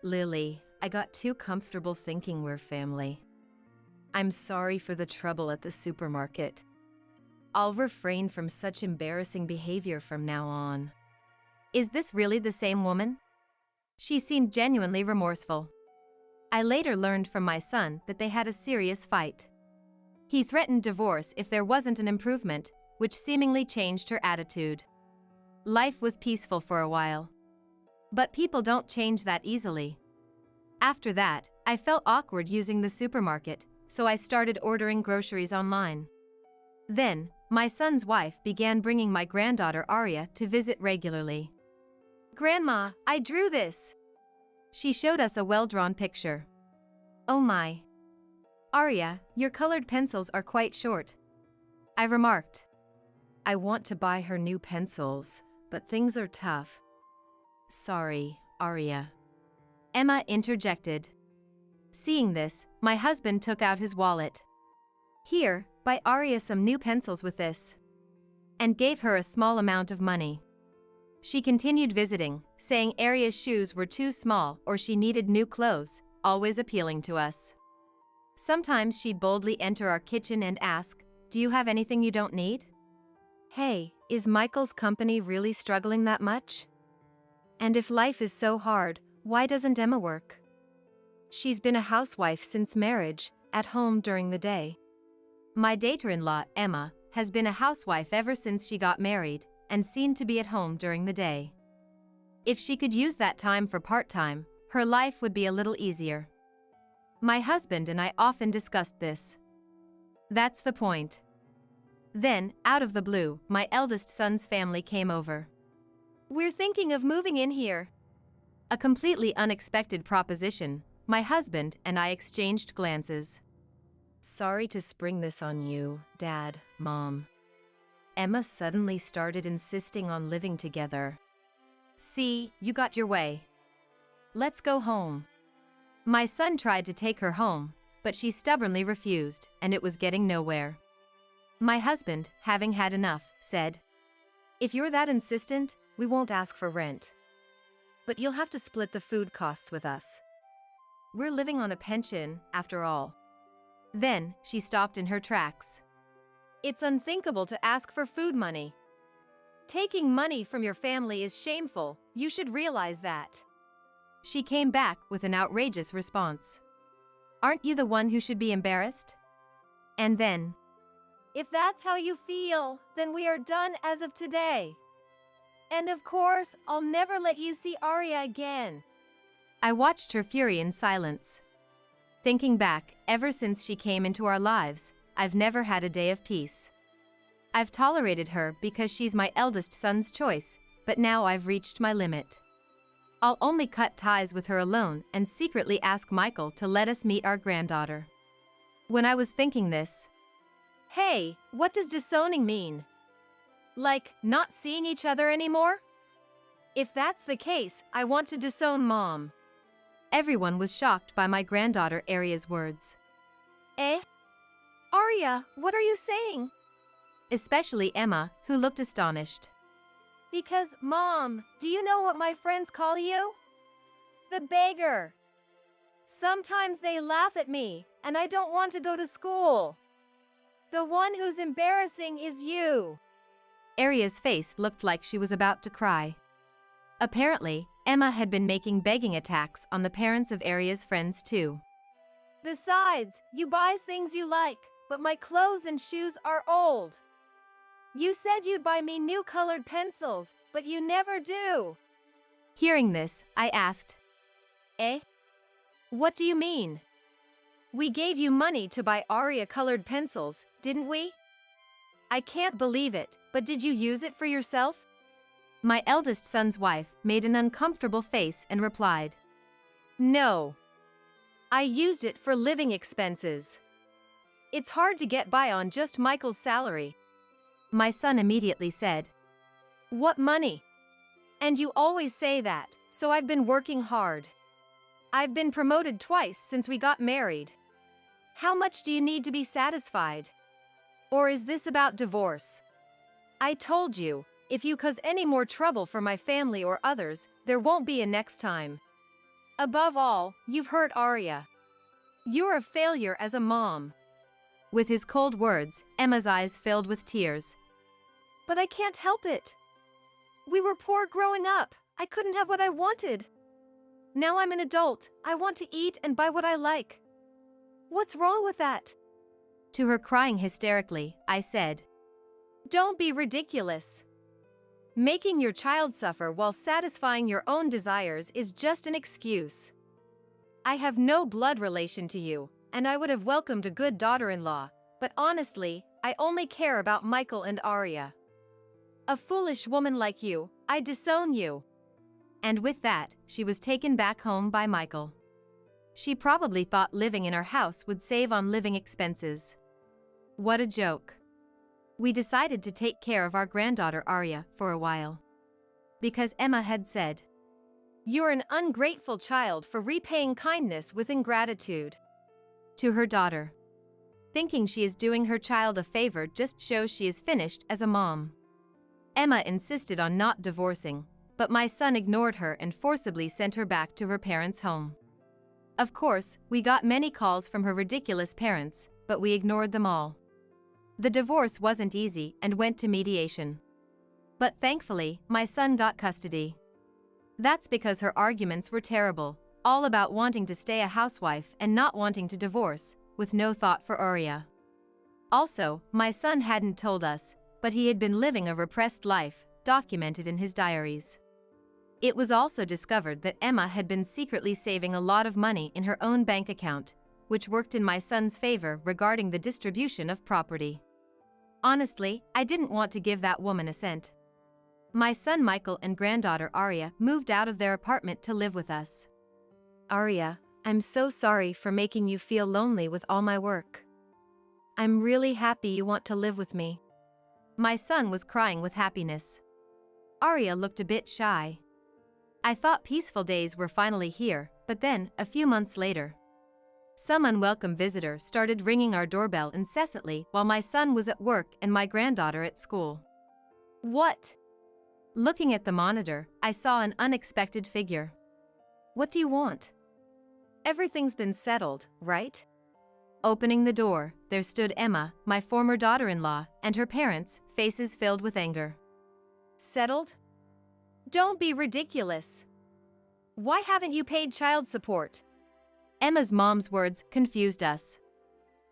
"Lily, I got too comfortable thinking we're family. I'm sorry for the trouble at the supermarket. I'll refrain from such embarrassing behavior from now on." Is this really the same woman? She seemed genuinely remorseful. I later learned from my son that they had a serious fight. He threatened divorce if there wasn't an improvement, which seemingly changed her attitude. Life was peaceful for a while. But people don't change that easily. After that, I felt awkward using the supermarket, so I started ordering groceries online. Then, my son's wife began bringing my granddaughter Aria to visit regularly. "Grandma, I drew this." She showed us a well-drawn picture. "Oh my. Aria, your colored pencils are quite short," I remarked. I want to buy her new pencils, but things are tough. "Sorry, Aria," Emma interjected. Seeing this, my husband took out his wallet. "Here, buy Aria some new pencils with this," and gave her a small amount of money. She continued visiting, saying Aria's shoes were too small or she needed new clothes, always appealing to us. Sometimes she'd boldly enter our kitchen and ask, "Do you have anything you don't need?" Hey, is Michael's company really struggling that much? And if life is so hard, why doesn't Emma work? She's been a housewife since marriage, at home during the day. My daughter-in-law, Emma, has been a housewife ever since she got married, and seen to be at home during the day. If she could use that time for part-time, her life would be a little easier. My husband and I often discussed this. That's the point. Then, out of the blue, my eldest son's family came over. "We're thinking of moving in here." A completely unexpected proposition. My husband and I exchanged glances. "Sorry to spring this on you, Dad, Mom." Emma suddenly started insisting on living together. "See, you got your way. Let's go home." My son tried to take her home, but she stubbornly refused, and it was getting nowhere. My husband, having had enough, said, "If you're that insistent, we won't ask for rent. But you'll have to split the food costs with us. We're living on a pension, after all." Then, she stopped in her tracks. "It's unthinkable to ask for food money. Taking money from your family is shameful, you should realize that." She came back with an outrageous response. "Aren't you the one who should be embarrassed?" And then, "If that's how you feel, then we are done as of today. And of course, I'll never let you see Aria again." I watched her fury in silence. Thinking back, ever since she came into our lives, I've never had a day of peace. I've tolerated her because she's my eldest son's choice, but now I've reached my limit. I'll only cut ties with her alone and secretly ask Michael to let us meet our granddaughter. When I was thinking this, Hey, what does disowning mean? Like, not seeing each other anymore? If that's the case, I want to disown Mom. everyone was shocked by my granddaughter Aria's words. Eh? Arya, what are you saying? Especially Emma, who looked astonished. Because, Mom, do you know what my friends call you? The beggar. Sometimes they laugh at me, and I don't want to go to school. The one who's embarrassing is you. Aria's face looked like she was about to cry. Apparently, Emma had been making begging attacks on the parents of Aria's friends too. Besides, you buy things you like, but my clothes and shoes are old. You said you'd buy me new colored pencils, but you never do. Hearing this, I asked, Eh? What do you mean? We gave you money to buy Arya colored pencils, didn't we? I can't believe it, but did you use it for yourself? My eldest son's wife made an uncomfortable face and replied, No. I used it for living expenses. It's hard to get by on just Michael's salary. My son immediately said, What money? And you always say that, so I've been working hard. I've been promoted twice since we got married. How much do you need to be satisfied? Or is this about divorce? I told you, if you cause any more trouble for my family or others, there won't be a next time. Above all, you've hurt Arya. You're a failure as a mom. With his cold words, Emma's eyes filled with tears. But I can't help it. We were poor growing up. I couldn't have what I wanted. Now I'm an adult. I want to eat and buy what I like. What's wrong with that? To her crying hysterically, I said, Don't be ridiculous. Making your child suffer while satisfying your own desires is just an excuse. I have no blood relation to you, and I would have welcomed a good daughter-in-law, but honestly, I only care about Michael and Arya. A foolish woman like you, I disown you. And with that, she was taken back home by Michael. She probably thought living in our house would save on living expenses. What a joke. We decided to take care of our granddaughter Arya for a while. Because Emma had said, You're an ungrateful child for repaying kindness with ingratitude. To her daughter. Thinking she is doing her child a favor just shows she is finished as a mom. Emma insisted on not divorcing, but my son ignored her and forcibly sent her back to her parents' home. Of course, we got many calls from her ridiculous parents, but we ignored them all. The divorce wasn't easy and went to mediation. But thankfully, my son got custody. That's because her arguments were terrible, all about wanting to stay a housewife and not wanting to divorce, with no thought for Arya. Also, my son hadn't told us, but he had been living a repressed life, documented in his diaries. It was also discovered that Emma had been secretly saving a lot of money in her own bank account, which worked in my son's favor regarding the distribution of property. Honestly, I didn't want to give that woman a cent. My son Michael and granddaughter Arya moved out of their apartment to live with us. Arya, I'm so sorry for making you feel lonely with all my work. I'm really happy you want to live with me. My son was crying with happiness. Arya looked a bit shy. I thought peaceful days were finally here, but then, a few months later, some unwelcome visitor started ringing our doorbell incessantly while my son was at work and my granddaughter at school. What? Looking at the monitor, I saw an unexpected figure. What do you want? Everything's been settled, right? Opening the door, there stood Emma, my former daughter-in-law, and her parents, faces filled with anger. Settled? Don't be ridiculous. Why haven't you paid child support? Emma's mom's words confused us.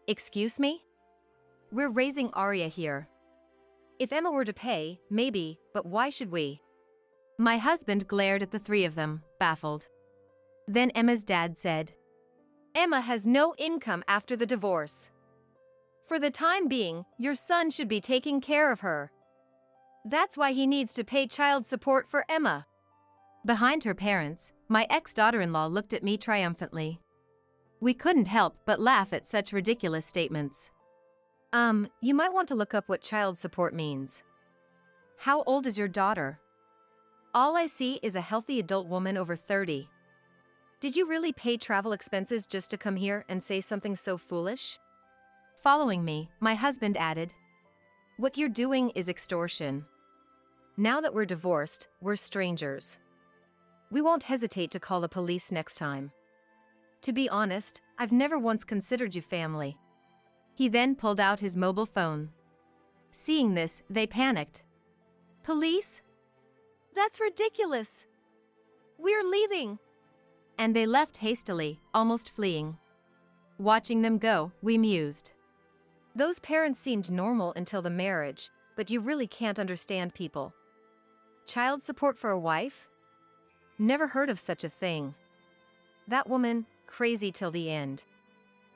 Excuse me? We're raising Arya here. If Emma were to pay, maybe, but why should we? My husband glared at the three of them, baffled. Then Emma's dad said, Emma has no income after the divorce. For the time being, your son should be taking care of her. That's why he needs to pay child support for Emma. Behind her parents, my ex-daughter-in-law looked at me triumphantly. We couldn't help but laugh at such ridiculous statements. You might want to look up what child support means. How old is your daughter? All I see is a healthy adult woman over 30. Did you really pay travel expenses just to come here and say something so foolish? Following me, my husband added, What you're doing is extortion. Now that we're divorced, we're strangers. We won't hesitate to call the police next time. To be honest, I've never once considered you family. He then pulled out his mobile phone. Seeing this, they panicked. Police? That's ridiculous. We're leaving. And they left hastily, almost fleeing. Watching them go, we mused. Those parents seemed normal until the marriage, but you really can't understand people. Child support for a wife? Never heard of such a thing. That woman, crazy till the end.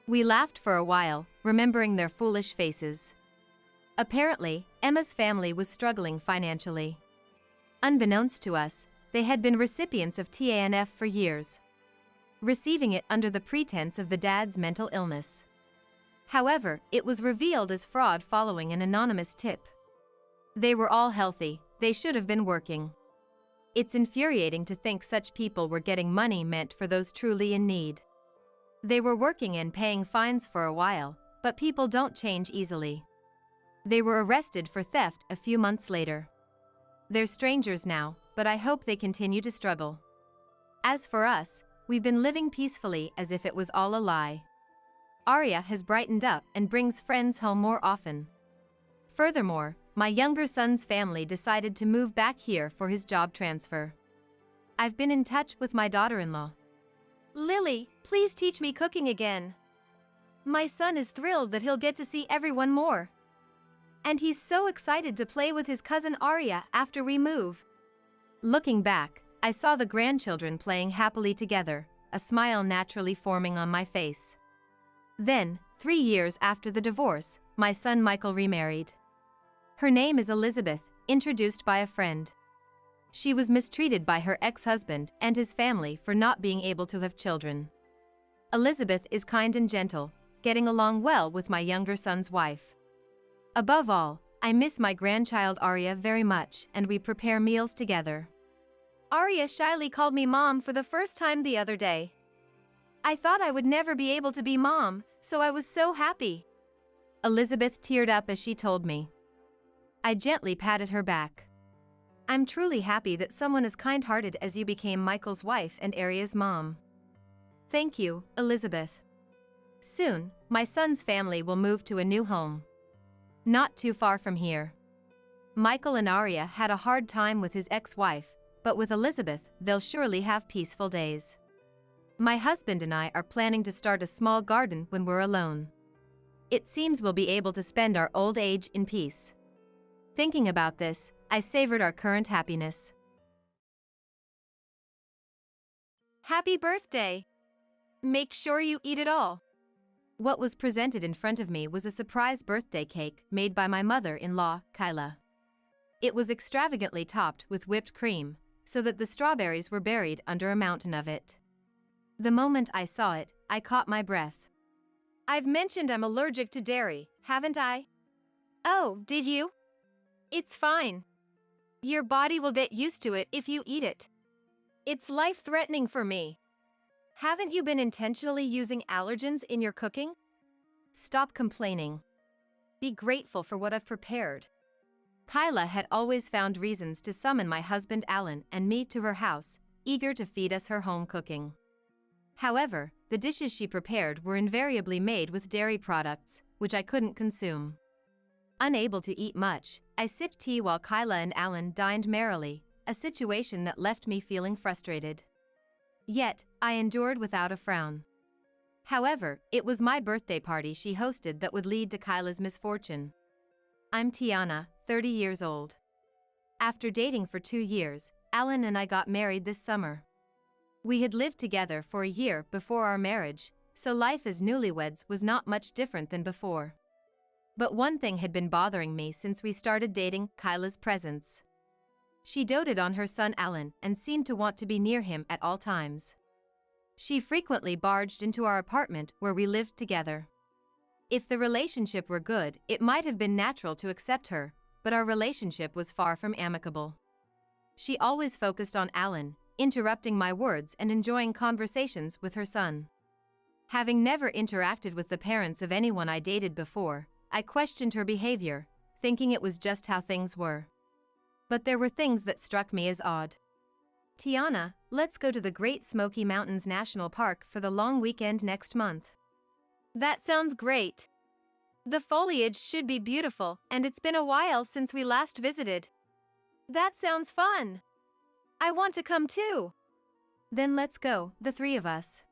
We laughed for a while, remembering their foolish faces. Apparently, Emma's family was struggling financially. Unbeknownst to us, they had been recipients of TANF for years, receiving it under the pretense of the dad's mental illness. However, it was revealed as fraud following an anonymous tip. They were all healthy, they should have been working. It's infuriating to think such people were getting money meant for those truly in need. They were working and paying fines for a while, but people don't change easily. They were arrested for theft a few months later. They're strangers now, but I hope they continue to struggle. As for us, we've been living peacefully as if it was all a lie. Arya has brightened up and brings friends home more often. Furthermore, my younger son's family decided to move back here for his job transfer. I've been in touch with my daughter-in-law. Lily, please teach me cooking again. My son is thrilled that he'll get to see everyone more. And he's so excited to play with his cousin Arya after we move. Looking back, I saw the grandchildren playing happily together, a smile naturally forming on my face. Then, 3 years after the divorce, my son Michael remarried. Her name is Elizabeth, introduced by a friend. She was mistreated by her ex-husband and his family for not being able to have children. Elizabeth is kind and gentle, getting along well with my younger son's wife. Above all, I miss my grandchild Arya very much, and we prepare meals together. Arya shyly called me mom for the first time the other day. I thought I would never be able to be mom, so I was so happy. Elizabeth teared up as she told me. I gently patted her back. I'm truly happy that someone as kind-hearted as you became Michael's wife and Arya's mom. Thank you, Elizabeth. Soon, my son's family will move to a new home. Not too far from here. Michael and Arya had a hard time with his ex-wife, but with Elizabeth, they'll surely have peaceful days. My husband and I are planning to start a small garden when we're alone. It seems we'll be able to spend our old age in peace. Thinking about this, I savored our current happiness. Happy birthday! Make sure you eat it all. What was presented in front of me was a surprise birthday cake made by my mother-in-law, Kyla. It was extravagantly topped with whipped cream, so that the strawberries were buried under a mountain of it. The moment I saw it, I caught my breath. I've mentioned I'm allergic to dairy, haven't I? Oh, did you? It's fine. Your body will get used to it if you eat it. It's life-threatening for me. Haven't you been intentionally using allergens in your cooking? Stop complaining. Be grateful for what I've prepared. Kyla had always found reasons to summon my husband Alan and me to her house, eager to feed us her home cooking. However, the dishes she prepared were invariably made with dairy products, which I couldn't consume. Unable to eat much, I sipped tea while Kyla and Alan dined merrily, a situation that left me feeling frustrated. Yet, I endured without a frown. However, it was my birthday party she hosted that would lead to Kyla's misfortune. I'm Tiana, 30 years old. After dating for 2 years, Alan and I got married this summer. We had lived together for a year before our marriage, so life as newlyweds was not much different than before. But one thing had been bothering me since we started dating: Kyla's presence. She doted on her son Alan and seemed to want to be near him at all times. She frequently barged into our apartment where we lived together. If the relationship were good, it might have been natural to accept her, but our relationship was far from amicable. She always focused on Alan, interrupting my words and enjoying conversations with her son. Having never interacted with the parents of anyone I dated before, I questioned her behavior, thinking it was just how things were. But there were things that struck me as odd. "Tiana, let's go to the Great Smoky Mountains National Park for the long weekend next month." That sounds great. The foliage should be beautiful, and it's been a while since we last visited. That sounds fun. I want to come too. Then let's go, the three of us.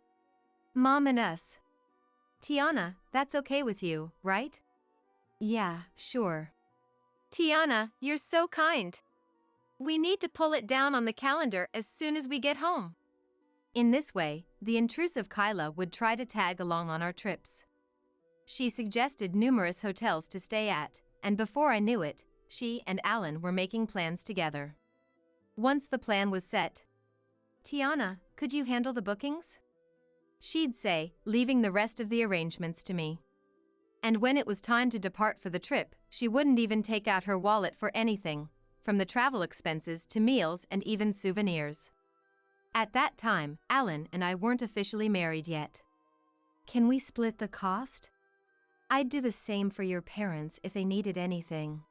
Mom and us. Tiana, that's okay with you, right? Yeah, sure. Tiana, you're so kind. We need to pull it down on the calendar as soon as we get home. In this way, the intrusive Kyla would try to tag along on our trips. She suggested numerous hotels to stay at, and before I knew it, she and Alan were making plans together. Once the plan was set, "Tiana, could you handle the bookings?" she'd say, leaving the rest of the arrangements to me. And when it was time to depart for the trip, she wouldn't even take out her wallet for anything, from the travel expenses to meals and even souvenirs. At that time, Alan and I weren't officially married yet. "Can we split the cost? I'd do the same for your parents if they needed anything."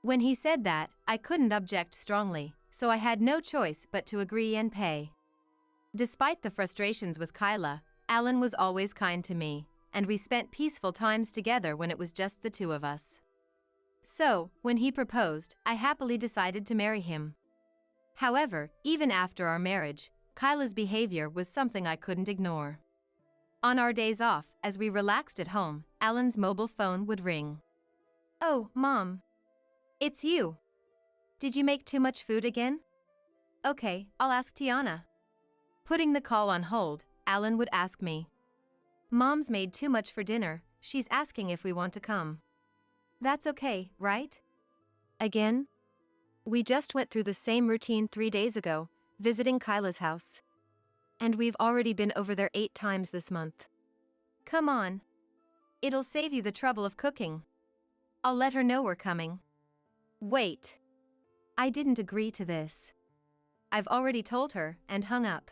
When he said that, I couldn't object strongly, so I had no choice but to agree and pay. Despite the frustrations with Kyla, Alan was always kind to me, and we spent peaceful times together when it was just the two of us. So, when he proposed, I happily decided to marry him. However, even after our marriage, Kyla's behavior was something I couldn't ignore. On our days off, as we relaxed at home, Alan's mobile phone would ring. "Oh, Mom. It's you. Did you make too much food again? Okay, I'll ask Tiana." Putting the call on hold, Alan would ask me, "Mom's made too much for dinner, she's asking if we want to come." That's okay, right? Again? We just went through the same routine 3 days ago, visiting Kyla's house. And we've already been over there 8 times this month. Come on. It'll save you the trouble of cooking. I'll let her know we're coming. Wait. I didn't agree to this. I've already told her and hung up.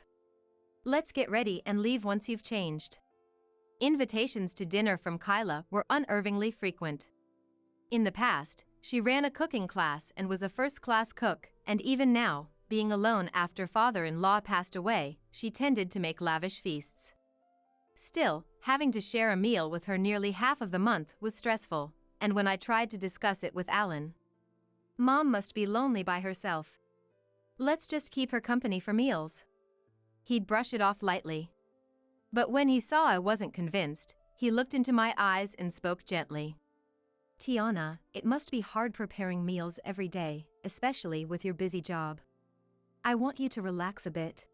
Let's get ready and leave once you've changed. Invitations to dinner from Kyla were unnervingly frequent. In the past, she ran a cooking class and was a first-class cook, and even now, being alone after father-in-law passed away, she tended to make lavish feasts. Still, having to share a meal with her nearly half of the month was stressful, and when I tried to discuss it with Alan, "Mom must be lonely by herself. Let's just keep her company for meals." He'd brush it off lightly. But when he saw I wasn't convinced, he looked into my eyes and spoke gently. "Tiana, it must be hard preparing meals every day, especially with your busy job. I want you to relax a bit.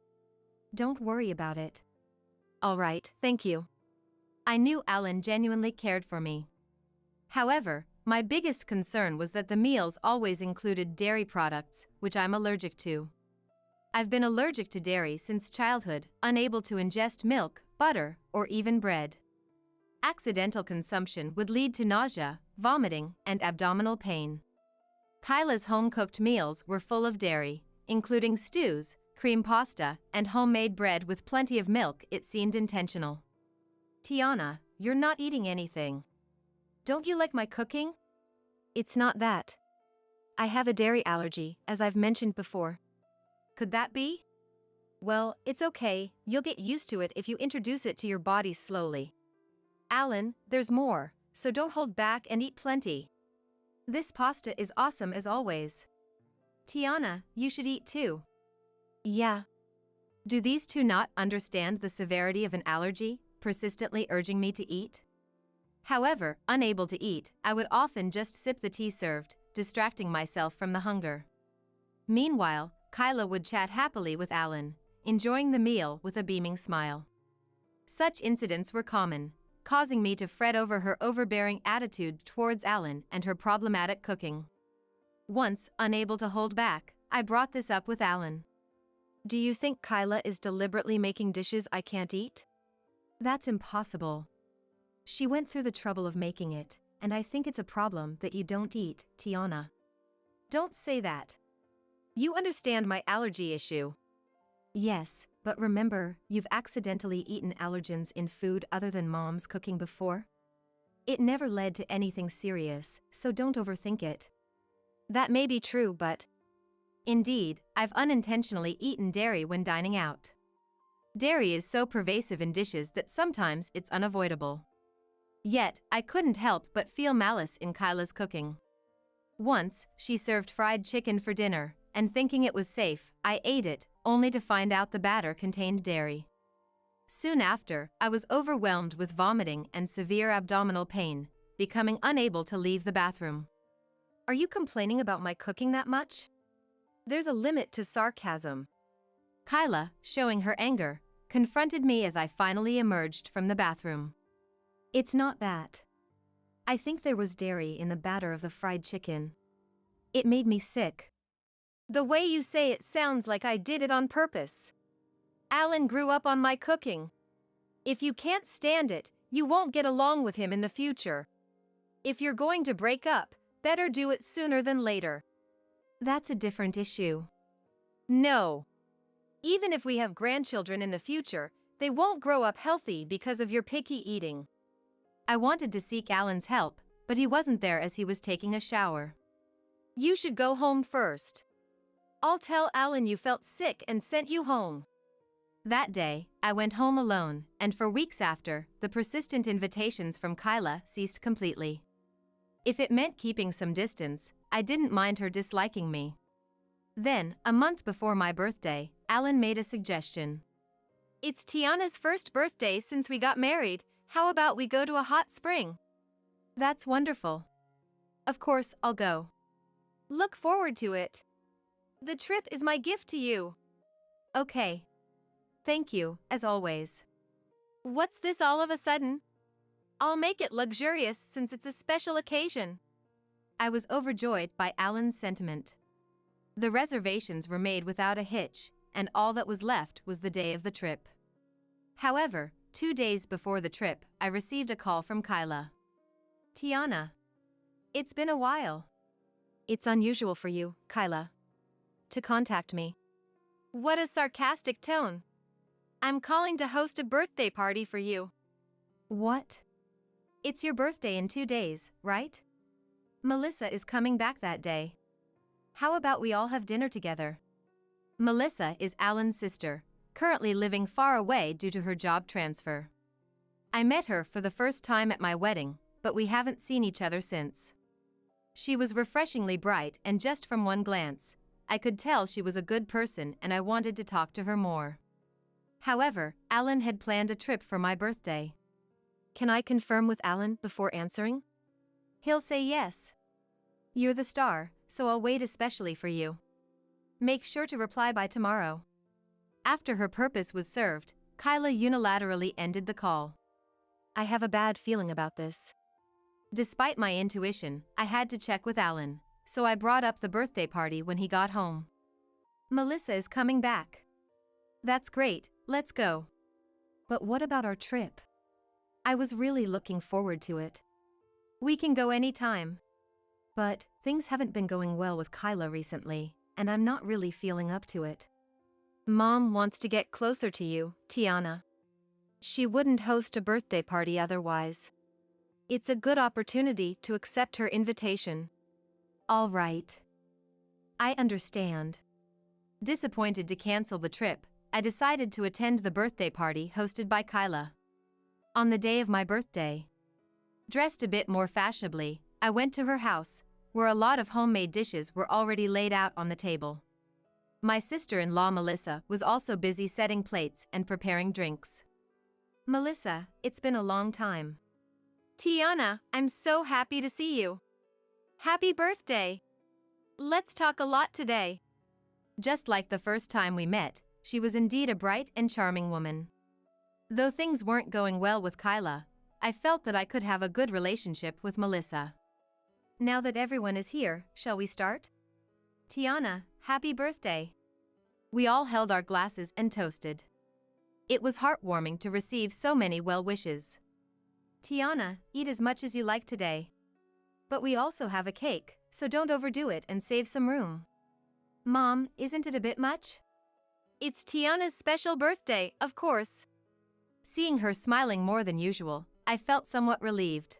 Don't worry about it." "All right, thank you." I knew Alan genuinely cared for me. However, my biggest concern was that the meals always included dairy products, which I'm allergic to. I've been allergic to dairy since childhood, unable to ingest milk, butter, or even bread. Accidental consumption would lead to nausea, vomiting, and abdominal pain. Kyla's home-cooked meals were full of dairy, including stews, cream pasta, and homemade bread with plenty of milk. It seemed intentional. "Tiana, you're not eating anything. Don't you like my cooking?" "It's not that. I have a dairy allergy, as I've mentioned before." "Could that be?" "Well, it's okay, you'll get used to it if you introduce it to your body slowly." "Alan, there's more, so don't hold back and eat plenty. This pasta is awesome as always. Tiana, you should eat too." "Yeah." Do these two not understand the severity of an allergy, persistently urging me to eat? However, unable to eat, I would often just sip the tea served, distracting myself from the hunger. Meanwhile, Kyla would chat happily with Alan, enjoying the meal with a beaming smile. Such incidents were common, causing me to fret over her overbearing attitude towards Alan and her problematic cooking. Once, unable to hold back, I brought this up with Alan. Do you think Kyla is deliberately making dishes I can't eat? That's impossible. She went through the trouble of making it, and I think it's a problem that you don't eat, Tiana. Don't say that. You understand my allergy issue. Yes, but remember, you've accidentally eaten allergens in food other than Mom's cooking before? It never led to anything serious, so don't overthink it. That may be true, but... Indeed, I've unintentionally eaten dairy when dining out. Dairy is so pervasive in dishes that sometimes it's unavoidable. Yet, I couldn't help but feel malice in Kyla's cooking. Once, she served fried chicken for dinner, and thinking it was safe, I ate it, only to find out the batter contained dairy. Soon after, I was overwhelmed with vomiting and severe abdominal pain, becoming unable to leave the bathroom. Are you complaining about my cooking that much? There's a limit to sarcasm. Kyla, showing her anger, confronted me as I finally emerged from the bathroom. It's not that. I think there was dairy in the batter of the fried chicken. It made me sick. The way you say it sounds like I did it on purpose. Alan grew up on my cooking. If you can't stand it, you won't get along with him in the future. If you're going to break up, better do it sooner than later. That's a different issue. No. Even if we have grandchildren in the future, they won't grow up healthy because of your picky eating. I wanted to seek Alan's help, but he wasn't there as he was taking a shower. You should go home first. I'll tell Alan you felt sick and sent you home. That day, I went home alone, and for weeks after, the persistent invitations from Kyla ceased completely. If it meant keeping some distance, I didn't mind her disliking me. Then, a month before my birthday, Alan made a suggestion. It's Tiana's first birthday since we got married. How about we go to a hot spring? That's wonderful. Of course, I'll go. Look forward to it. The trip is my gift to you. Okay. Thank you, as always. What's this all of a sudden? I'll make it luxurious since it's a special occasion. I was overjoyed by Alan's sentiment. The reservations were made without a hitch, and all that was left was the day of the trip. However, 2 days before the trip, I received a call from Kyla. Tiana. It's been a while. It's unusual for you, Kyla, to contact me. What a sarcastic tone. I'm calling to host a birthday party for you. What? It's your birthday in 2 days, right? Melissa is coming back that day. How about we all have dinner together? Melissa is Alan's sister, currently living far away due to her job transfer. I met her for the first time at my wedding, but we haven't seen each other since. She was refreshingly bright, and just from one glance, I could tell she was a good person and I wanted to talk to her more. However, Alan had planned a trip for my birthday. Can I confirm with Alan before answering? He'll say yes. You're the star, so I'll wait especially for you. Make sure to reply by tomorrow. After her purpose was served, Kyla unilaterally ended the call. I have a bad feeling about this. Despite my intuition, I had to check with Alan, so I brought up the birthday party when he got home. Melissa is coming back. That's great, let's go. But what about our trip? I was really looking forward to it. We can go anytime. But things haven't been going well with Kyla recently, and I'm not really feeling up to it. Mom wants to get closer to you, Tiana. She wouldn't host a birthday party otherwise. It's a good opportunity to accept her invitation. All right. I understand. Disappointed to cancel the trip, I decided to attend the birthday party hosted by Kyla. On the day of my birthday, dressed a bit more fashionably, I went to her house, where a lot of homemade dishes were already laid out on the table. My sister-in-law Melissa was also busy setting plates and preparing drinks. Melissa, it's been a long time. Tiana, I'm so happy to see you. Happy birthday. Let's talk a lot today. Just like the first time we met, she was indeed a bright and charming woman. Though things weren't going well with Kyla, I felt that I could have a good relationship with Melissa. Now that everyone is here, shall we start? Tiana, happy birthday." We all held our glasses and toasted. It was heartwarming to receive so many well wishes. "Tiana, eat as much as you like today. But we also have a cake, so don't overdo it and save some room." "Mom, isn't it a bit much?" It's Tiana's special birthday, of course. Seeing her smiling more than usual, I felt somewhat relieved.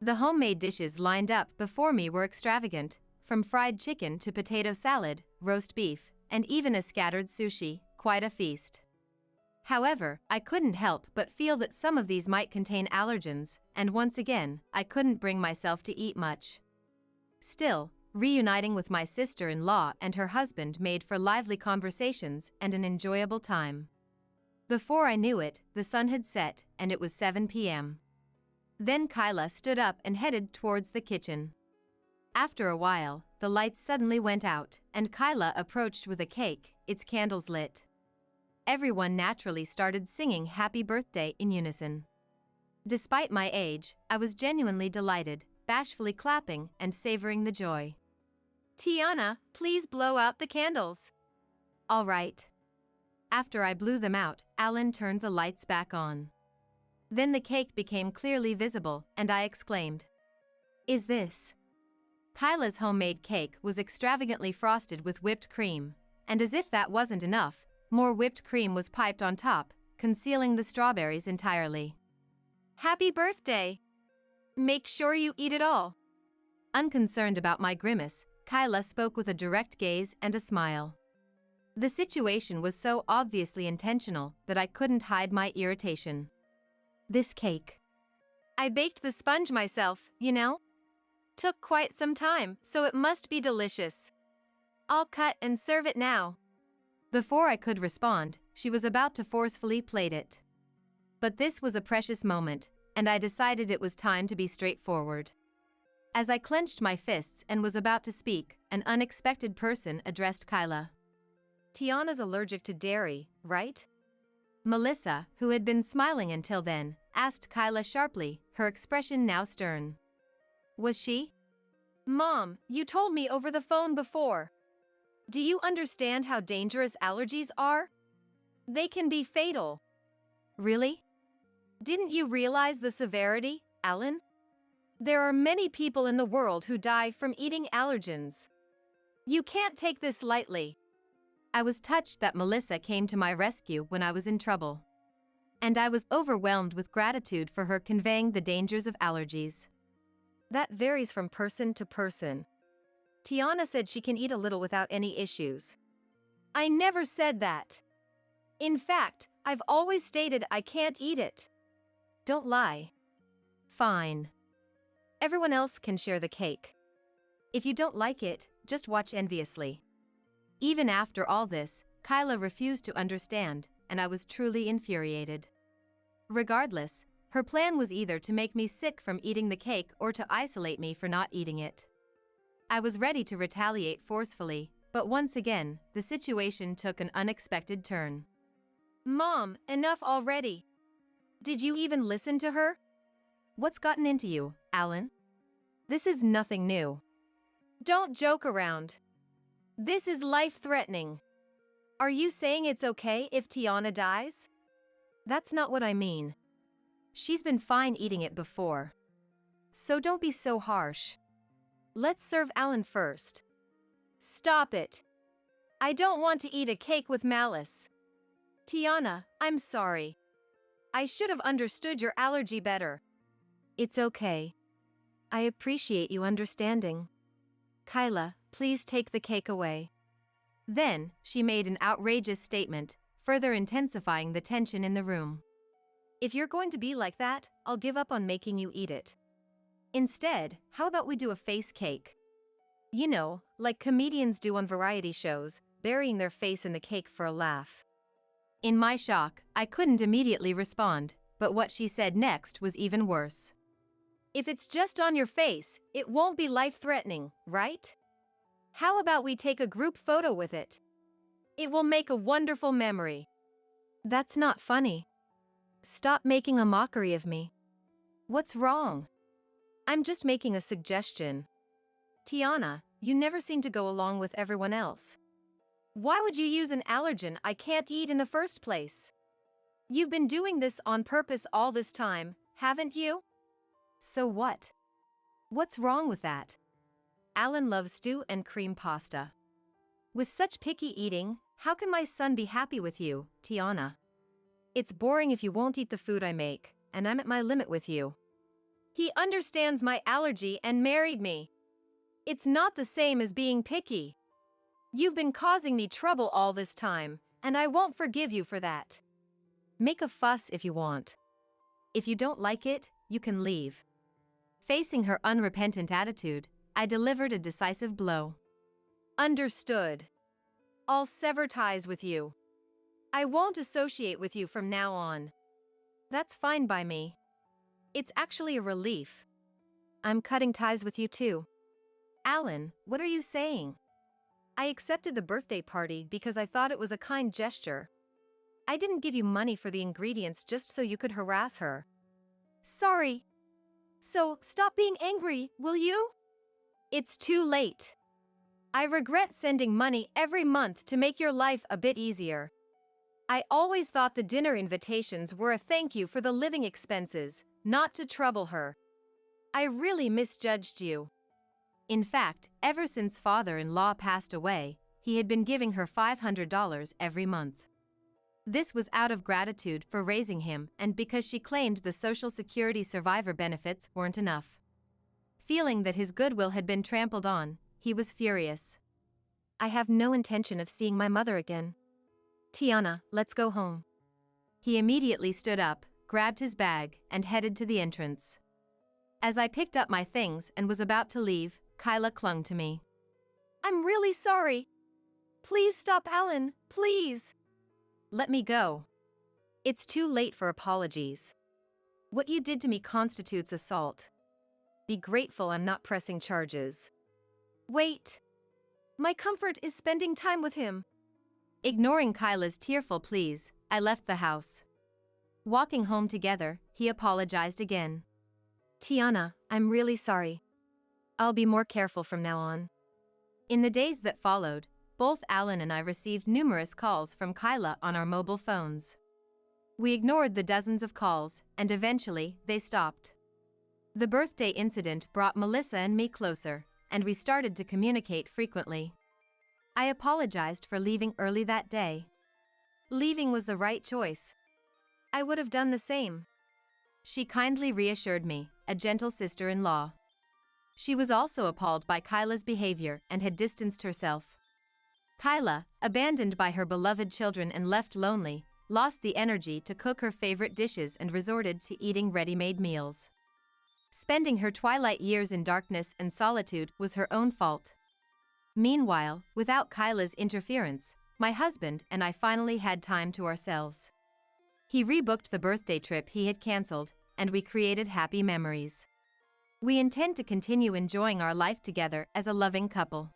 The homemade dishes lined up before me were extravagant, from fried chicken to potato salad, roast beef, and even a scattered sushi, quite a feast. However, I couldn't help but feel that some of these might contain allergens, and once again, I couldn't bring myself to eat much. Still, reuniting with my sister-in-law and her husband made for lively conversations and an enjoyable time. Before I knew it, the sun had set, and it was 7 p.m. Then Kyla stood up and headed towards the kitchen. After a while, the lights suddenly went out, and Kyla approached with a cake, its candles lit. Everyone naturally started singing happy birthday in unison. Despite my age, I was genuinely delighted, bashfully clapping and savoring the joy. "Tiana, please blow out the candles." "All right." After I blew them out, Alan turned the lights back on. Then the cake became clearly visible, and I exclaimed, "Is this?" Kyla's homemade cake was extravagantly frosted with whipped cream, and as if that wasn't enough, more whipped cream was piped on top, concealing the strawberries entirely. "Happy birthday! Make sure you eat it all." Unconcerned about my grimace, Kyla spoke with a direct gaze and a smile. The situation was so obviously intentional that I couldn't hide my irritation. "This cake. I baked the sponge myself, you know? Took quite some time, so it must be delicious. I'll cut and serve it now." Before I could respond, she was about to forcefully plate it. But this was a precious moment, and I decided it was time to be straightforward. As I clenched my fists and was about to speak, an unexpected person addressed Kyla. "Tiana's allergic to dairy, right?" Melissa, who had been smiling until then, asked Kyla sharply, her expression now stern. "Was she?" "Mom, you told me over the phone before. Do you understand how dangerous allergies are? They can be fatal." "Really?" "Didn't you realize the severity, Alan? There are many people in the world who die from eating allergens. You can't take this lightly." I was touched that Melissa came to my rescue when I was in trouble. And I was overwhelmed with gratitude for her conveying the dangers of allergies. "That varies from person to person. Tiana said she can eat a little without any issues." "I never said that. In fact, I've always stated I can't eat it." "Don't lie." "Fine. Everyone else can share the cake. If you don't like it, just watch enviously." Even after all this, Kyla refused to understand, and I was truly infuriated. Regardless, her plan was either to make me sick from eating the cake or to isolate me for not eating it. I was ready to retaliate forcefully, but once again, the situation took an unexpected turn. "Mom, enough already. Did you even listen to her?" "What's gotten into you, Alan? This is nothing new." "Don't joke around. This is life-threatening. Are you saying it's okay if Tiana dies?" "That's not what I mean. She's been fine eating it before. So don't be so harsh." "Let's serve Alan first." "Stop it. I don't want to eat a cake with malice." "Tiana, I'm sorry. I should have understood your allergy better." "It's okay. I appreciate you understanding. Kyla, please take the cake away." Then, she made an outrageous statement, further intensifying the tension in the room. "If you're going to be like that, I'll give up on making you eat it. Instead, how about we do a face cake? You know, like comedians do on variety shows, burying their face in the cake for a laugh." In my shock, I couldn't immediately respond, but what she said next was even worse. "If it's just on your face, it won't be life-threatening, right? How about we take a group photo with it? It will make a wonderful memory." "That's not funny. Stop making a mockery of me. What's wrong?" "I'm just making a suggestion. Tiana, You never seem to go along with everyone else. Why would you use an allergen I can't eat in the first place? You've been doing this on purpose all this time, haven't you? So what? What's wrong with that? Alan loves stew and cream pasta. With such picky eating, how can my son be happy with you, Tiana? It's boring if you won't eat the food I make, and I'm at my limit with you. He understands my allergy and married me. It's not the same as being picky. You've been causing me trouble all this time, and I won't forgive you for that. Make a fuss if you want. If you don't like it, you can leave. Facing her unrepentant attitude, I delivered a decisive blow. Understood. I'll sever ties with you. I won't associate with you from now on. That's fine by me. It's actually a relief. I'm cutting ties with you too. Alan, what are you saying? I accepted the birthday party because I thought it was a kind gesture. I didn't give you money for the ingredients just so you could harass her. Sorry. So, stop being angry, will you? It's too late. I regret sending money every month to make your life a bit easier. I always thought the dinner invitations were a thank you for the living expenses, not to trouble her. I really misjudged you. In fact, ever since father-in-law passed away, he had been giving her $500 every month. This was out of gratitude for raising him and because she claimed the Social Security survivor benefits weren't enough. Feeling that his goodwill had been trampled on, he was furious. I have no intention of seeing my mother again. Tiana, let's go home. He immediately stood up, grabbed his bag, and headed to the entrance. As I picked up my things and was about to leave, Kyla clung to me. I'm really sorry. Please stop, Alan, please. Let me go. It's too late for apologies. What you did to me constitutes assault. Be grateful I'm not pressing charges. Wait. My comfort is spending time with him. Ignoring Kyla's tearful pleas, I left the house. Walking home together, he apologized again. Tiana, I'm really sorry. I'll be more careful from now on. In the days that followed, both Alan and I received numerous calls from Kyla on our mobile phones. We ignored the dozens of calls, and eventually, they stopped. The birthday incident brought Melissa and me closer, and we started to communicate frequently. I apologized for leaving early that day. Leaving was the right choice. I would have done the same. She kindly reassured me, a gentle sister-in-law. She was also appalled by Kyla's behavior and had distanced herself. Kyla, abandoned by her beloved children and left lonely, lost the energy to cook her favorite dishes and resorted to eating ready-made meals. Spending her twilight years in darkness and solitude was her own fault. Meanwhile, without Kyla's interference, my husband and I finally had time to ourselves. He rebooked the birthday trip he had canceled, and we created happy memories. We intend to continue enjoying our life together as a loving couple.